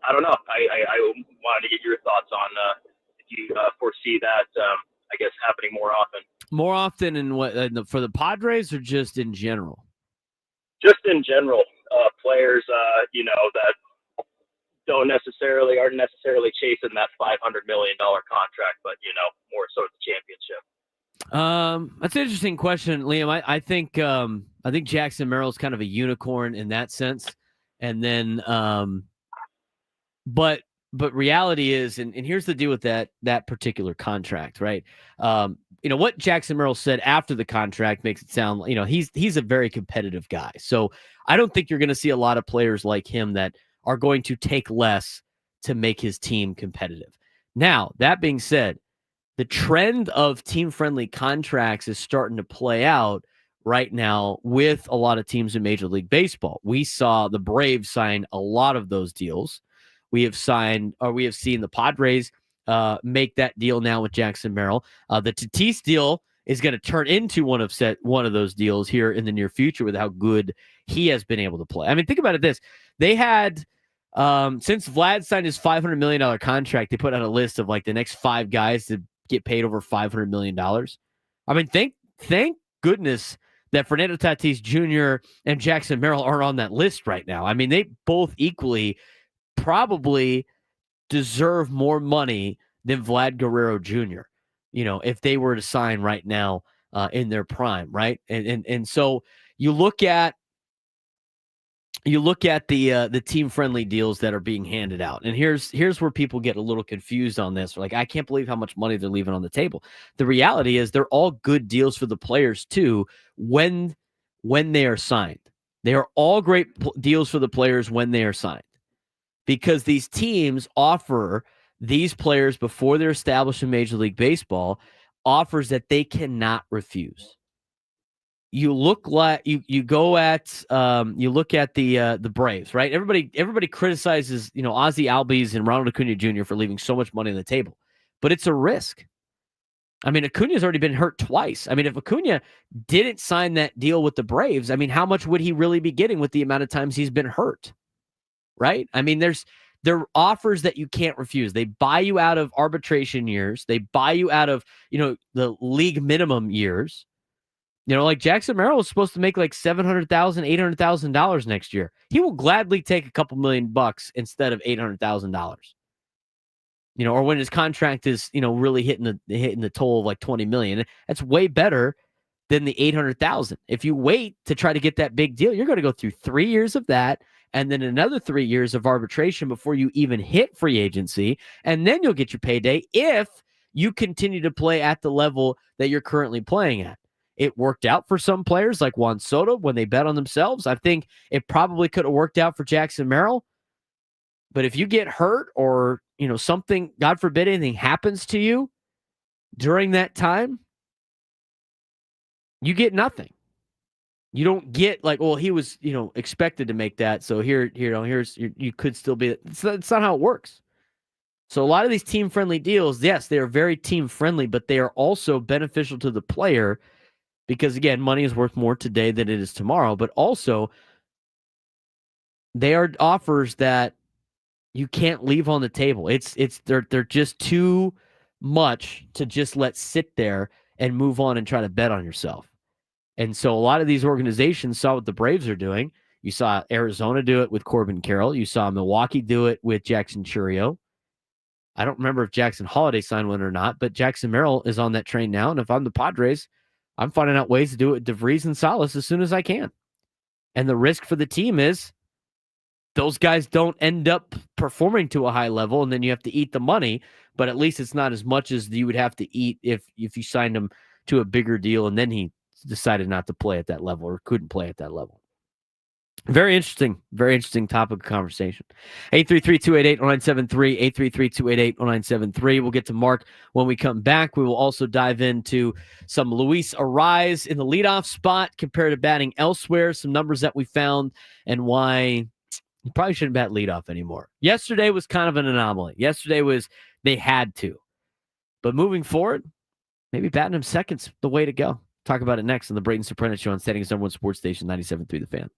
I don't know. I wanted to get your thoughts on if you foresee that, I guess, happening more often. More often in what for the Padres or just in general? Just in general, players, that aren't necessarily chasing that $500 million contract, but more so the championship. That's an interesting question, Liam. I think Jackson Merrill is kind of a unicorn in that sense, and then but reality is, and here's the deal with that particular contract, right? What Jackson Merrill said after the contract makes it sound, he's a very competitive guy. So I don't think you're going to see a lot of players like him that are going to take less to make his team competitive. Now, that being said, the trend of team-friendly contracts is starting to play out right now with a lot of teams in Major League Baseball. We saw the Braves sign a lot of those deals. We have seen the Padres make that deal now with Jackson Merrill. The Tatis deal is going to turn into one of those deals here in the near future with how good he has been able to play. I mean, think about it this. They had, since Vlad signed his $500 million contract, they put out a list of like the next 5 guys to get paid over $500 million. I mean, thank goodness that Fernando Tatís Jr. and Jackson Merrill aren't on that list right now. I mean, they both equally probably deserve more money than Vlad Guerrero Jr., if they were to sign right now in their prime, right? And so you look at the team-friendly deals that are being handed out. And here's where people get a little confused on this. Like, I can't believe how much money they're leaving on the table. The reality is they're all good deals for the players too when they are signed. They are all great deals for the players when they are signed, because these teams offer these players, before they're established in Major League Baseball, offers that they cannot refuse. You look at the Braves, right? Everybody criticizes, Ozzie Albies and Ronald Acuna Jr. for leaving so much money on the table, but it's a risk. I mean, Acuna's already been hurt twice. I mean, if Acuna didn't sign that deal with the Braves, I mean, how much would he really be getting with the amount of times he's been hurt? Right? I mean, there are offers that you can't refuse. They buy you out of arbitration years. They buy you out of, the league minimum years. Like Jackson Merrill is supposed to make like $700,000, $800,000 next year. He will gladly take a couple $1 million instead of $800,000. or when his contract is, really hitting the toll of like 20 million. That's way better than the 800,000. If you wait to try to get that big deal, you're going to go through 3 years of that and then another 3 years of arbitration before you even hit free agency. And then you'll get your payday if you continue to play at the level that you're currently playing at. It worked out for some players like Juan Soto when they bet on themselves. I think it probably could have worked out for Jackson Merrill. But if you get hurt or, something, God forbid, anything happens to you during that time, you get nothing. You don't get like, well, he was, expected to make that. So you could still be. It's not how it works. So a lot of these team-friendly deals, yes, they are very team-friendly, but they are also beneficial to the player because, again, money is worth more today than it is tomorrow. But also, they are offers that you can't leave on the table. They're just too much to just let sit there and move on and try to bet on yourself. And so a lot of these organizations saw what the Braves are doing. You saw Arizona do it with Corbin Carroll. You saw Milwaukee do it with Jackson Chourio. I don't remember if Jackson Holiday signed one or not, but Jackson Merrill is on that train now. And if I'm the Padres, I'm finding out ways to do it with DeVries and Salas as soon as I can. And the risk for the team is those guys don't end up performing to a high level, and then you have to eat the money, but at least it's not as much as you would have to eat if you signed him to a bigger deal and then he decided not to play at that level or couldn't play at that level. Very interesting topic of conversation. 833-288-0973, 833-288-0973. We'll get to Mark when we come back. We will also dive into some Luis Arraez in the leadoff spot compared to batting elsewhere, some numbers that we found, and why you probably shouldn't bat leadoff anymore. Yesterday was kind of an anomaly. Yesterday was they had to. But moving forward, maybe batting him second's the way to go. Talk about it next on the Braden Surprenant Show on San Diego's #1 sports station, 97.3 The Fan.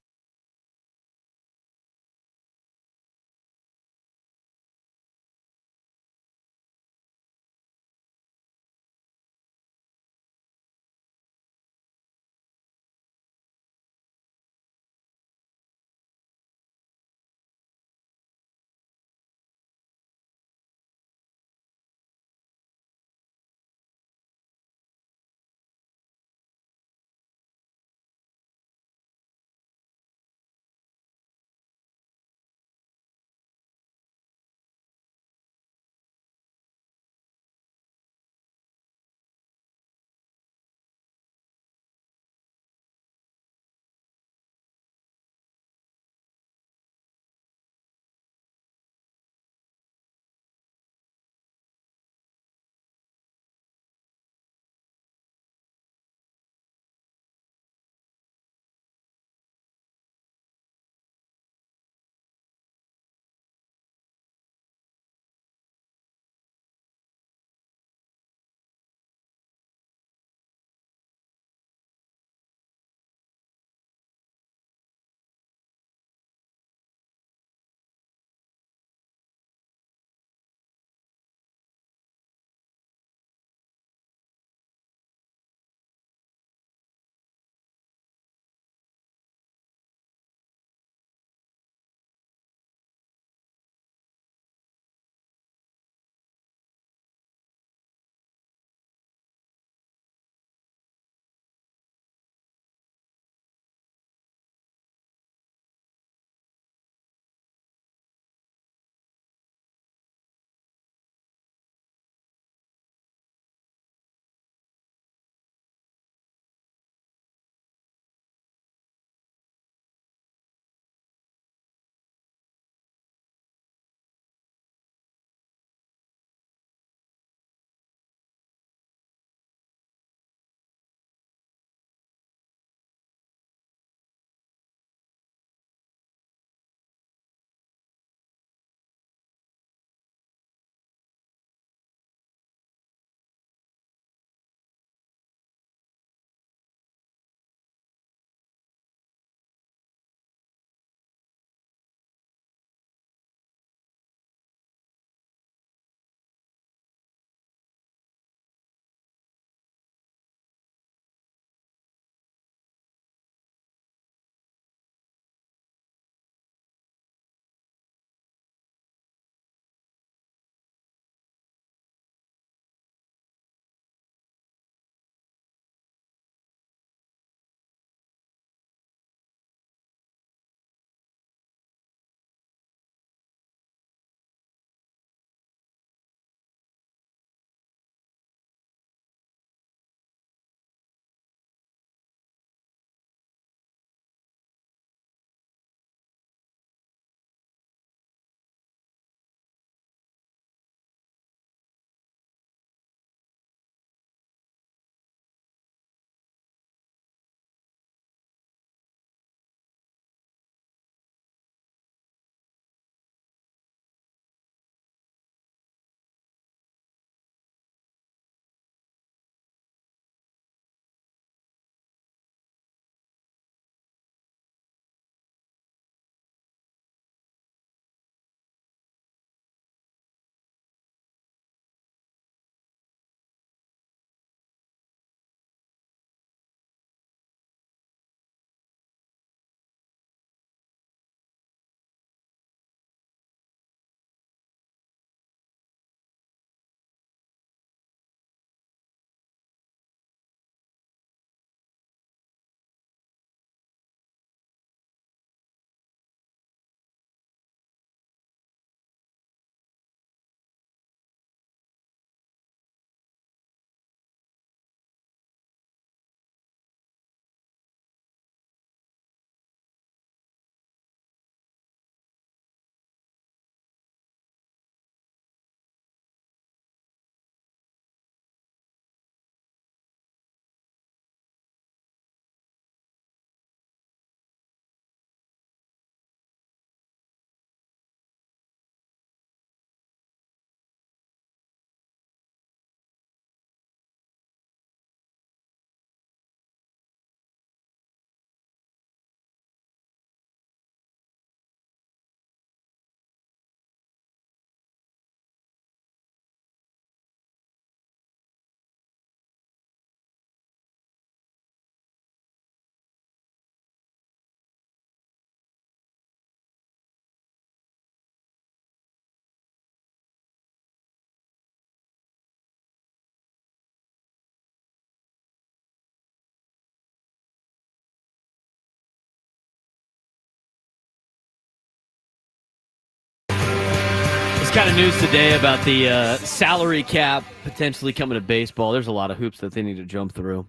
kind of news today about the salary cap potentially coming to baseball. There's a lot of hoops that they need to jump through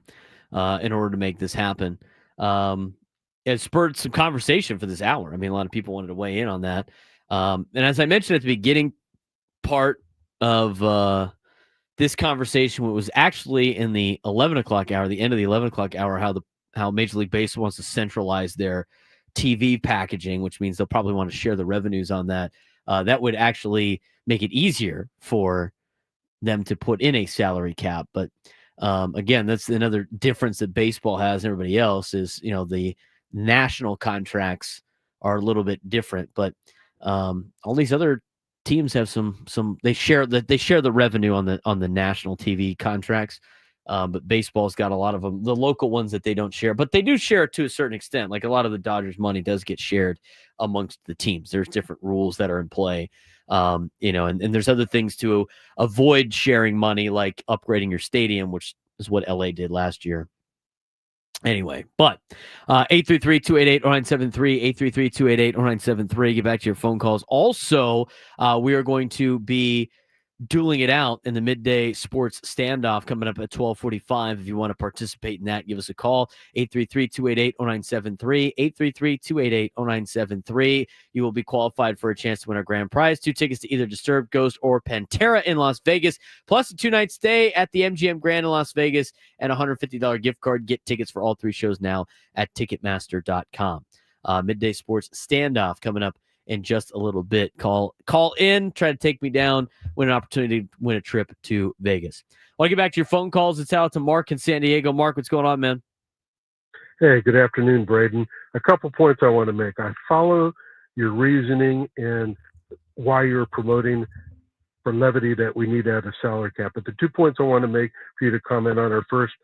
in order to make this happen. It spurred some conversation for this hour. I mean, a lot of people wanted to weigh in on that. And as I mentioned at the beginning part of this conversation, it was actually in the 11 o'clock hour, the end of the 11 o'clock hour, how Major League Baseball wants to centralize their TV packaging, which means they'll probably want to share the revenues on that. That would actually make it easier for them to put in a salary cap. But again, that's another difference that baseball has and everybody else is, the national contracts are a little bit different, but all these other teams have some they share the revenue on the national TV contracts. But baseball's got a lot of them, the local ones that they don't share, but they do share it to a certain extent. Like a lot of the Dodgers money does get shared amongst the teams. There's different rules that are in play, and there's other things to avoid sharing money, like upgrading your stadium, which is what LA did last year. Anyway, but 833-288-0973, 833-288-0973. Get back to your phone calls. Also, we are going to be dueling it out in the midday sports standoff coming up at 12:45. If you want to participate in that, give us a call, 833-288-0973, 833-288-0973. You will be qualified for a chance to win our grand prize, 2 tickets to either Disturbed, Ghost, or Pantera in Las Vegas, plus a 2-night stay at the MGM Grand in Las Vegas and a $150 gift card. Get tickets for all 3 shows now at Ticketmaster.com. Midday sports standoff coming up in just a little bit. Call in, try to take me down, win an opportunity to win a trip to Vegas. I want to get back to your phone calls. It's out to Mark in San Diego. Mark, what's going on, man? Hey, good afternoon, Braden. A couple points I want to make. I follow your reasoning and why you're promoting for levity that we need to have a salary cap. But the 2 points I want to make for you to comment on are first,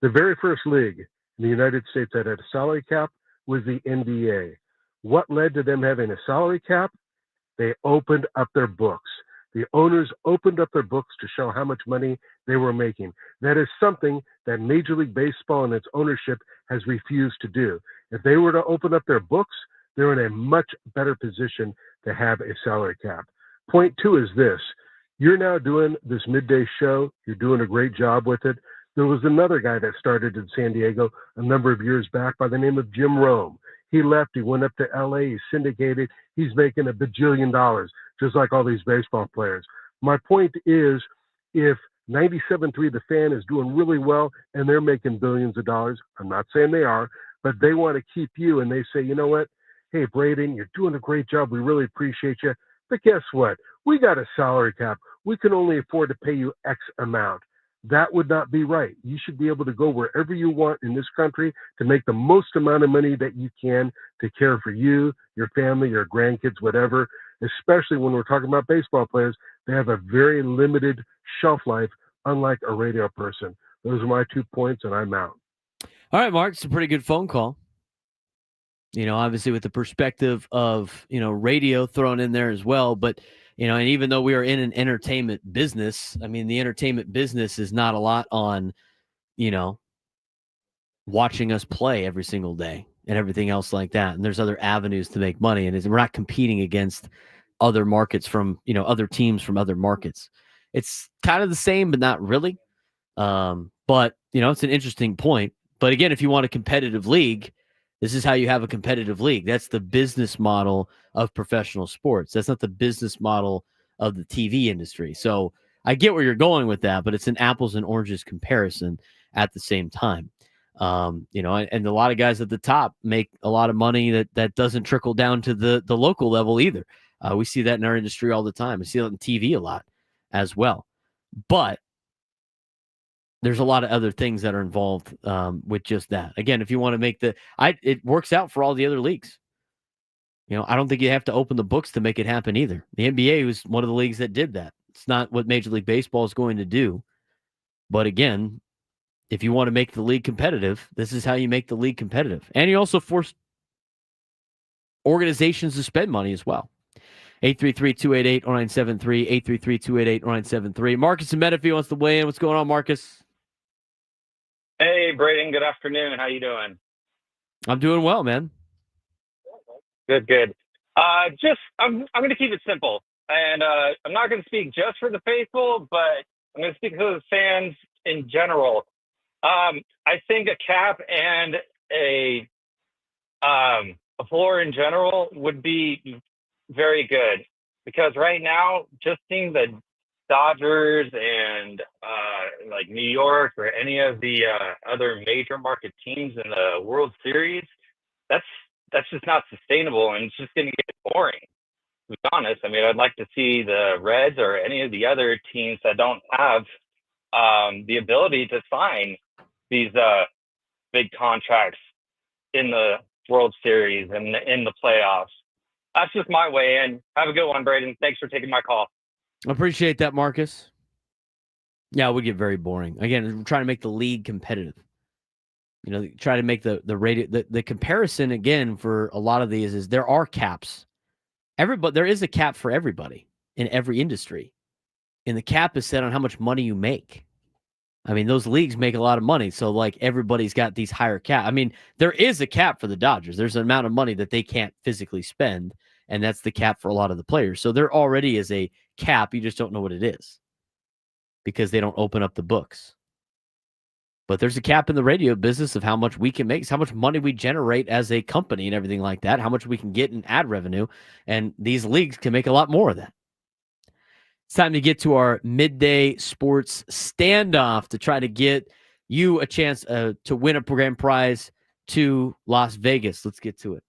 the very first league in the United States that had a salary cap was the NBA. What led to them having a salary cap? They opened up their books. The owners opened up their books to show how much money they were making. That is something that Major League Baseball and its ownership has refused to do. If they were to open up their books, they're in a much better position to have a salary cap. Point 2 is this. You're now doing this midday show. You're doing a great job with it. There was another guy that started in San Diego a number of years back by the name of Jim Rome. He left. He went up to LA. He's syndicated. He's making $1 bajillion, just like all these baseball players. My point is, if 97.3 The Fan is doing really well and they're making billions of dollars, I'm not saying they are, but they want to keep you and they say, you know what? Hey, Braden, you're doing a great job. We really appreciate you. But guess what? We got a salary cap. We can only afford to pay you X amount. That would not be right. You should be able to go wherever you want in this country to make the most amount of money that you can to care for you, your family, your grandkids, whatever, especially when we're talking about baseball players. They have a very limited shelf life, unlike a radio person. Those are my 2 points, and I'm out. All right, Mark, it's a pretty good phone call. Obviously with the perspective of, radio thrown in there as well, but and even though we are in an entertainment business, I mean, the entertainment business is not a lot on, watching us play every single day and everything else like that. And there's other avenues to make money. And we're not competing against other markets from, other teams from other markets. It's kind of the same, but not really. But, it's an interesting point. But again, if you want a competitive league, this is how you have a competitive league. That's the business model of professional sports. That's not the business model of the TV industry. So I get where you're going with that, but it's an apples and oranges comparison at the same time. And a lot of guys at the top make a lot of money that doesn't trickle down to the local level either. We see that in our industry all the time. We see it on TV a lot as well. But there's a lot of other things that are involved with just that. Again, if you want to make it works out for all the other leagues. I don't think you have to open the books to make it happen either. The NBA was one of the leagues that did that. It's not what Major League Baseball is going to do. But again, if you want to make the league competitive, this is how you make the league competitive. And you also force organizations to spend money as well. 833-288-0973, 833-288-0973. Marcus in Menifee wants to weigh in. What's going on, Marcus? Hey, Braden. Good afternoon. How you doing? I'm doing well, man. Good. I'm going to keep it simple. and I'm not going to speak just for the faithful, but I'm going to speak for the fans in general. I think a cap and a floor in general would be very good, because right now, just seeing the Dodgers and like New York or any of the other major market teams in the World Series, that's just not sustainable, and it's just going to get boring. To be honest, I mean, I'd like to see the Reds or any of the other teams that don't have the ability to sign these big contracts in the World Series and in the playoffs. That's just my way in. Have a good one, Braden. Thanks for taking my call. I appreciate that, Marcus. Yeah, it would get very boring. Again, we're trying to make the league competitive. You know, try to make the comparison again for a lot of these is there are caps. There is a cap for everybody in every industry. And the cap is set on how much money you make. I mean, those leagues make a lot of money. So, like, everybody's got these higher cap. I mean, there is a cap for the Dodgers. There's an amount of money that they can't physically spend, and that's the cap for a lot of the players. So there already is a cap. You just don't know what it is because they don't open up the books. But there's a cap in the radio business of how much we can make, how much money we generate as a company and everything like that, how much we can get in ad revenue. And these leagues can make a lot more of that. It's time to get to our midday sports standoff to try to get you a chance to win a grand prize to Las Vegas. Let's get to it.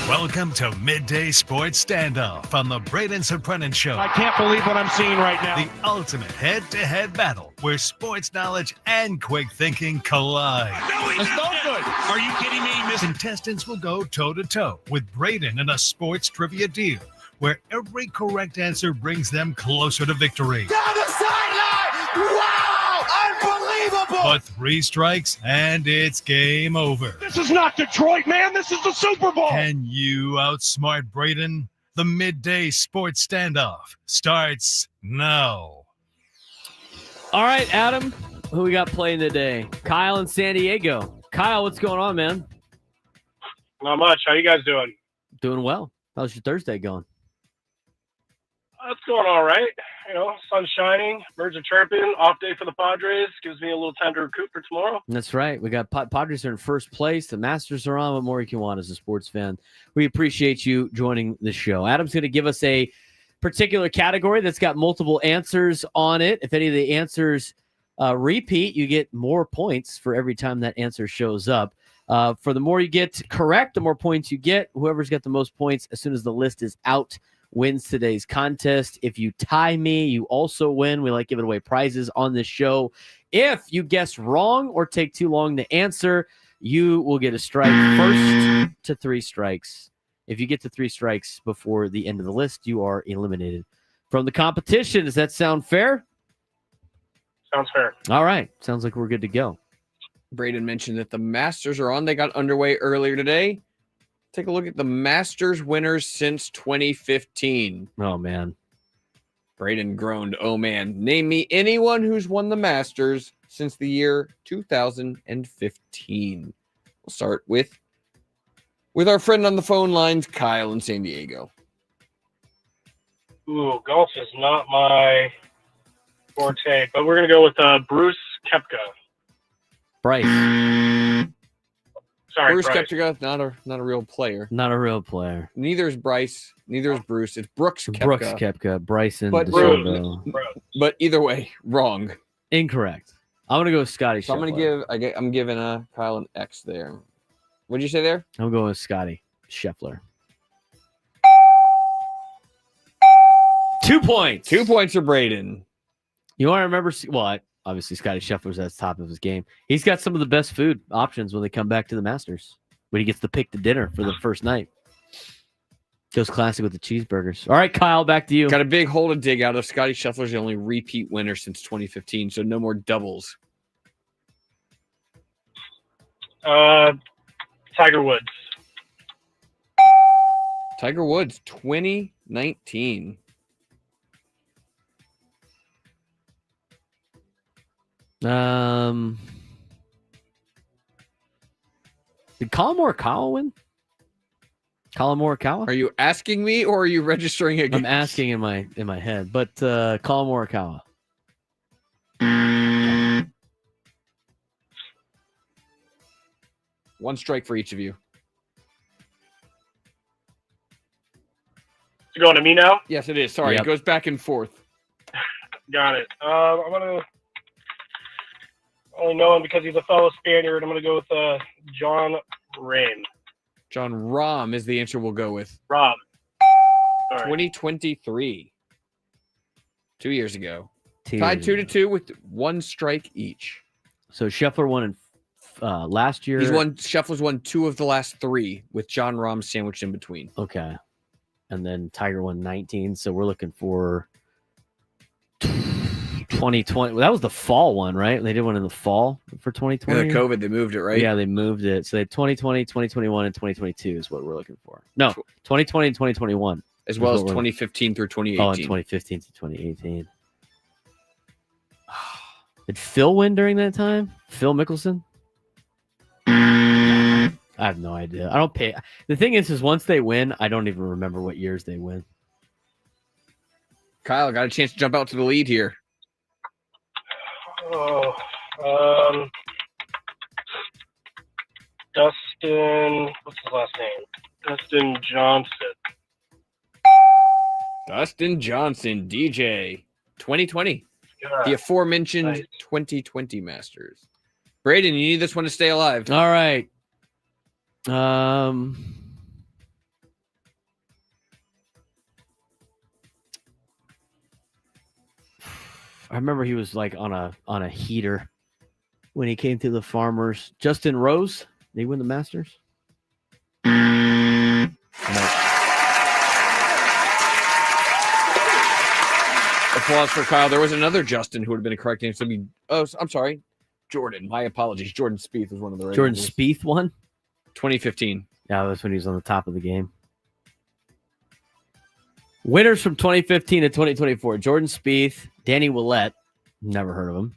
Welcome to Midday Sports Standoff on the Braden Surprenant Show. I can't believe what I'm seeing right now. The ultimate head-to-head battle where sports knowledge and quick thinking collide. No, it's no good. Are you kidding me, Miss? Contestants will go toe-to-toe with Braden in a sports trivia deal where every correct answer brings them closer to victory. Down the sideline! Wow! Unbelievable! But 3 strikes and it's game over. This is not Detroit, man. This is the Super Bowl. Can you outsmart Braden? The Midday Sports Standoff starts now. All right, Adam, who we got playing today? Kyle in San Diego. Kyle, what's going on, man? Not much. How you guys doing? Doing well. How's your Thursday going? It's going all right. You know, sun's shining, birds are chirping, off day for the Padres. Gives me a little time to recoup for tomorrow. That's right. We got Padres are in first place. The Masters are on. What more you can want as a sports fan? We appreciate you joining the show. Adam's going to give us a particular category that's got multiple answers on it. If any of the answers repeat, you get more points for every time that answer shows up. For the more you get correct, the more points you get. Whoever's got the most points as soon as the list is out wins today's contest. If you tie me, you also win. We like giving away prizes on this show. If you guess wrong or take too long to answer, you will get a strike. First to 3 strikes. If you get to 3 strikes before the end of the list, you are eliminated from the competition. Does that sound fair? Sounds fair. All right. Sounds like we're good to go. Braden mentioned that the Masters are on. They got underway earlier today. Take a look at the Masters winners since 2015. Oh, man. Braden groaned, oh, man. Name me anyone who's won the Masters since the year 2015. We'll start with our friend on the phone lines, Kyle in San Diego. Ooh, golf is not my forte, but we're going to go with Bruce Koepka. Bryce. Sorry, Bruce Bryce. Koepka, not a real player. Not a real player. Neither is Bryce. Neither is Bruce. It's Brooks Koepka. Brooks Koepka. Bryson But DeSoto. But either way, wrong. Incorrect. I'm gonna go with Scotty. So I'm giving Kyle an X there. What'd you say there? I'm going with Scotty Scheffler. 2 points. 2 points for Braden. You want to remember? Well, obviously Scotty Scheffler's at the top of his game. He's got some of the best food options when they come back to the Masters. When he gets to pick the dinner for the first night. Goes classic with the cheeseburgers. All right, Kyle, back to you. Got a big hole to dig out of. Scotty Scheffler's the only repeat winner since 2015, so no more doubles. Tiger Woods. Tiger Woods, 2019. Did Colin or Kyle win? Colin Morikawa? Are you asking me or are you registering again? I'm asking in my head, but Colin Morikawa. One strike for each of you. You going to me now? Yes, it is. Sorry, Yep. It goes back and forth. Got it. I'm gonna only know him because he's a fellow Spaniard. I'm gonna go with John Rahm. John Rahm is the answer we'll go with. Rob. Sorry. 2023. 2 years ago. 2 Tied years 2-2 with one strike each. So Scheffler won in last year. Scheffler's won 2 of the last 3 with John Rahm sandwiched in between. Okay. And then Tiger won 19. So we're looking for 2020. Well, that was the fall one, right? They did one in the fall for 2020. Yeah, COVID, they moved it, right? Yeah, they moved it. So they had 2020, 2021, and 2022 is what we're looking for. No, 2020 and 2021. As well as 2015 through 2018. Oh, and 2015 to 2018. Did Phil win during that time? Phil Mickelson? I have no idea. I don't pay. The thing is once they win, I don't even remember what years they win. Kyle got a chance to jump out to the lead here. Oh, Dustin. What's his last name? Dustin Johnson. Dustin Johnson, DJ, 2020. Yeah. The aforementioned Nice. 2020 Masters. Braden, you need this one to stay alive. All right. I remember he was like on a heater when he came to the Farmers. Justin Rose, did he win the Masters? No. Applause for Kyle. There was another Justin who would have been a correct answer. I'm sorry. Jordan. My apologies. Jordan Spieth was one of the right Jordan ones. Spieth won? 2015. Yeah, that's when he was on the top of the game. Winners from 2015 to 2024. Jordan Spieth, Danny Willett, never heard of him.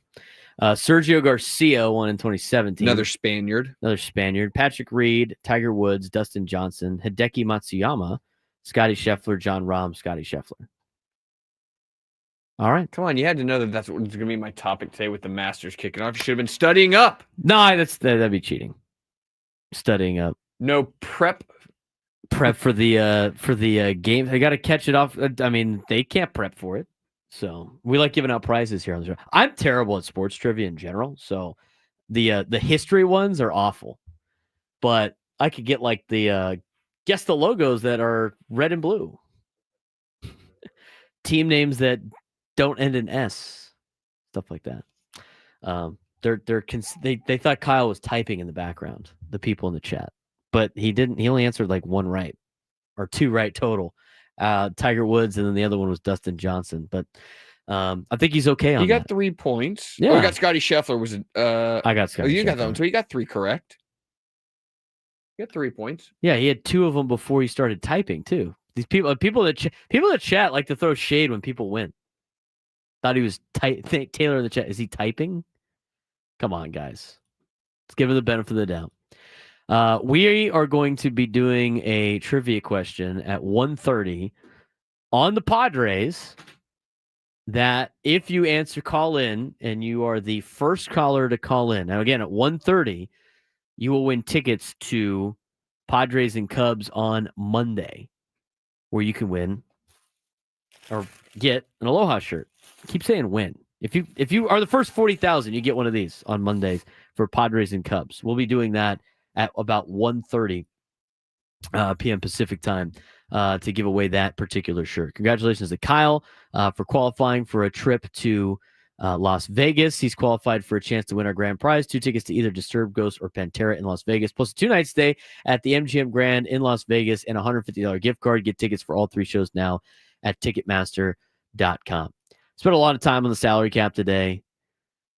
Sergio Garcia won in 2017. Another Spaniard. Patrick Reed, Tiger Woods, Dustin Johnson, Hideki Matsuyama, Scotty Scheffler, John Rahm, Scotty Scheffler. All right. Come on, you had to know that that's what was going to be my topic today with the Masters kicking off. You should have been studying up. No, that'd be cheating. Studying up. No prep for the game. They got to catch it off. I mean, they can't prep for it. So we like giving out prizes here on the show. I'm terrible at sports trivia in general. So the history ones are awful, but I could get like the guess the logos that are red and blue. Team names that don't end in S, stuff like that. They thought Kyle was typing in the background, the people in the chat, but he didn't. He only answered like one right or two right total. Tiger Woods, and then the other one was Dustin Johnson. But I think he's okay on You got that. 3 points. Yeah. Oh, you got Scotty Scheffler. Was it? I got Scotty. You got Scheffler. that one. So you got 3 correct. You got 3 points. Yeah, he had 2 of them before he started typing too. These people that chat like to throw shade when people win. Thought he was Taylor in the chat. Is he typing? Come on, guys. Let's give him the benefit of the doubt. We are going to be doing a trivia question at 1:30 on the Padres. That if you call in, and you are the first caller to call in. Now, again, at 1:30, you will win tickets to Padres and Cubs on Monday, where you can win or get an Aloha shirt. Keep saying win. If you are the first 40,000, you get one of these on Mondays for Padres and Cubs. We'll be doing that at about 1:30 p.m. Pacific time to give away that particular shirt. Congratulations to Kyle for qualifying for a trip to Las Vegas. He's qualified for a chance to win our grand prize, 2 tickets to either Disturbed Ghost or Pantera in Las Vegas, plus a 2-night stay at the MGM Grand in Las Vegas and a $150 gift card. Get tickets for all 3 shows now at Ticketmaster.com. Spent a lot of time on the salary cap today.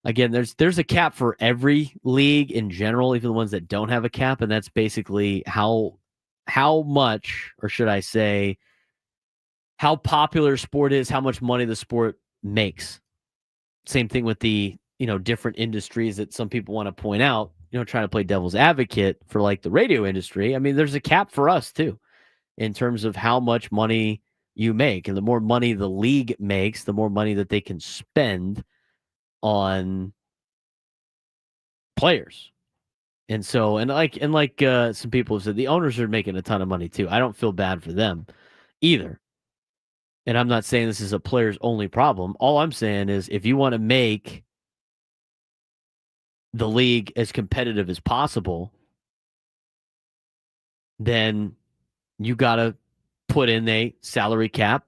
Again, there's a cap for every league in general, even the ones that don't have a cap, and that's basically how much, or should I say, how popular sport is, how much money the sport makes. Same thing with the different industries that some people want to point out. Trying to play devil's advocate for like the radio industry. I mean, there's a cap for us too. in terms of how much money you make. And the more money the league makes, the more money that they can spend on players. And so, and like some people have said, the owners are making a ton of money too. I don't feel bad for them either. And I'm not saying this is a players only problem. All I'm saying is if you want to make the league as competitive as possible, then you got to put in a salary cap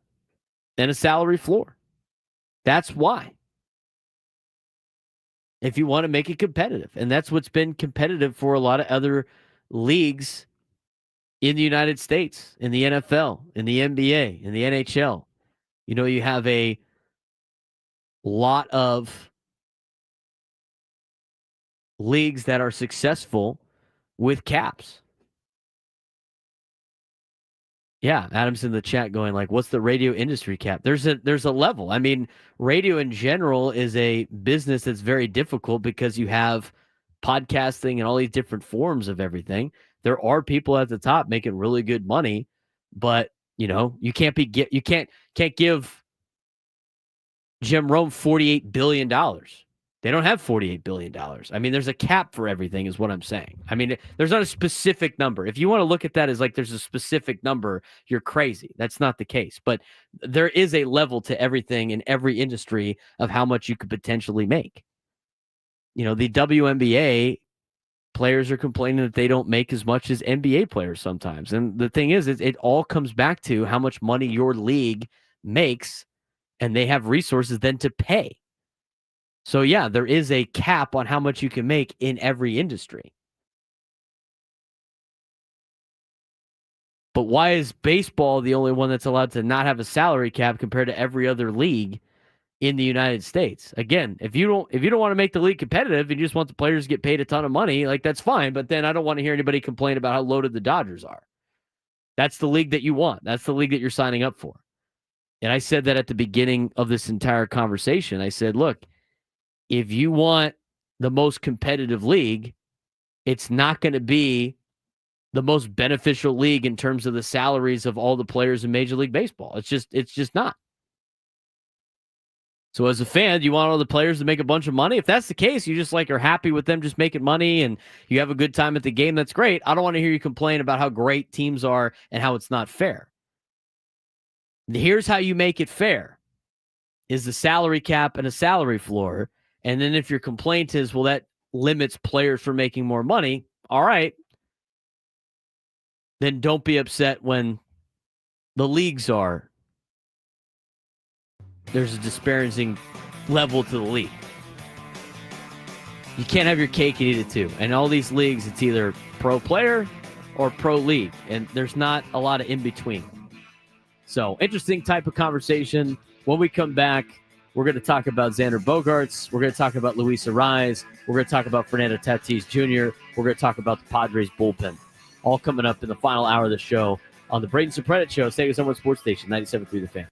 and a salary floor. That's why. If you want to make it competitive. And that's what's been competitive for a lot of other leagues in the United States, in the NFL, in the NBA, in the NHL. You know, you have a lot of leagues that are successful with caps. Yeah, Adam's in the chat going like, what's the radio industry cap? There's a level. I mean, radio in general is a business that's very difficult because you have podcasting and all these different forms of everything. There are people at the top making really good money, but you know, you can't give Jim Rome $48 billion. They don't have $48 billion. I mean, there's a cap for everything is what I'm saying. I mean, there's not a specific number. If you want to look at that as like there's a specific number, you're crazy. That's not the case. But there is a level to everything in every industry of how much you could potentially make. You know, the WNBA players are complaining that they don't make as much as NBA players sometimes. And the thing is, it all comes back to how much money your league makes, and they have resources then to pay. So, yeah, there is a cap on how much you can make in every industry. But why is baseball the only one that's allowed to not have a salary cap compared to every other league in the United States? Again, if you don't want to make the league competitive and you just want the players to get paid a ton of money, like that's fine. But then I don't want to hear anybody complain about how loaded the Dodgers are. That's the league that you want. That's the league that you're signing up for. And I said that at the beginning of this entire conversation. I said, look, if you want the most competitive league, it's not going to be the most beneficial league in terms of the salaries of all the players in Major League Baseball. It's just not. So as a fan, do you want all the players to make a bunch of money? If that's the case, you just like are happy with them just making money and you have a good time at the game, that's great. I don't want to hear you complain about how great teams are and how it's not fair. Here's how you make it fair is the salary cap and a salary floor. And then if your complaint is, well, that limits players from making more money, all right, then don't be upset when the leagues are. There's a disparaging level to the league. You can't have your cake and eat it too. And all these leagues, it's either pro player or pro league. And there's not a lot of in between. So interesting type of conversation. When we come back, we're going to talk about Xander Bogaerts. We're going to talk about Luis Arraez. We're going to talk about Fernando Tatís Jr. We're going to talk about the Padres bullpen. All coming up in the final hour of the show on the Braden Surprenant Show, San Diego Sports Station, 97.3 The Fan.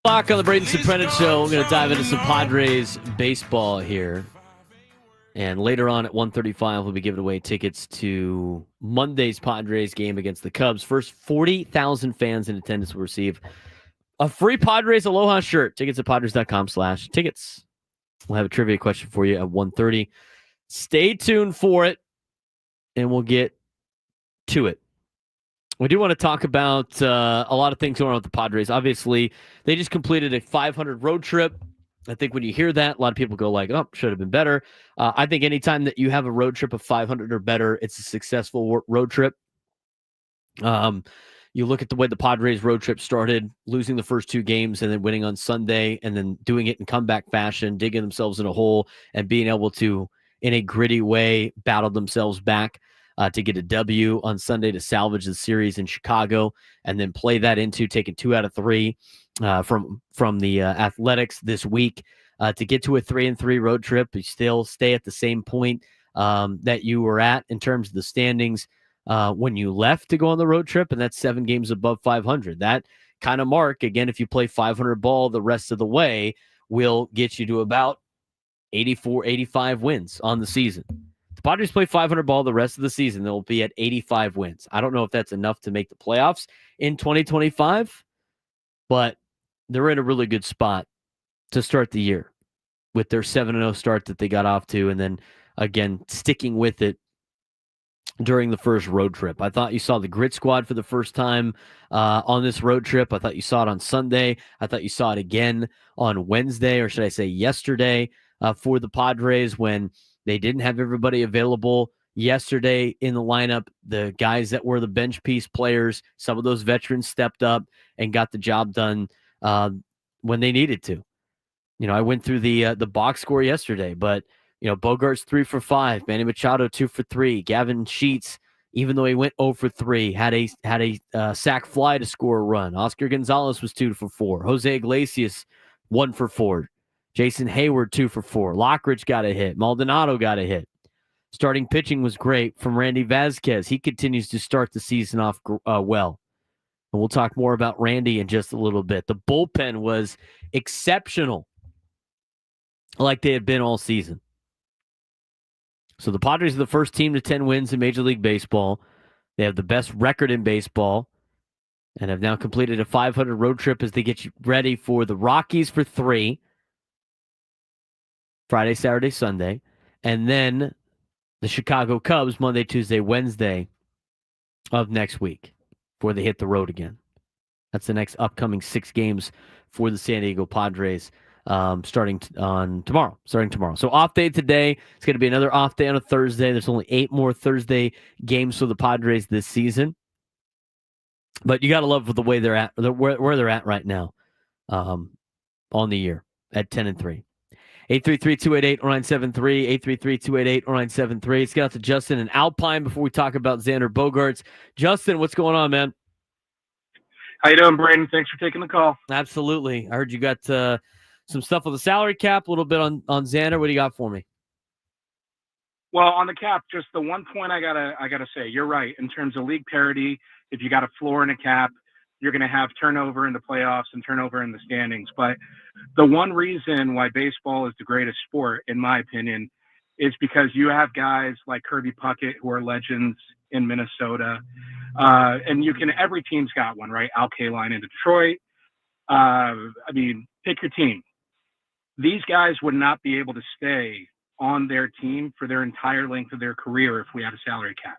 O'clock on the Braden Surprenant Show. We're going to dive into some Padres baseball here. And later on at 1:35, we'll be giving away tickets to Monday's Padres game against the Cubs. First 40,000 fans in attendance will receive a free Padres Aloha shirt. Tickets at padres.com/tickets. We'll have a trivia question for you at 1:30. Stay tuned for it, and we'll get to it. We do want to talk about a lot of things going on with the Padres. Obviously, they just completed a 500 road trip. I think when you hear that, a lot of people go like, oh, should have been better. I think anytime that you have a road trip of 500 or better, it's a successful road trip. You look at the way the Padres road trip started, losing the first two games and then winning on Sunday and then doing it in comeback fashion, digging themselves in a hole and being able to, in a gritty way, battle themselves back to get a W on Sunday to salvage the series in Chicago and then play that into taking 2 out of 3 from the Athletics this week to get to a 3-3 road trip. You still stay at the same point that you were at in terms of the standings when you left to go on the road trip, and that's 7 games above 500. That kind of mark, again, if you play 500 ball the rest of the way, will get you to about 84, 85 wins on the season. The Padres play 500 ball the rest of the season, they'll be at 85 wins. I don't know if that's enough to make the playoffs in 2025, but they're in a really good spot to start the year with their 7-0 start that they got off to, and then, again, sticking with it during the first road trip. I thought you saw the grit squad for the first time on this road trip. I thought you saw it on Sunday. I thought you saw it again on Wednesday, or should I say yesterday, for the Padres when they didn't have everybody available yesterday in the lineup. The guys that were the bench piece players, some of those veterans stepped up and got the job done when they needed to. You know, I went through the box score yesterday, but you know, Bogaerts 3 for 5, Manny Machado 2 for 3, Gavin Sheets, even though he went 0 for 3, had a sac fly to score a run. Oscar Gonzalez was 2 for 4, Jose Iglesias 1 for 4, Jason Hayward 2 for 4, Lockridge got a hit, Maldonado got a hit. Starting pitching was great from Randy Vasquez. He continues to start the season off well. And we'll talk more about Randy in just a little bit. The bullpen was exceptional, like they had been all season. So the Padres are the first team to 10 wins in Major League Baseball. They have the best record in baseball and have now completed a 500 road trip as they get you ready for the Rockies for 3, Friday, Saturday, Sunday, and then the Chicago Cubs Monday, Tuesday, Wednesday of next week before they hit the road again. That's the next upcoming 6 games for the San Diego Padres. Starting tomorrow. So off day today. It's going to be another off day on a Thursday. There's only 8 more Thursday games for the Padres this season. But you got to love the way they're at, where they're at right now on the year at 10-3. 833-288-0973, 833-288-0973. Let's get out to Justin and Alpine before we talk about Xander Bogaerts. Justin, what's going on, man? How you doing, Braden? Thanks for taking the call. Absolutely. I heard you got some stuff on the salary cap, a little bit on Xander. What do you got for me? Well, on the cap, just the one point I gotta say, you're right. In terms of league parity, if you got a floor and a cap, you're going to have turnover in the playoffs and turnover in the standings. But the one reason why baseball is the greatest sport, in my opinion, is because you have guys like Kirby Puckett who are legends in Minnesota. And every team's got one, right? Al Kaline in Detroit. Pick your team. These guys would not be able to stay on their team for their entire length of their career if we had a salary cap.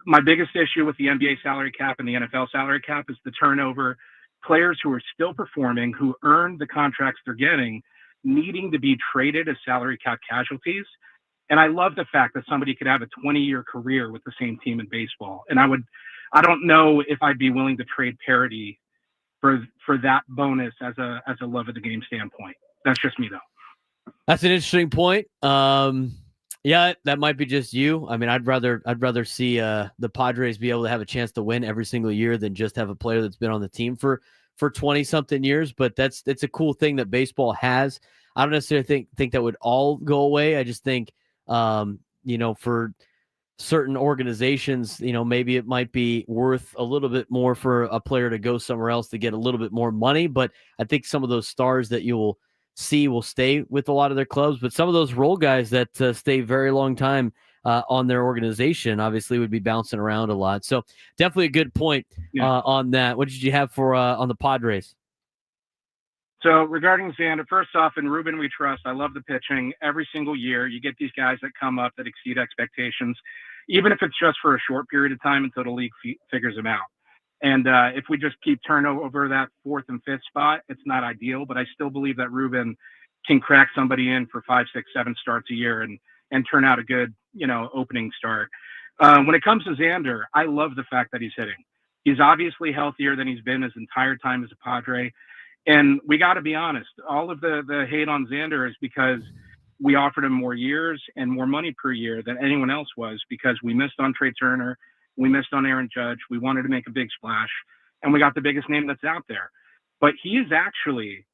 My biggest issue with the NBA salary cap and the NFL salary cap is the turnover. Players who are still performing, who earned the contracts they're getting, needing to be traded as salary cap casualties. And I love the fact that somebody could have a 20-year career with the same team in baseball. And I don't know if I'd be willing to trade parity for that bonus as a love of the game standpoint. That's just me, though. That's an interesting point. Yeah, that might be just you. I mean, I'd rather see the Padres be able to have a chance to win every single year than just have a player that's been on the team for 20-something years. But it's a cool thing that baseball has. I don't necessarily think that would all go away. I just think, for certain organizations, maybe it might be worth a little bit more for a player to go somewhere else to get a little bit more money. But I think some of those stars that you will see will stay with a lot of their clubs. But some of those role guys that stay very long time on their organization obviously would be bouncing around a lot. So definitely a good point on that. What did you have for on the Padres? So regarding Xander, first off, in Ruben we trust. I love the pitching. Every single year, you get these guys that come up that exceed expectations, even if it's just for a short period of time until the league figures them out. And if we just keep turning over that 4th and 5th spot, it's not ideal. But I still believe that Ruben can crack somebody in for 5, 6, 7 starts a year and turn out a good, opening start. When it comes to Xander, I love the fact that he's hitting. He's obviously healthier than he's been his entire time as a Padre. And we got to be honest, all of the hate on Xander is because we offered him more years and more money per year than anyone else was, because we missed on Trey Turner. We missed on Aaron Judge. We wanted to make a big splash, and we got the biggest name that's out there. But he is actually,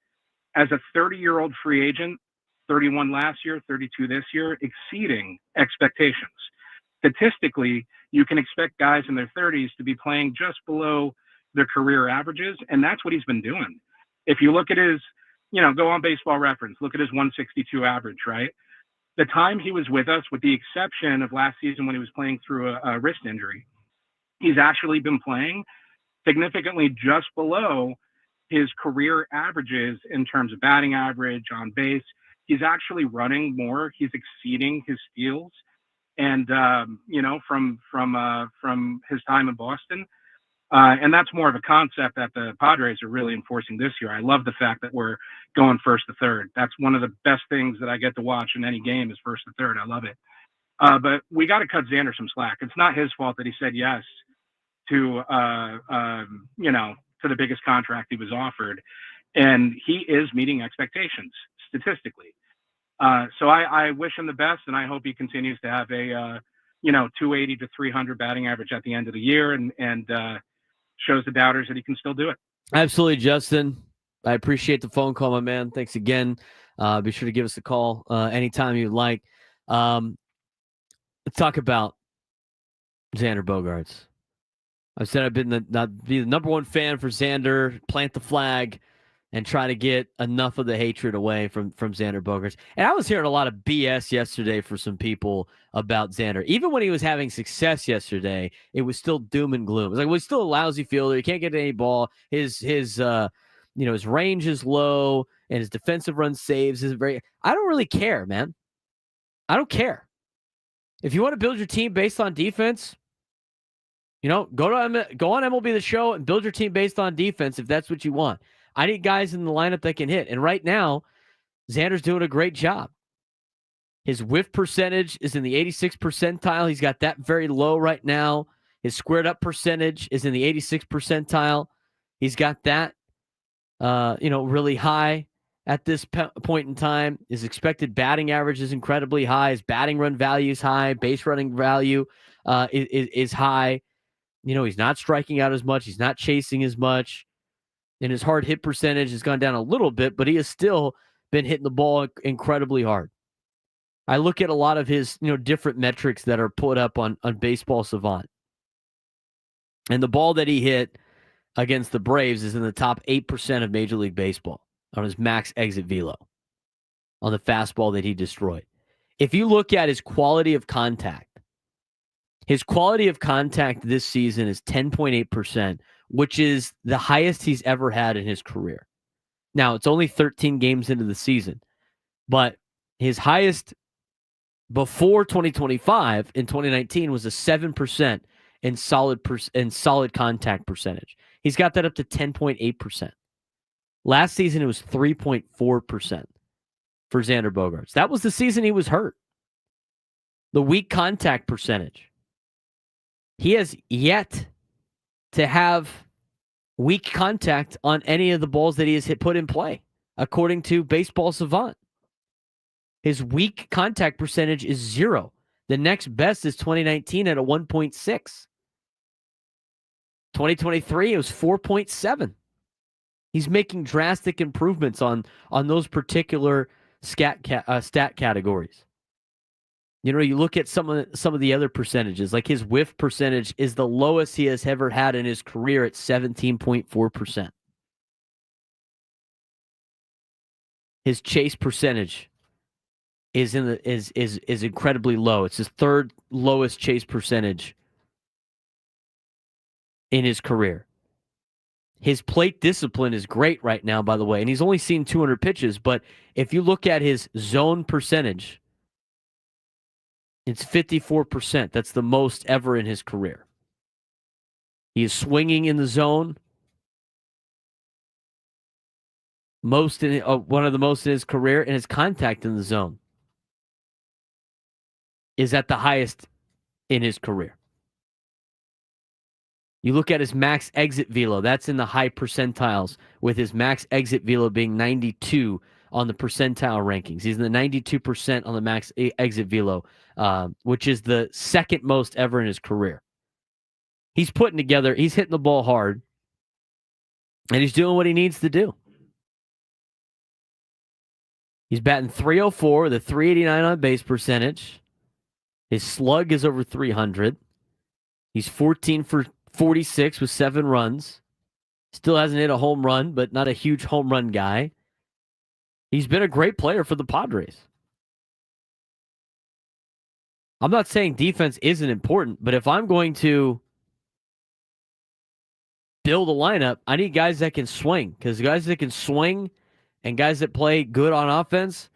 as a 30-year-old free agent, 31 last year, 32 this year, exceeding expectations. Statistically, you can expect guys in their 30s to be playing just below their career averages, and that's what he's been doing. If you look at his, go on Baseball Reference, look at his 162 average, right? The time he was with us, with the exception of last season when he was playing through a wrist injury, he's actually been playing significantly just below his career averages in terms of batting average, on base. He's actually running more. He's exceeding his steals. And, from his time in Boston. And that's more of a concept that the Padres are really enforcing this year. I love the fact that we're going 1st to 3rd. That's one of the best things that I get to watch in any game is 1st to 3rd. I love it. But we got to cut Xander some slack. It's not his fault that he said yes to, to the biggest contract he was offered. And he is meeting expectations statistically. So I wish him the best, and I hope he continues to have a, 280 to 300 batting average at the end of the year and shows the doubters that he can still do it. Absolutely, Justin. I appreciate the phone call, my man. Thanks again. Be sure to give us a call anytime you'd like. Let's talk about Xander Bogaerts. I've said I've been the number one fan for Xander, plant the flag, and try to get enough of the hatred away from Xander Bogaerts. And I was hearing a lot of BS yesterday for some people about Xander. Even when he was having success yesterday, it was still doom and gloom. It was like, well, he's still a lousy fielder. He can't get any ball. His range is low, and his defensive run saves is very. I don't really care, man. I don't care. If you want to build your team based on defense, go on MLB The Show and build your team based on defense if that's what you want. I need guys in the lineup that can hit. And right now, Xander's doing a great job. His whiff percentage is in the 86th percentile. He's got that very low right now. His squared up percentage is in the 86th percentile. He's got that, really high at this point in time. His expected batting average is incredibly high. His batting run value is high. Base running value is high. He's not striking out as much. He's not chasing as much. And his hard hit percentage has gone down a little bit, but he has still been hitting the ball incredibly hard. I look at a lot of his, different metrics that are put up on Baseball Savant. And the ball that he hit against the Braves is in the top 8% of Major League Baseball on his max exit velo, on the fastball that he destroyed. If you look at his quality of contact this season is 10.8%, which is the highest he's ever had in his career. Now, it's only 13 games into the season, but his highest before 2025 in 2019 was a 7% in solid contact percentage. He's got that up to 10.8%. Last season, it was 3.4% for Xander Bogaerts. That was the season he was hurt. The weak contact percentage. He has yet to have weak contact on any of the balls that he has put in play, according to Baseball Savant. His weak contact percentage is 0. The next best is 2019 at a 1.6. 2023, it was 4.7. He's making drastic improvements on those particular stat categories. You know, you look at some of the other percentages, like his whiff percentage is the lowest he has ever had in his career at 17.4%. His chase percentage is incredibly low. It's his third lowest chase percentage in his career. His plate discipline is great right now, by the way, and he's only seen 200 pitches, but if you look at his zone percentage, it's 54%. That's the most ever in his career. He is swinging in the zone. One of the most in his career, and his contact in the zone is at the highest in his career. You look at his max exit velo, that's in the high percentiles, with his max exit velo being 92 on the percentile rankings. He's in the 92% on the max exit velo, which is the second most ever in his career. He's hitting the ball hard, and he's doing what he needs to do. He's batting .304 with a .389 on base percentage. His slug is over 300. He's 14 for 46 with 7 runs. Still hasn't hit a home run, but not a huge home run guy. He's been a great player for the Padres. I'm not saying defense isn't important, but if I'm going to build a lineup, I need guys that can swing, because guys that can swing and guys that play good on offense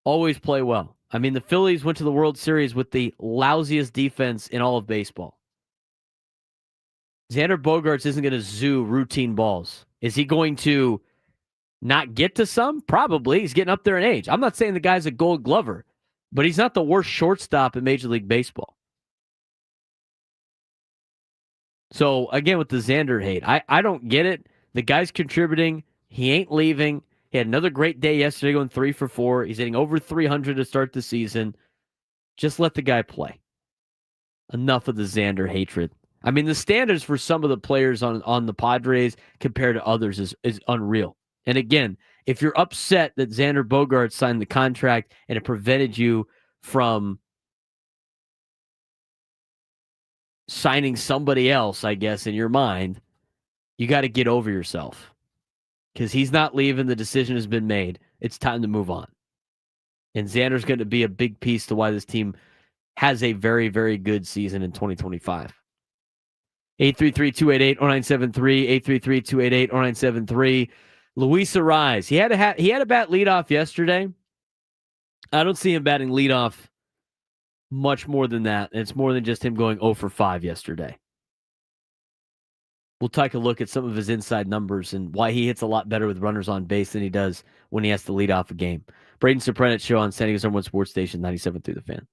always play well. I mean, the Phillies went to the World Series with the lousiest defense in all of baseball. Xander Bogaerts isn't going to zoo routine balls. Is he going to not get to some? Probably. He's getting up there in age. I'm not saying the guy's a Gold Glover, but he's not the worst shortstop in Major League Baseball. So, again, with the Xander hate, I don't get it. The guy's contributing. He ain't leaving. He had another great day yesterday going 3 for 4. He's hitting over 300 to start the season. Just let the guy play. Enough of the Xander hatred. I mean, the standards for some of the players on the Padres compared to others is unreal. And again, if you're upset that Xander Bogaerts signed the contract and it prevented you from signing somebody else, I guess, in your mind, you got to get over yourself. Because he's not leaving. The decision has been made. It's time to move on. And Xander's going to be a big piece to why this team has a very, very good season in 2025. 833-288-0973, 833-288-0973. Luis Arraez. He had a bat leadoff yesterday. I don't see him batting leadoff much more than that. It's more than just him going 0 for 5 yesterday. We'll take a look at some of his inside numbers and why he hits a lot better with runners on base than he does when he has to lead off a game. Braden Surprenant Show on San Diego's #1 sports station, 97.3 The Fan.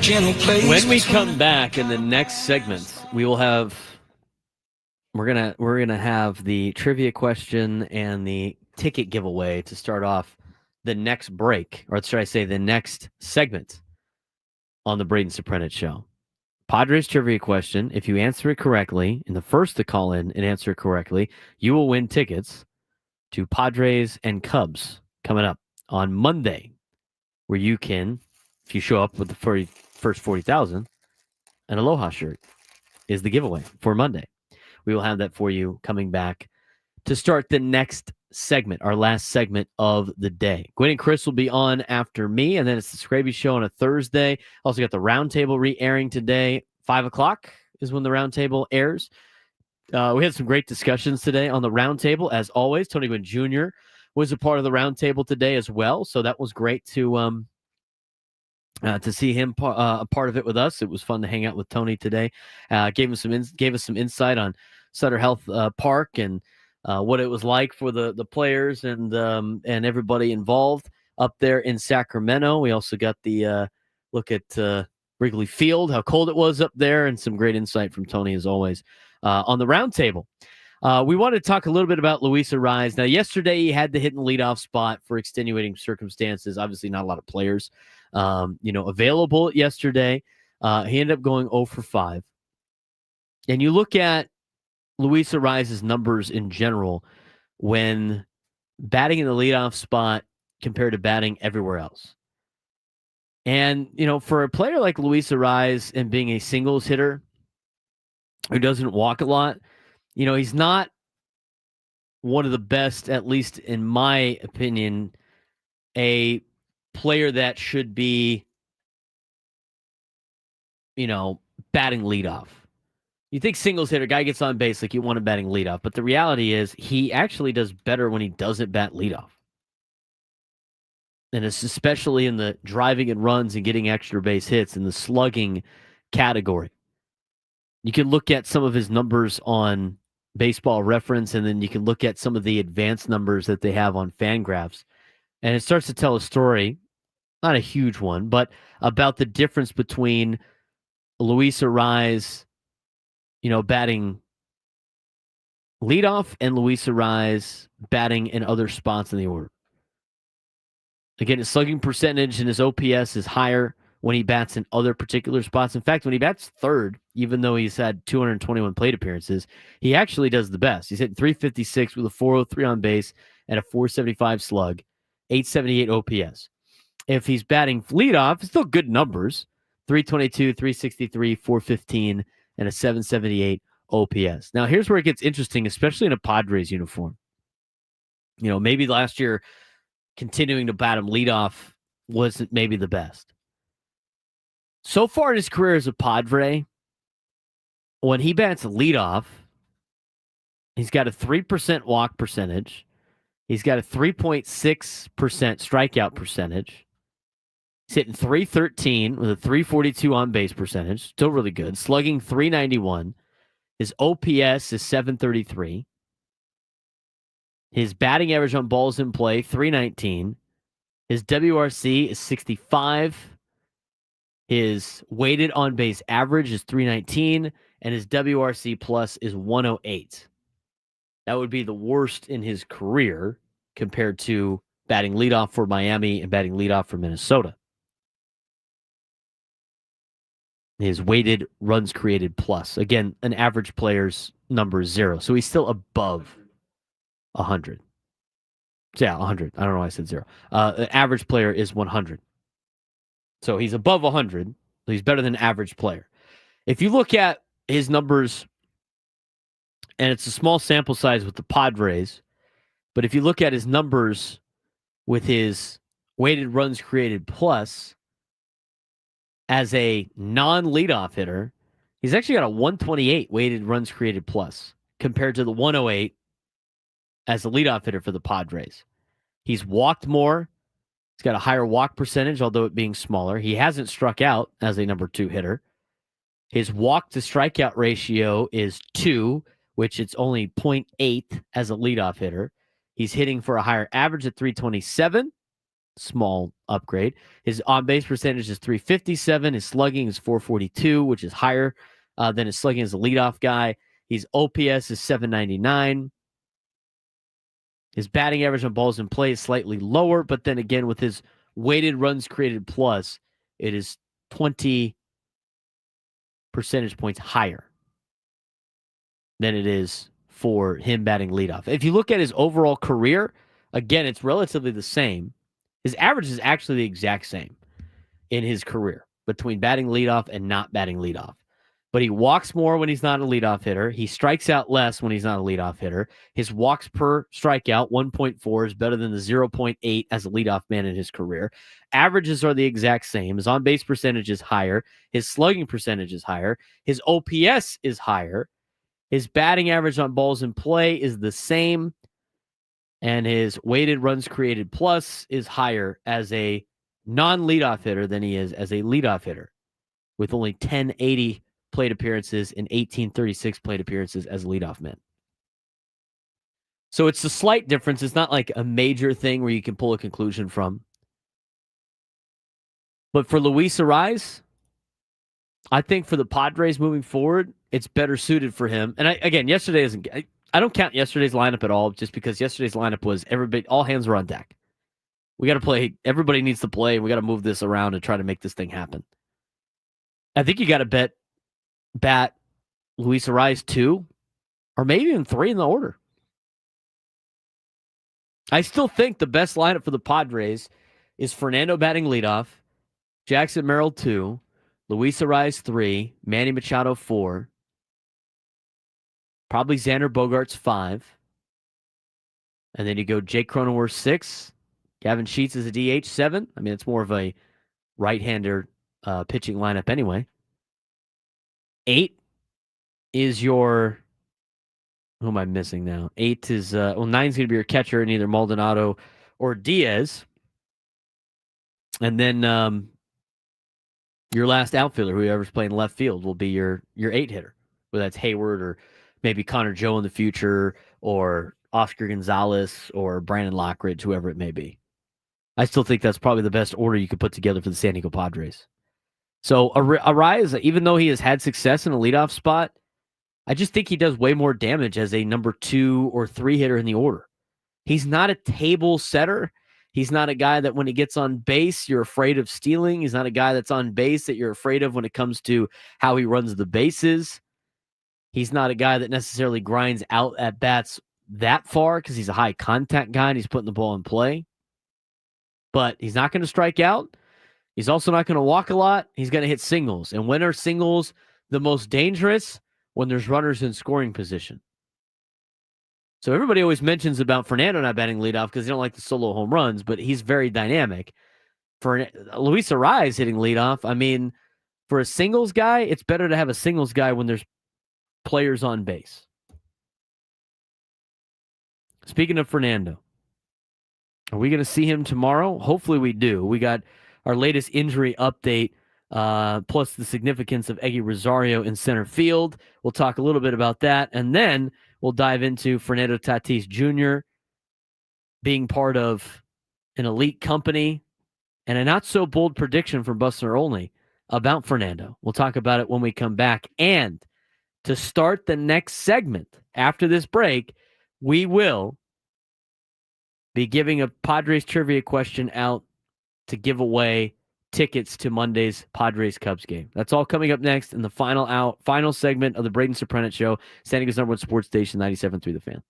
When we come back in the next segment, we will have we're gonna have the trivia question and the ticket giveaway to start off the next break, or should I say the next segment on the Braden Surprenant Show. Padres trivia question. If you answer it correctly, and the first to call in and answer it correctly, you will win tickets to Padres and Cubs coming up on Monday, where you can, if you show up with the first 40,000, an Aloha shirt is the giveaway for Monday. We will have that for you coming back to start the next segment, our last segment of the day. Gwen and Chris will be on after me, and then it's the Scraby Show on a Thursday. Also got the Roundtable re-airing today. 5 o'clock is when the Roundtable airs. We had some great discussions today on the Roundtable, as always. Tony Gwynn Jr. was a part of the Roundtable today as well, so that was great to see him a part of it with us. It was fun to hang out with Tony today. Gave us some insight on Sutter Health Park and what it was like for the players and everybody involved up there in Sacramento. We also got the look at Wrigley Field, how cold it was up there, and some great insight from Tony as always on the Roundtable. We wanted to talk a little bit about Luis Arraez. Now, yesterday he had to hit in the leadoff spot for extenuating circumstances. Obviously, not a lot of players, available yesterday. He ended up going 0 for 5. And you look at Luis Arraez's numbers in general when batting in the leadoff spot compared to batting everywhere else. And, for a player like Luis Arraez and being a singles hitter who doesn't walk a lot, he's not one of the best, at least in my opinion, a player that should be, batting leadoff. You think singles hitter, guy gets on base, like you want him batting leadoff. But the reality is he actually does better when he doesn't bat leadoff. And it's especially in the driving and runs and getting extra base hits in the slugging category. You can look at some of his numbers on Baseball Reference, and then you can look at some of the advanced numbers that they have on Fangraphs. And it starts to tell a story, not a huge one, but about the difference between Luis Arraez, batting leadoff and Luis Arraez batting in other spots in the order. Again, his slugging percentage and his OPS is higher when he bats in other particular spots. In fact, when he bats third, even though he's had 221 plate appearances, he actually does the best. He's hitting 356 with a 403 on base and a 475 slug, 878 OPS. If he's batting leadoff, it's still good numbers, 322, 363, 415, and a 778 OPS. Now, here's where it gets interesting, especially in a Padres uniform. Maybe last year, continuing to bat him leadoff wasn't maybe the best. So far in his career as a Padre, when he bats leadoff, he's got a 3% walk percentage. He's got a 3.6% strikeout percentage. He's hitting 313 with a 342 on base percentage. Still really good. Slugging 391. His OPS is 733. His batting average on balls in play, 319. His WRC is 65. His weighted on base average is 319. And his WRC plus is 108. That would be the worst in his career compared to batting leadoff for Miami and batting leadoff for Minnesota. His weighted runs created plus. Again, an average player's number is 0. So he's still above 100. Yeah, 100. I don't know why I said 0. An average player is 100. So he's above 100. So he's better than average player. If you look at his numbers, and it's a small sample size with the Padres, but if you look at his numbers with his weighted runs created plus, as a non-leadoff hitter, he's actually got a 128 weighted runs created plus compared to the 108 as a leadoff hitter for the Padres. He's walked more. He's got a higher walk percentage, although it being smaller. He hasn't struck out as a number 2 hitter. His walk to strikeout ratio is 2, which it's only 0.8 as a leadoff hitter. He's hitting for a higher average at 327. small upgrade. His on-base percentage is 357. His slugging is 442, which is higher than his slugging as a leadoff guy. His OPS is 799. His batting average on balls in play is slightly lower, but then again, with his weighted runs created plus, it is 20 percentage points higher than it is for him batting leadoff. If you look at his overall career, again, it's relatively the same. His average is actually the exact same in his career between batting leadoff and not batting leadoff. But he walks more when he's not a leadoff hitter. He strikes out less when he's not a leadoff hitter. His walks per strikeout, 1.4, is better than the 0.8 as a leadoff man in his career. Averages are the exact same. His on-base percentage is higher. His slugging percentage is higher. His OPS is higher. His batting average on balls in play is the same. And his weighted runs created plus is higher as a non-leadoff hitter than he is as a leadoff hitter, with only 1080 plate appearances and 1836 plate appearances as a leadoff man. So it's a slight difference. It's not like a major thing where you can pull a conclusion from. But for Luis Arraez, I think for the Padres moving forward, it's better suited for him. And yesterday isn't. I don't count yesterday's lineup at all, just because yesterday's lineup was everybody, all hands were on deck. We got to play. Everybody needs to play. We got to move this around and try to make this thing happen. I think you got to bat Luis Arraez 2, or maybe even 3 in the order. I still think the best lineup for the Padres is Fernando batting leadoff, Jackson Merrill 2, Luis Arraez 3, Manny Machado 4, probably Xander Bogaerts 5, and then you go Jake Cronenworth 6, Gavin Sheets is a DH 7. I mean, it's more of a right-hander pitching lineup anyway. 8 is your... Who am I missing now? 8 is... 9's going to be your catcher in either Maldonado or Diaz. And then your last outfielder, whoever's playing left field, will be your 8-hitter. Whether that's Hayward or maybe Connor Joe in the future, or Oscar Gonzalez or Brandon Lockridge, whoever it may be. I still think that's probably the best order you could put together for the San Diego Padres. So Arraez, even though he has had success in a leadoff spot, I just think he does way more damage as a number 2 or 3 hitter in the order. He's not a table setter. He's not a guy that when he gets on base, you're afraid of stealing. He's not a guy that's on base that you're afraid of when it comes to how he runs the bases. He's not a guy that necessarily grinds out at bats that far because he's a high contact guy and he's putting the ball in play. But he's not going to strike out. He's also not going to walk a lot. He's going to hit singles. And when are singles the most dangerous? When there's runners in scoring position. So everybody always mentions about Fernando not batting leadoff because they don't like the solo home runs, but he's very dynamic. For Luis Arraez hitting leadoff, I mean, for a singles guy, it's better to have a singles guy when there's players on base. Speaking of Fernando, are we going to see him tomorrow? Hopefully we do. We got our latest injury update, plus the significance of Eguy Rosario in center field. We'll talk a little bit about that, and then we'll dive into Fernando Tatís Jr. being part of an elite company and a not-so-bold prediction from Buster Olney about Fernando. We'll talk about it when we come back. And to start the next segment after this break, we will be giving a Padres trivia question out to give away tickets to Monday's Padres-Cubs game. That's all coming up next in the final segment of the Braden Surprenant Show, San Diego's #1 sports station, 97.3 The Fan.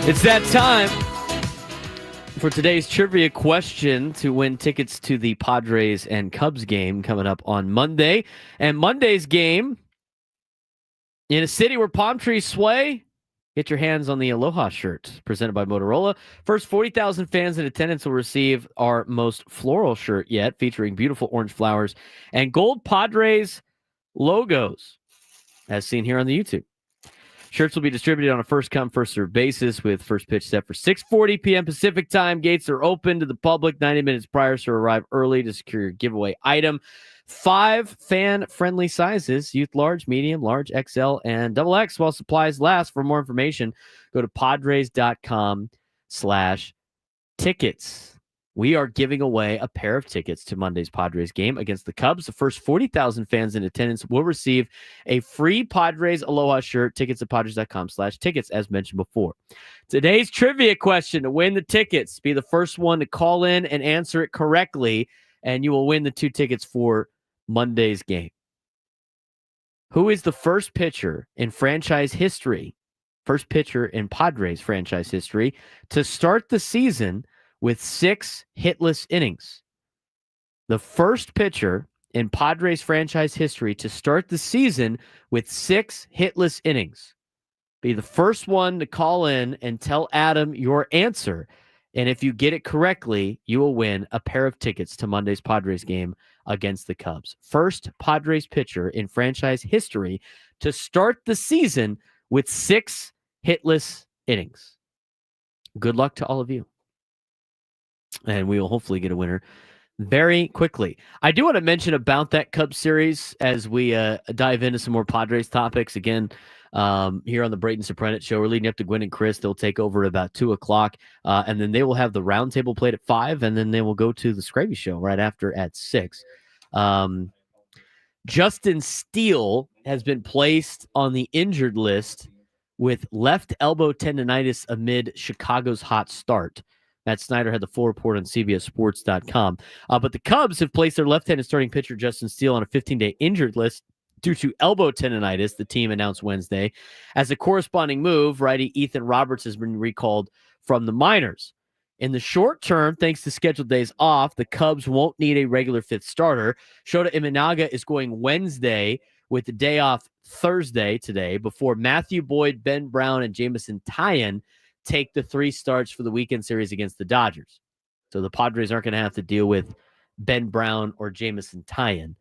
It's that time for today's trivia question to win tickets to the Padres and Cubs game coming up on Monday. And Monday's game, in a city where palm trees sway, get your hands on the Aloha shirt presented by Motorola. First 40,000 fans in attendance will receive our most floral shirt yet, featuring beautiful orange flowers and gold Padres logos, as seen here on the YouTube. Shirts will be distributed on a first-come, first-served basis with first pitch set for 6:40 p.m. Pacific time. Gates are open to the public 90 minutes prior, so arrive early to secure your giveaway item. 5 fan-friendly sizes, youth large, medium, large, XL, and XX while supplies last. For more information, go to padres.com/tickets. We are giving away a pair of tickets to Monday's Padres game against the Cubs. The first 40,000 fans in attendance will receive a free Padres Aloha shirt. Tickets at padres.com/tickets, as mentioned before. Today's trivia question to win the tickets. Be the first one to call in and answer it correctly, and you will win the 2 tickets for Monday's game. Who is the first pitcher in franchise history, first pitcher in Padres franchise history, to start the season with 6 hitless innings? The first pitcher in Padres franchise history to start the season with 6 hitless innings. Be the first one to call in and tell Adam your answer. And if you get it correctly, you will win a pair of tickets to Monday's Padres game against the Cubs. First Padres pitcher in franchise history to start the season with 6 hitless innings. Good luck to all of you. And we will hopefully get a winner very quickly. I do want to mention about that Cubs series as we dive into some more Padres topics. Again, here on the Braden Surprenant Show, we're leading up to Gwen and Chris. They'll take over at about 2 o'clock, and then they will have the roundtable played at 5, and then they will go to the Scravy Show right after at 6. Justin Steele has been placed on the injured list with left elbow tendonitis amid Chicago's hot start. Matt Snyder had the full report on CBSSports.com. But the Cubs have placed their left-handed starting pitcher Justin Steele on a 15-day injured list due to elbow tendonitis, the team announced Wednesday. As a corresponding move, righty Ethan Roberts has been recalled from the minors. In the short term, thanks to scheduled days off, the Cubs won't need a regular 5th starter. Shota Imanaga is going Wednesday with the day off Thursday today before Matthew Boyd, Ben Brown, and Jamison Tyon take the 3 starts for the weekend series against the Dodgers. So the Padres aren't going to have to deal with Ben Brown or Jamison Tyon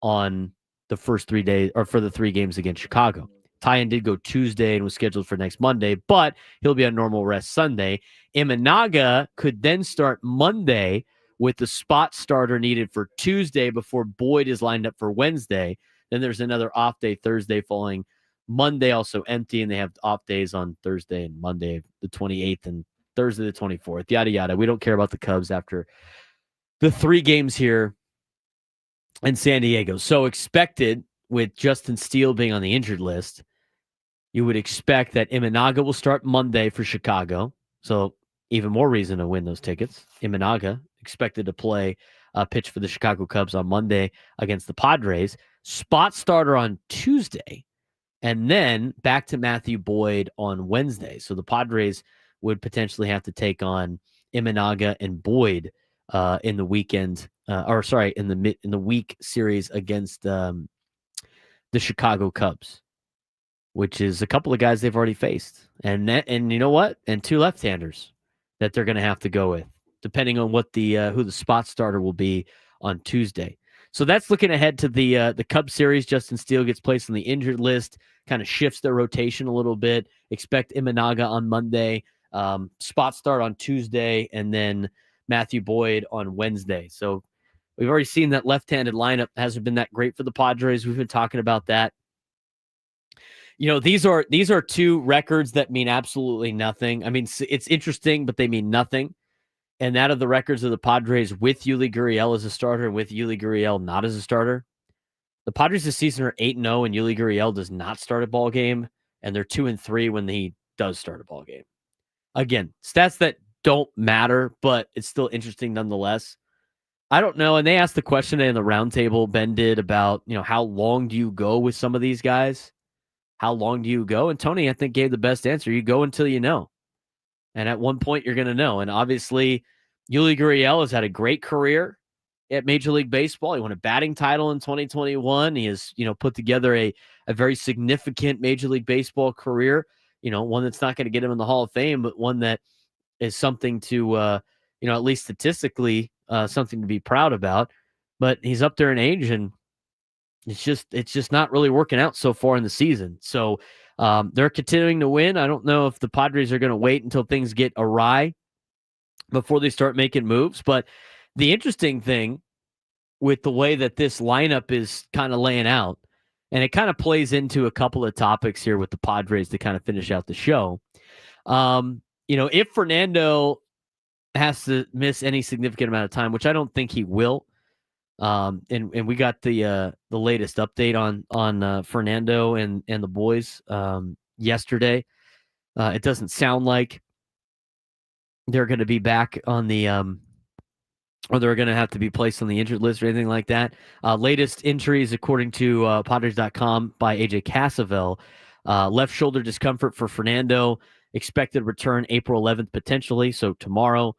on the first 3 days or for the 3 games against Chicago. Tyon did go Tuesday and was scheduled for next Monday, but he'll be on normal rest Sunday. Imanaga could then start Monday with the spot starter needed for Tuesday before Boyd is lined up for Wednesday. Then there's another off day Thursday following Monday, also empty, and they have off days on Thursday and Monday, the 28th, and Thursday, the 24th, yada, yada. We don't care about the Cubs after the 3 games here in San Diego. So expected, with Justin Steele being on the injured list, you would expect that Imanaga will start Monday for Chicago. So even more reason to win those tickets. Imanaga expected to play pitch for the Chicago Cubs on Monday against the Padres. Spot starter on Tuesday. And then back to Matthew Boyd on Wednesday. So the Padres would potentially have to take on Imanaga and Boyd in the weekend, in the week series against the Chicago Cubs, which is a couple of guys they've already faced, and you know what, and 2 left-handers that they're going to have to go with, depending on what who the spot starter will be on Tuesday. So that's looking ahead to the Cubs series. Justin Steele gets placed on the injured list, kind of shifts their rotation a little bit. Expect Imanaga on Monday, spot start on Tuesday, and then Matthew Boyd on Wednesday. So we've already seen that left-handed lineup hasn't been that great for the Padres. We've been talking about that. You know, these are 2 records that mean absolutely nothing. I mean, it's interesting, but they mean nothing. And that of the records of the Padres with Yuli Gurriel as a starter and with Yuli Gurriel not as a starter. The Padres this season are 8-0, and Yuli Gurriel does not start a ball game, and they're 2-3 when he does start a ball game. Again, stats that don't matter, but it's still interesting nonetheless. I don't know. And they asked the question in the roundtable, Ben did, about, how long do you go with some of these guys? How long do you go? And Tony, I think, gave the best answer. You go until you know. And at one point, you're going to know. And obviously, Eguy Rosario has had a great career at Major League Baseball. He won a batting title in 2021. He has, put together a very significant Major League Baseball career, one that's not going to get him in the Hall of Fame, but one that is something to, at least statistically, something to be proud about. But he's up there in age, and it's just not really working out so far in the season. So they're continuing to win. I don't know if the Padres are going to wait until things get awry before they start making moves. But the interesting thing with the way that this lineup is kind of laying out, and it kind of plays into a couple of topics here with the Padres to kind of finish out the show. If Fernando has to miss any significant amount of time, which I don't think he will, and we got the latest update on Fernando and the boys yesterday. It doesn't sound like they're going to be back on the or they're going to have to be placed on the injured list or anything like that. Latest injuries, according to Padres.com by AJ Cassavell. Left shoulder discomfort for Fernando. Expected return April 11th, potentially, so tomorrow.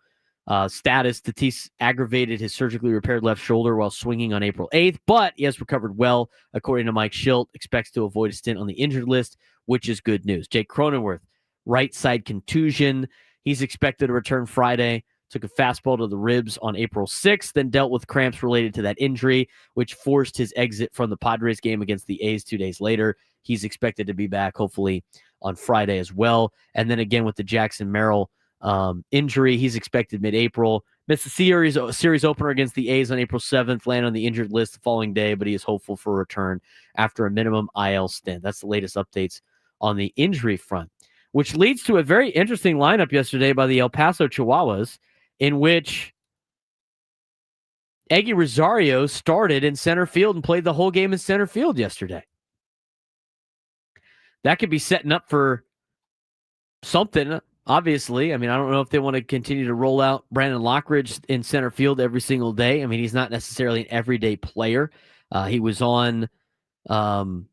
Status, Tatis aggravated his surgically repaired left shoulder while swinging on April 8th, but he has recovered well, according to Mike Schilt. Expects to avoid a stint on the injured list, which is good news. Jake Cronenworth, right side contusion. He's expected to return Friday. Took a fastball to the ribs on April 6th, then dealt with cramps related to that injury, which forced his exit from the Padres game against the A's 2 days later. He's expected to be back, hopefully, on Friday as well. And then again with the Jackson Merrill injury, he's expected mid-April. Missed the series opener against the A's on April 7th, landed on the injured list the following day, but he is hopeful for a return after a minimum IL stint. That's the latest updates on the injury front, which leads to a very interesting lineup yesterday by the El Paso Chihuahuas, in which Eguy Rosario started in center field and played the whole game in center field yesterday. That could be setting up for something, obviously. I mean, I don't know if they want to continue to roll out Brandon Lockridge in center field every single day. I mean, he's not necessarily an everyday player. He was on, the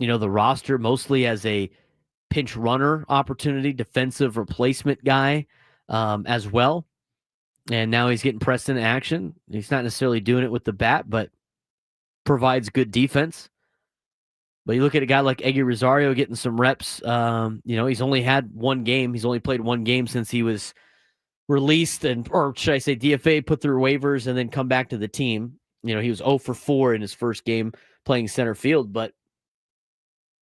roster mostly as a pinch runner opportunity, defensive replacement guy. As well. And now he's getting pressed into action. He's not necessarily doing it with the bat, but provides good defense. But you look at a guy like Eguy Rosario getting some reps. He's only had one game. He's only played one game since he was released, or should I say DFA, put through waivers, and then come back to the team. He was 0 for 4 in his first game playing center field. But,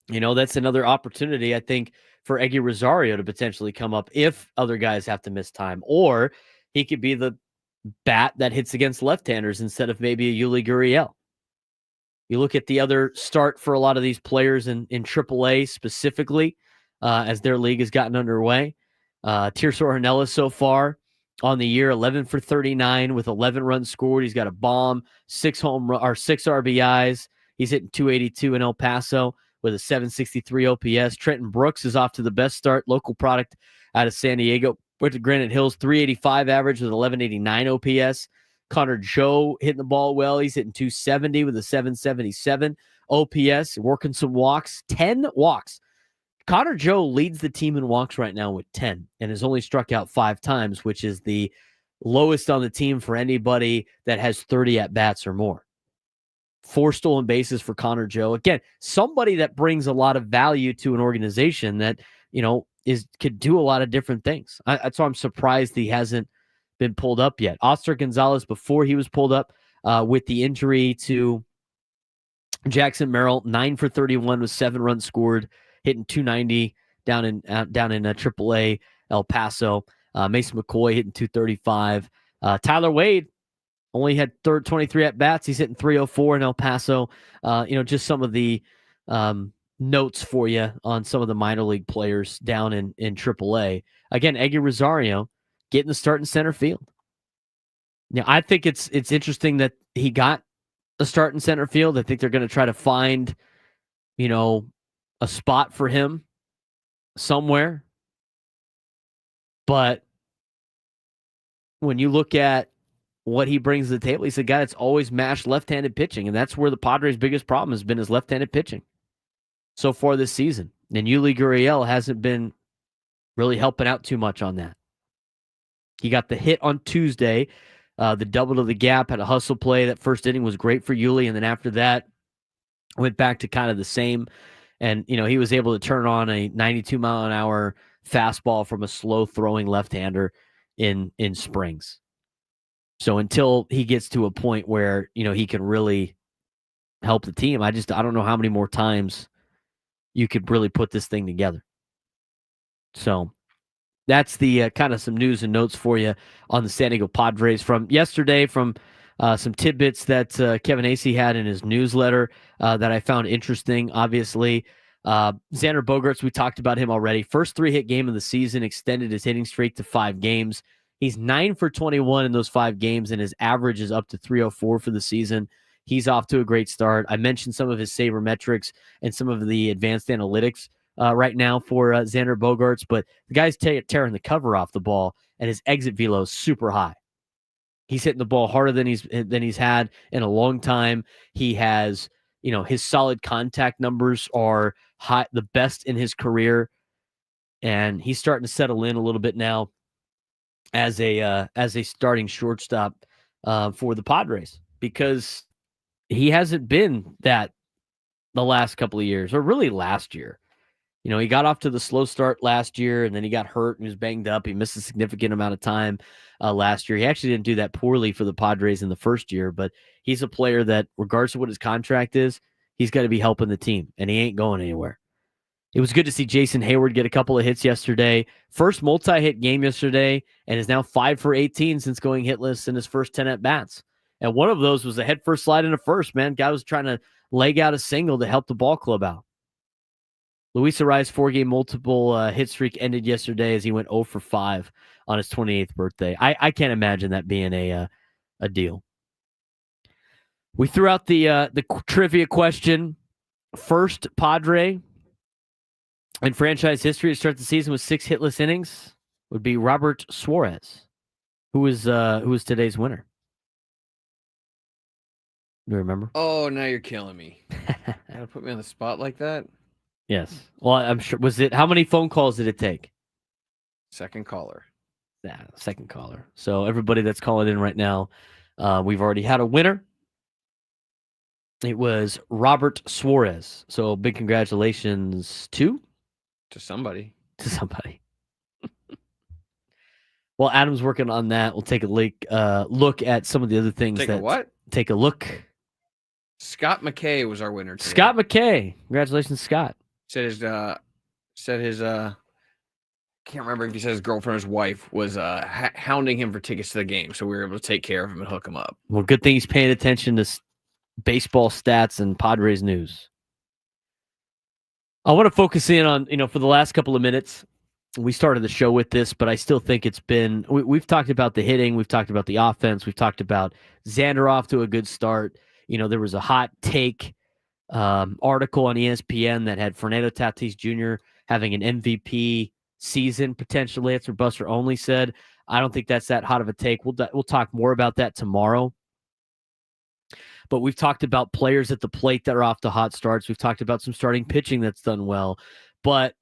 that's another opportunity, I think, for Eguy Rosario to potentially come up if other guys have to miss time. Or he could be the bat that hits against left-handers instead of maybe a Eguy Rosario. You look at the other start for a lot of these players in AAA specifically, as their league has gotten underway. Tirso Hernelas so far on the year, 11 for 39 with 11 runs scored. He's got a bomb, 6 RBIs. He's hitting 282 in El Paso with a 763 OPS. Trenton Brooks is off to the best start, local product out of San Diego. Went to Granite Hills, 385 average with 1189 OPS. Connor Joe hitting the ball well. He's hitting 270 with a 777 OPS, working some walks, 10 walks. Connor Joe leads the team in walks right now with 10 and has only struck out 5 times, which is the lowest on the team for anybody that has 30 at-bats or more. 4 stolen bases for Connor Joe. Again, somebody that brings a lot of value to an organization that, could do a lot of different things. That's why I'm surprised he hasn't been pulled up yet. Oscar Gonzalez, before he was pulled up with the injury to Jackson Merrill, 9 for 31 with 7 runs scored, hitting 290 down in AAA El Paso. Mason McCoy hitting 235. Tyler Wade only had 23 at-bats. He's hitting 304 in El Paso. Just some of the notes for you on some of the minor league players down in AAA. Again, Eguy Rosario getting the start in center field. Now, I think it's interesting that he got a start in center field. I think they're going to try to find, a spot for him somewhere. But when you look at what he brings to the table, he's a guy that's always mashed left-handed pitching, and that's where the Padres' biggest problem has been, is left-handed pitching so far this season. And Eguy Rosario hasn't been really helping out too much on that. He got the hit on Tuesday, the double to the gap, had a hustle play. That first inning was great for Yuli, and then after that, went back to kind of the same. And, he was able to turn on a 92-mile-an-hour fastball from a slow-throwing left-hander in Springs. So until he gets to a point where, he can really help the team, I don't know how many more times you could really put this thing together. So that's the kind of some news and notes for you on the San Diego Padres from yesterday, from some tidbits that Kevin Acee had in his newsletter that I found interesting. Obviously, Xander Bogaerts, we talked about him already. First 3-hit game of the season, extended his hitting streak to 5 games. He's 9 for 21 in those 5 games, and his average is up to 304 for the season. He's off to a great start. I mentioned some of his sabermetrics and some of the advanced analytics right now for Xander Bogaerts, but the guy's tearing the cover off the ball, and his exit velo is super high. He's hitting the ball harder than he's had in a long time. He has, his solid contact numbers are high, the best in his career, and he's starting to settle in a little bit now as a starting shortstop for the Padres, because he hasn't been that the last couple of years, or really last year. He got off to the slow start last year, and then he got hurt and he was banged up. He missed a significant amount of time last year. He actually didn't do that poorly for the Padres in the first year, but he's a player that, regardless of what his contract is, he's got to be helping the team, and he ain't going anywhere. It was good to see Jason Hayward get a couple of hits yesterday. First multi-hit game yesterday, and is now 5 for 18 since going hitless in his first 10 at-bats. And one of those was a head-first slide into first, man. Guy was trying to leg out a single to help the ball club out. Luis Arraez 4-game multiple hit streak ended yesterday as he went 0 for 5 on his 28th birthday. I can't imagine that being a deal. We threw out the trivia question. First Padre in franchise history to start the season with 6 hitless innings would be Robert Suarez, who is today's winner. Do you remember? Oh, now you're killing me. Gotta put me on the spot like that? Yes. Well, I'm sure. How many phone calls did it take? Second caller. Yeah, second caller. So everybody that's calling in right now, we've already had a winner. It was Robert Suarez. So big congratulations to somebody. Well, Adam's working on that. We'll take a look at some of the other things. Take a look. Scott McKay was our winner today. Scott McKay. Congratulations, Scott. Said his can't remember if he said his girlfriend or his wife was hounding him for tickets to the game, so we were able to take care of him and hook him up. Well, good thing he's paying attention to baseball stats and Padres news. I want to focus in on, for the last couple of minutes, we started the show with this, but I still think it's been, we've talked about the hitting, we've talked about the offense, we've talked about Xander off to a good start. There was a hot take article on ESPN that had Fernando Tatís Jr. having an MVP season potentially. That's what Buster Only said. I don't think that's that hot of a take. We'll talk more about that tomorrow. But we've talked about players at the plate that are off to hot starts. We've talked about some starting pitching that's done well. But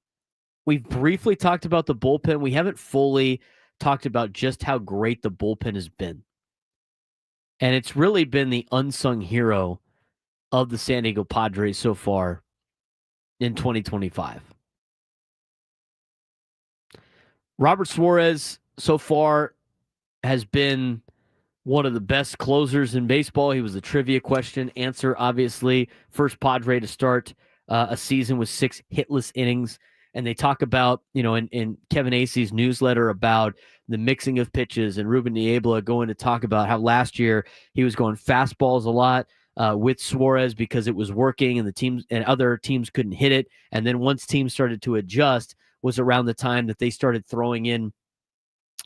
we've briefly talked about the bullpen. We haven't fully talked about just how great the bullpen has been. And it's really been the unsung hero of the San Diego Padres so far in 2025. Robert Suarez so far has been one of the best closers in baseball. He was the trivia question answer, obviously. First Padre to start a season with 6 hitless innings. And they talk about, in Kevin Acee's newsletter about the mixing of pitches, and Ruben Niebla going to talk about how last year he was going fastballs a lot with Suarez because it was working and the teams and other teams couldn't hit it. And then once teams started to adjust was around the time that they started throwing in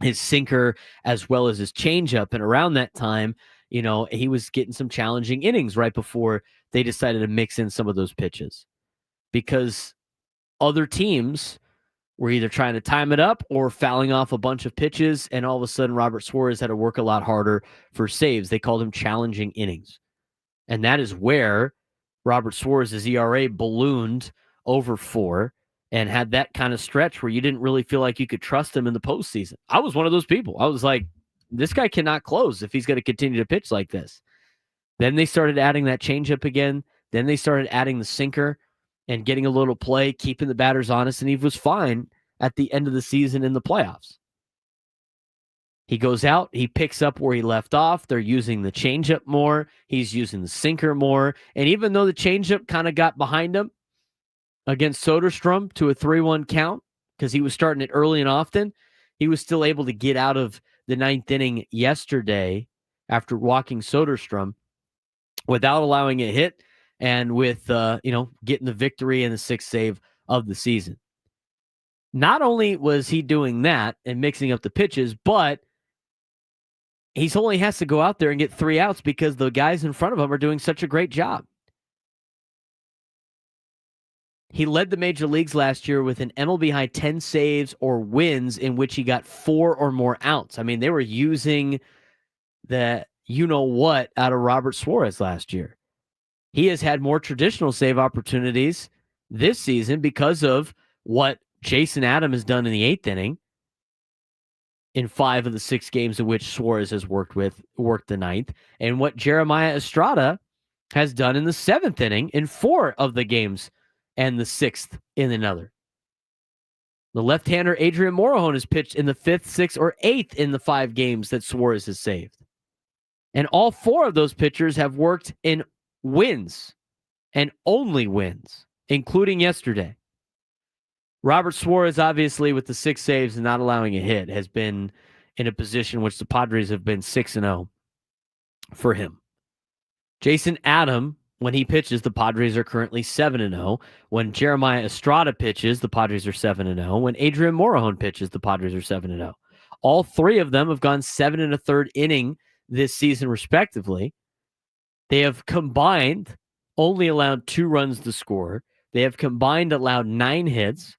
his sinker as well as his changeup. And around that time, he was getting some challenging innings right before they decided to mix in some of those pitches, because other teams were either trying to time it up or fouling off a bunch of pitches, and all of a sudden Robert Suarez had to work a lot harder for saves. They called him challenging innings. And that is where Robert Suarez's ERA ballooned over 4 and had that kind of stretch where you didn't really feel like you could trust him in the postseason. I was one of those people. I was like, this guy cannot close if he's going to continue to pitch like this. Then they started adding that changeup again. Then they started adding the sinker and getting a little play, keeping the batters honest, and he was fine at the end of the season in the playoffs. He goes out, he picks up where he left off. They're using the changeup more. He's using the sinker more. And even though the changeup kind of got behind him against Soderstrom to a 3-1 count, because he was starting it early and often, he was still able to get out of the ninth inning yesterday after walking Soderstrom without allowing a hit and with, getting the victory and the sixth save of the season. Not only was he doing that and mixing up the pitches, but he only has to go out there and get 3 outs because the guys in front of him are doing such a great job. He led the major leagues last year with an MLB high 10 saves or wins in which he got 4 or more outs. I mean, they were using the you-know-what out of Robert Suarez last year. He has had more traditional save opportunities this season because of what Jason Adam has done in the 8th inning in 5 of the 6 games in which Suarez has worked the 9th, and what Jeremiah Estrada has done in the 7th inning in 4 of the games and the 6th in another. The left-hander Adrian Morejon has pitched in the 5th, 6th, or 8th in the 5 games that Suarez has saved. And all 4 of those pitchers have worked in wins and only wins, including yesterday. Robert Suarez, obviously, with the 6 saves and not allowing a hit, has been in a position which the Padres have been 6-0 for him. Jason Adam, when he pitches, the Padres are currently 7-0. When Jeremiah Estrada pitches, the Padres are 7-0. When Adrian Morejon pitches, the Padres are 7-0. All 3 of them have gone 7 1/3 inning this season, respectively. They have combined only allowed 2 runs to score. They have combined allowed 9 hits.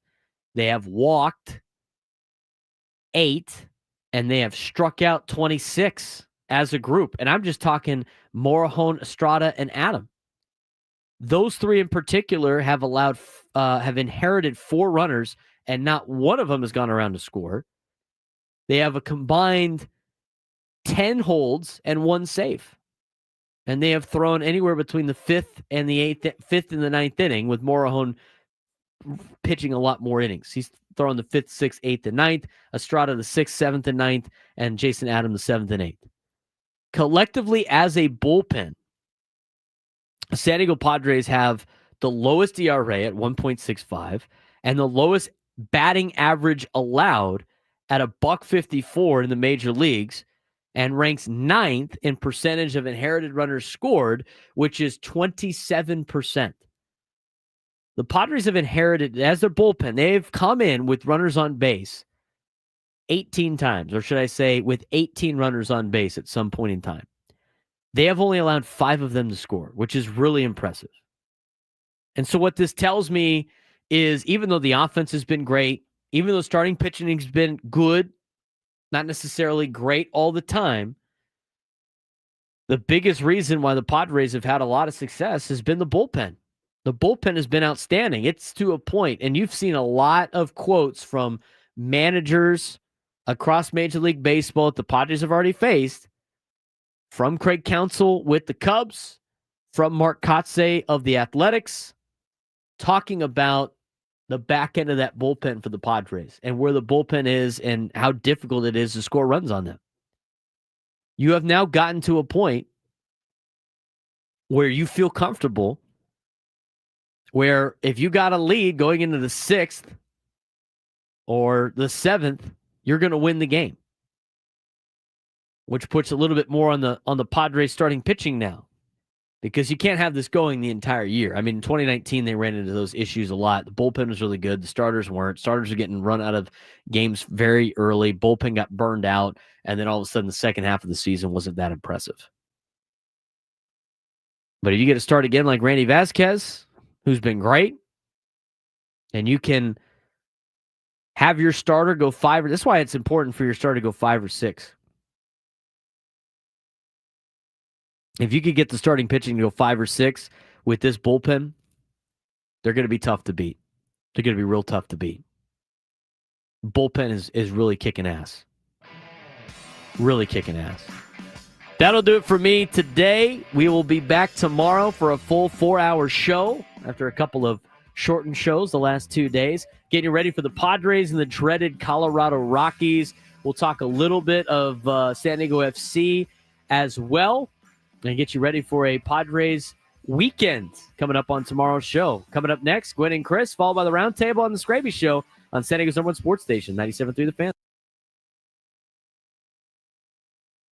They have walked 8, and they have struck out 26 as a group. And I'm just talking Morejon, Estrada, and Adam. Those 3 in particular have inherited 4 runners, and not one of them has gone around to score. They have a combined 10 holds and 1 save. And they have thrown anywhere between the 5th and the 5th and the 9th inning, with Morejon pitching a lot more innings. He's throwing the 5th, 6th, 8th, and 9th. Estrada the 6th, 7th, and 9th, and Jason Adam the 7th and 8th. Collectively, as a bullpen, San Diego Padres have the lowest ERA at 1.65 and the lowest batting average allowed at $1.54 in the major leagues, and ranks 9th in percentage of inherited runners scored, which is 27%. The Padres have inherited, as their bullpen, they've come in with runners on base 18 times, or should I say with 18 runners on base at some point in time. They have only allowed 5 of them to score, which is really impressive. And so what this tells me is, even though the offense has been great, even though starting pitching has been good, not necessarily great all the time, the biggest reason why the Padres have had a lot of success has been the bullpen. The bullpen has been outstanding. It's to a point, and you've seen a lot of quotes from managers across Major League Baseball that the Padres have already faced, from Craig Counsell with the Cubs, from Mark Kotsay of the Athletics, talking about the back end of that bullpen for the Padres and where the bullpen is and how difficult it is to score runs on them. You have now gotten to a point where you feel comfortable, where if you got a lead going into the 6th or the 7th, you're going to win the game, which puts a little bit more on the Padres starting pitching now, because you can't have this going the entire year. I mean, in 2019, they ran into those issues a lot. The bullpen was really good. The starters weren't. Starters were getting run out of games very early. Bullpen got burned out, and then all of a sudden, the second half of the season wasn't that impressive. But if you get to start again like Randy Vasquez, who's been great, and you can have your starter go 5, that's why it's important for your starter to go 5 or 6. If you could get the starting pitching to go 5 or 6 with this bullpen, they're going to be tough to beat. They're going to be real tough to beat. Bullpen is really kicking ass. Really kicking ass. That'll do it for me today. We will be back tomorrow for a full 4-hour show after a couple of shortened shows the last 2 days. Getting you ready for the Padres and the dreaded Colorado Rockies. We'll talk a little bit of San Diego FC as well and get you ready for a Padres weekend coming up on tomorrow's show. Coming up next, Gwen and Chris, followed by the Roundtable on the Scraby Show on San Diego's #1 sports station, 97.3 The Fan.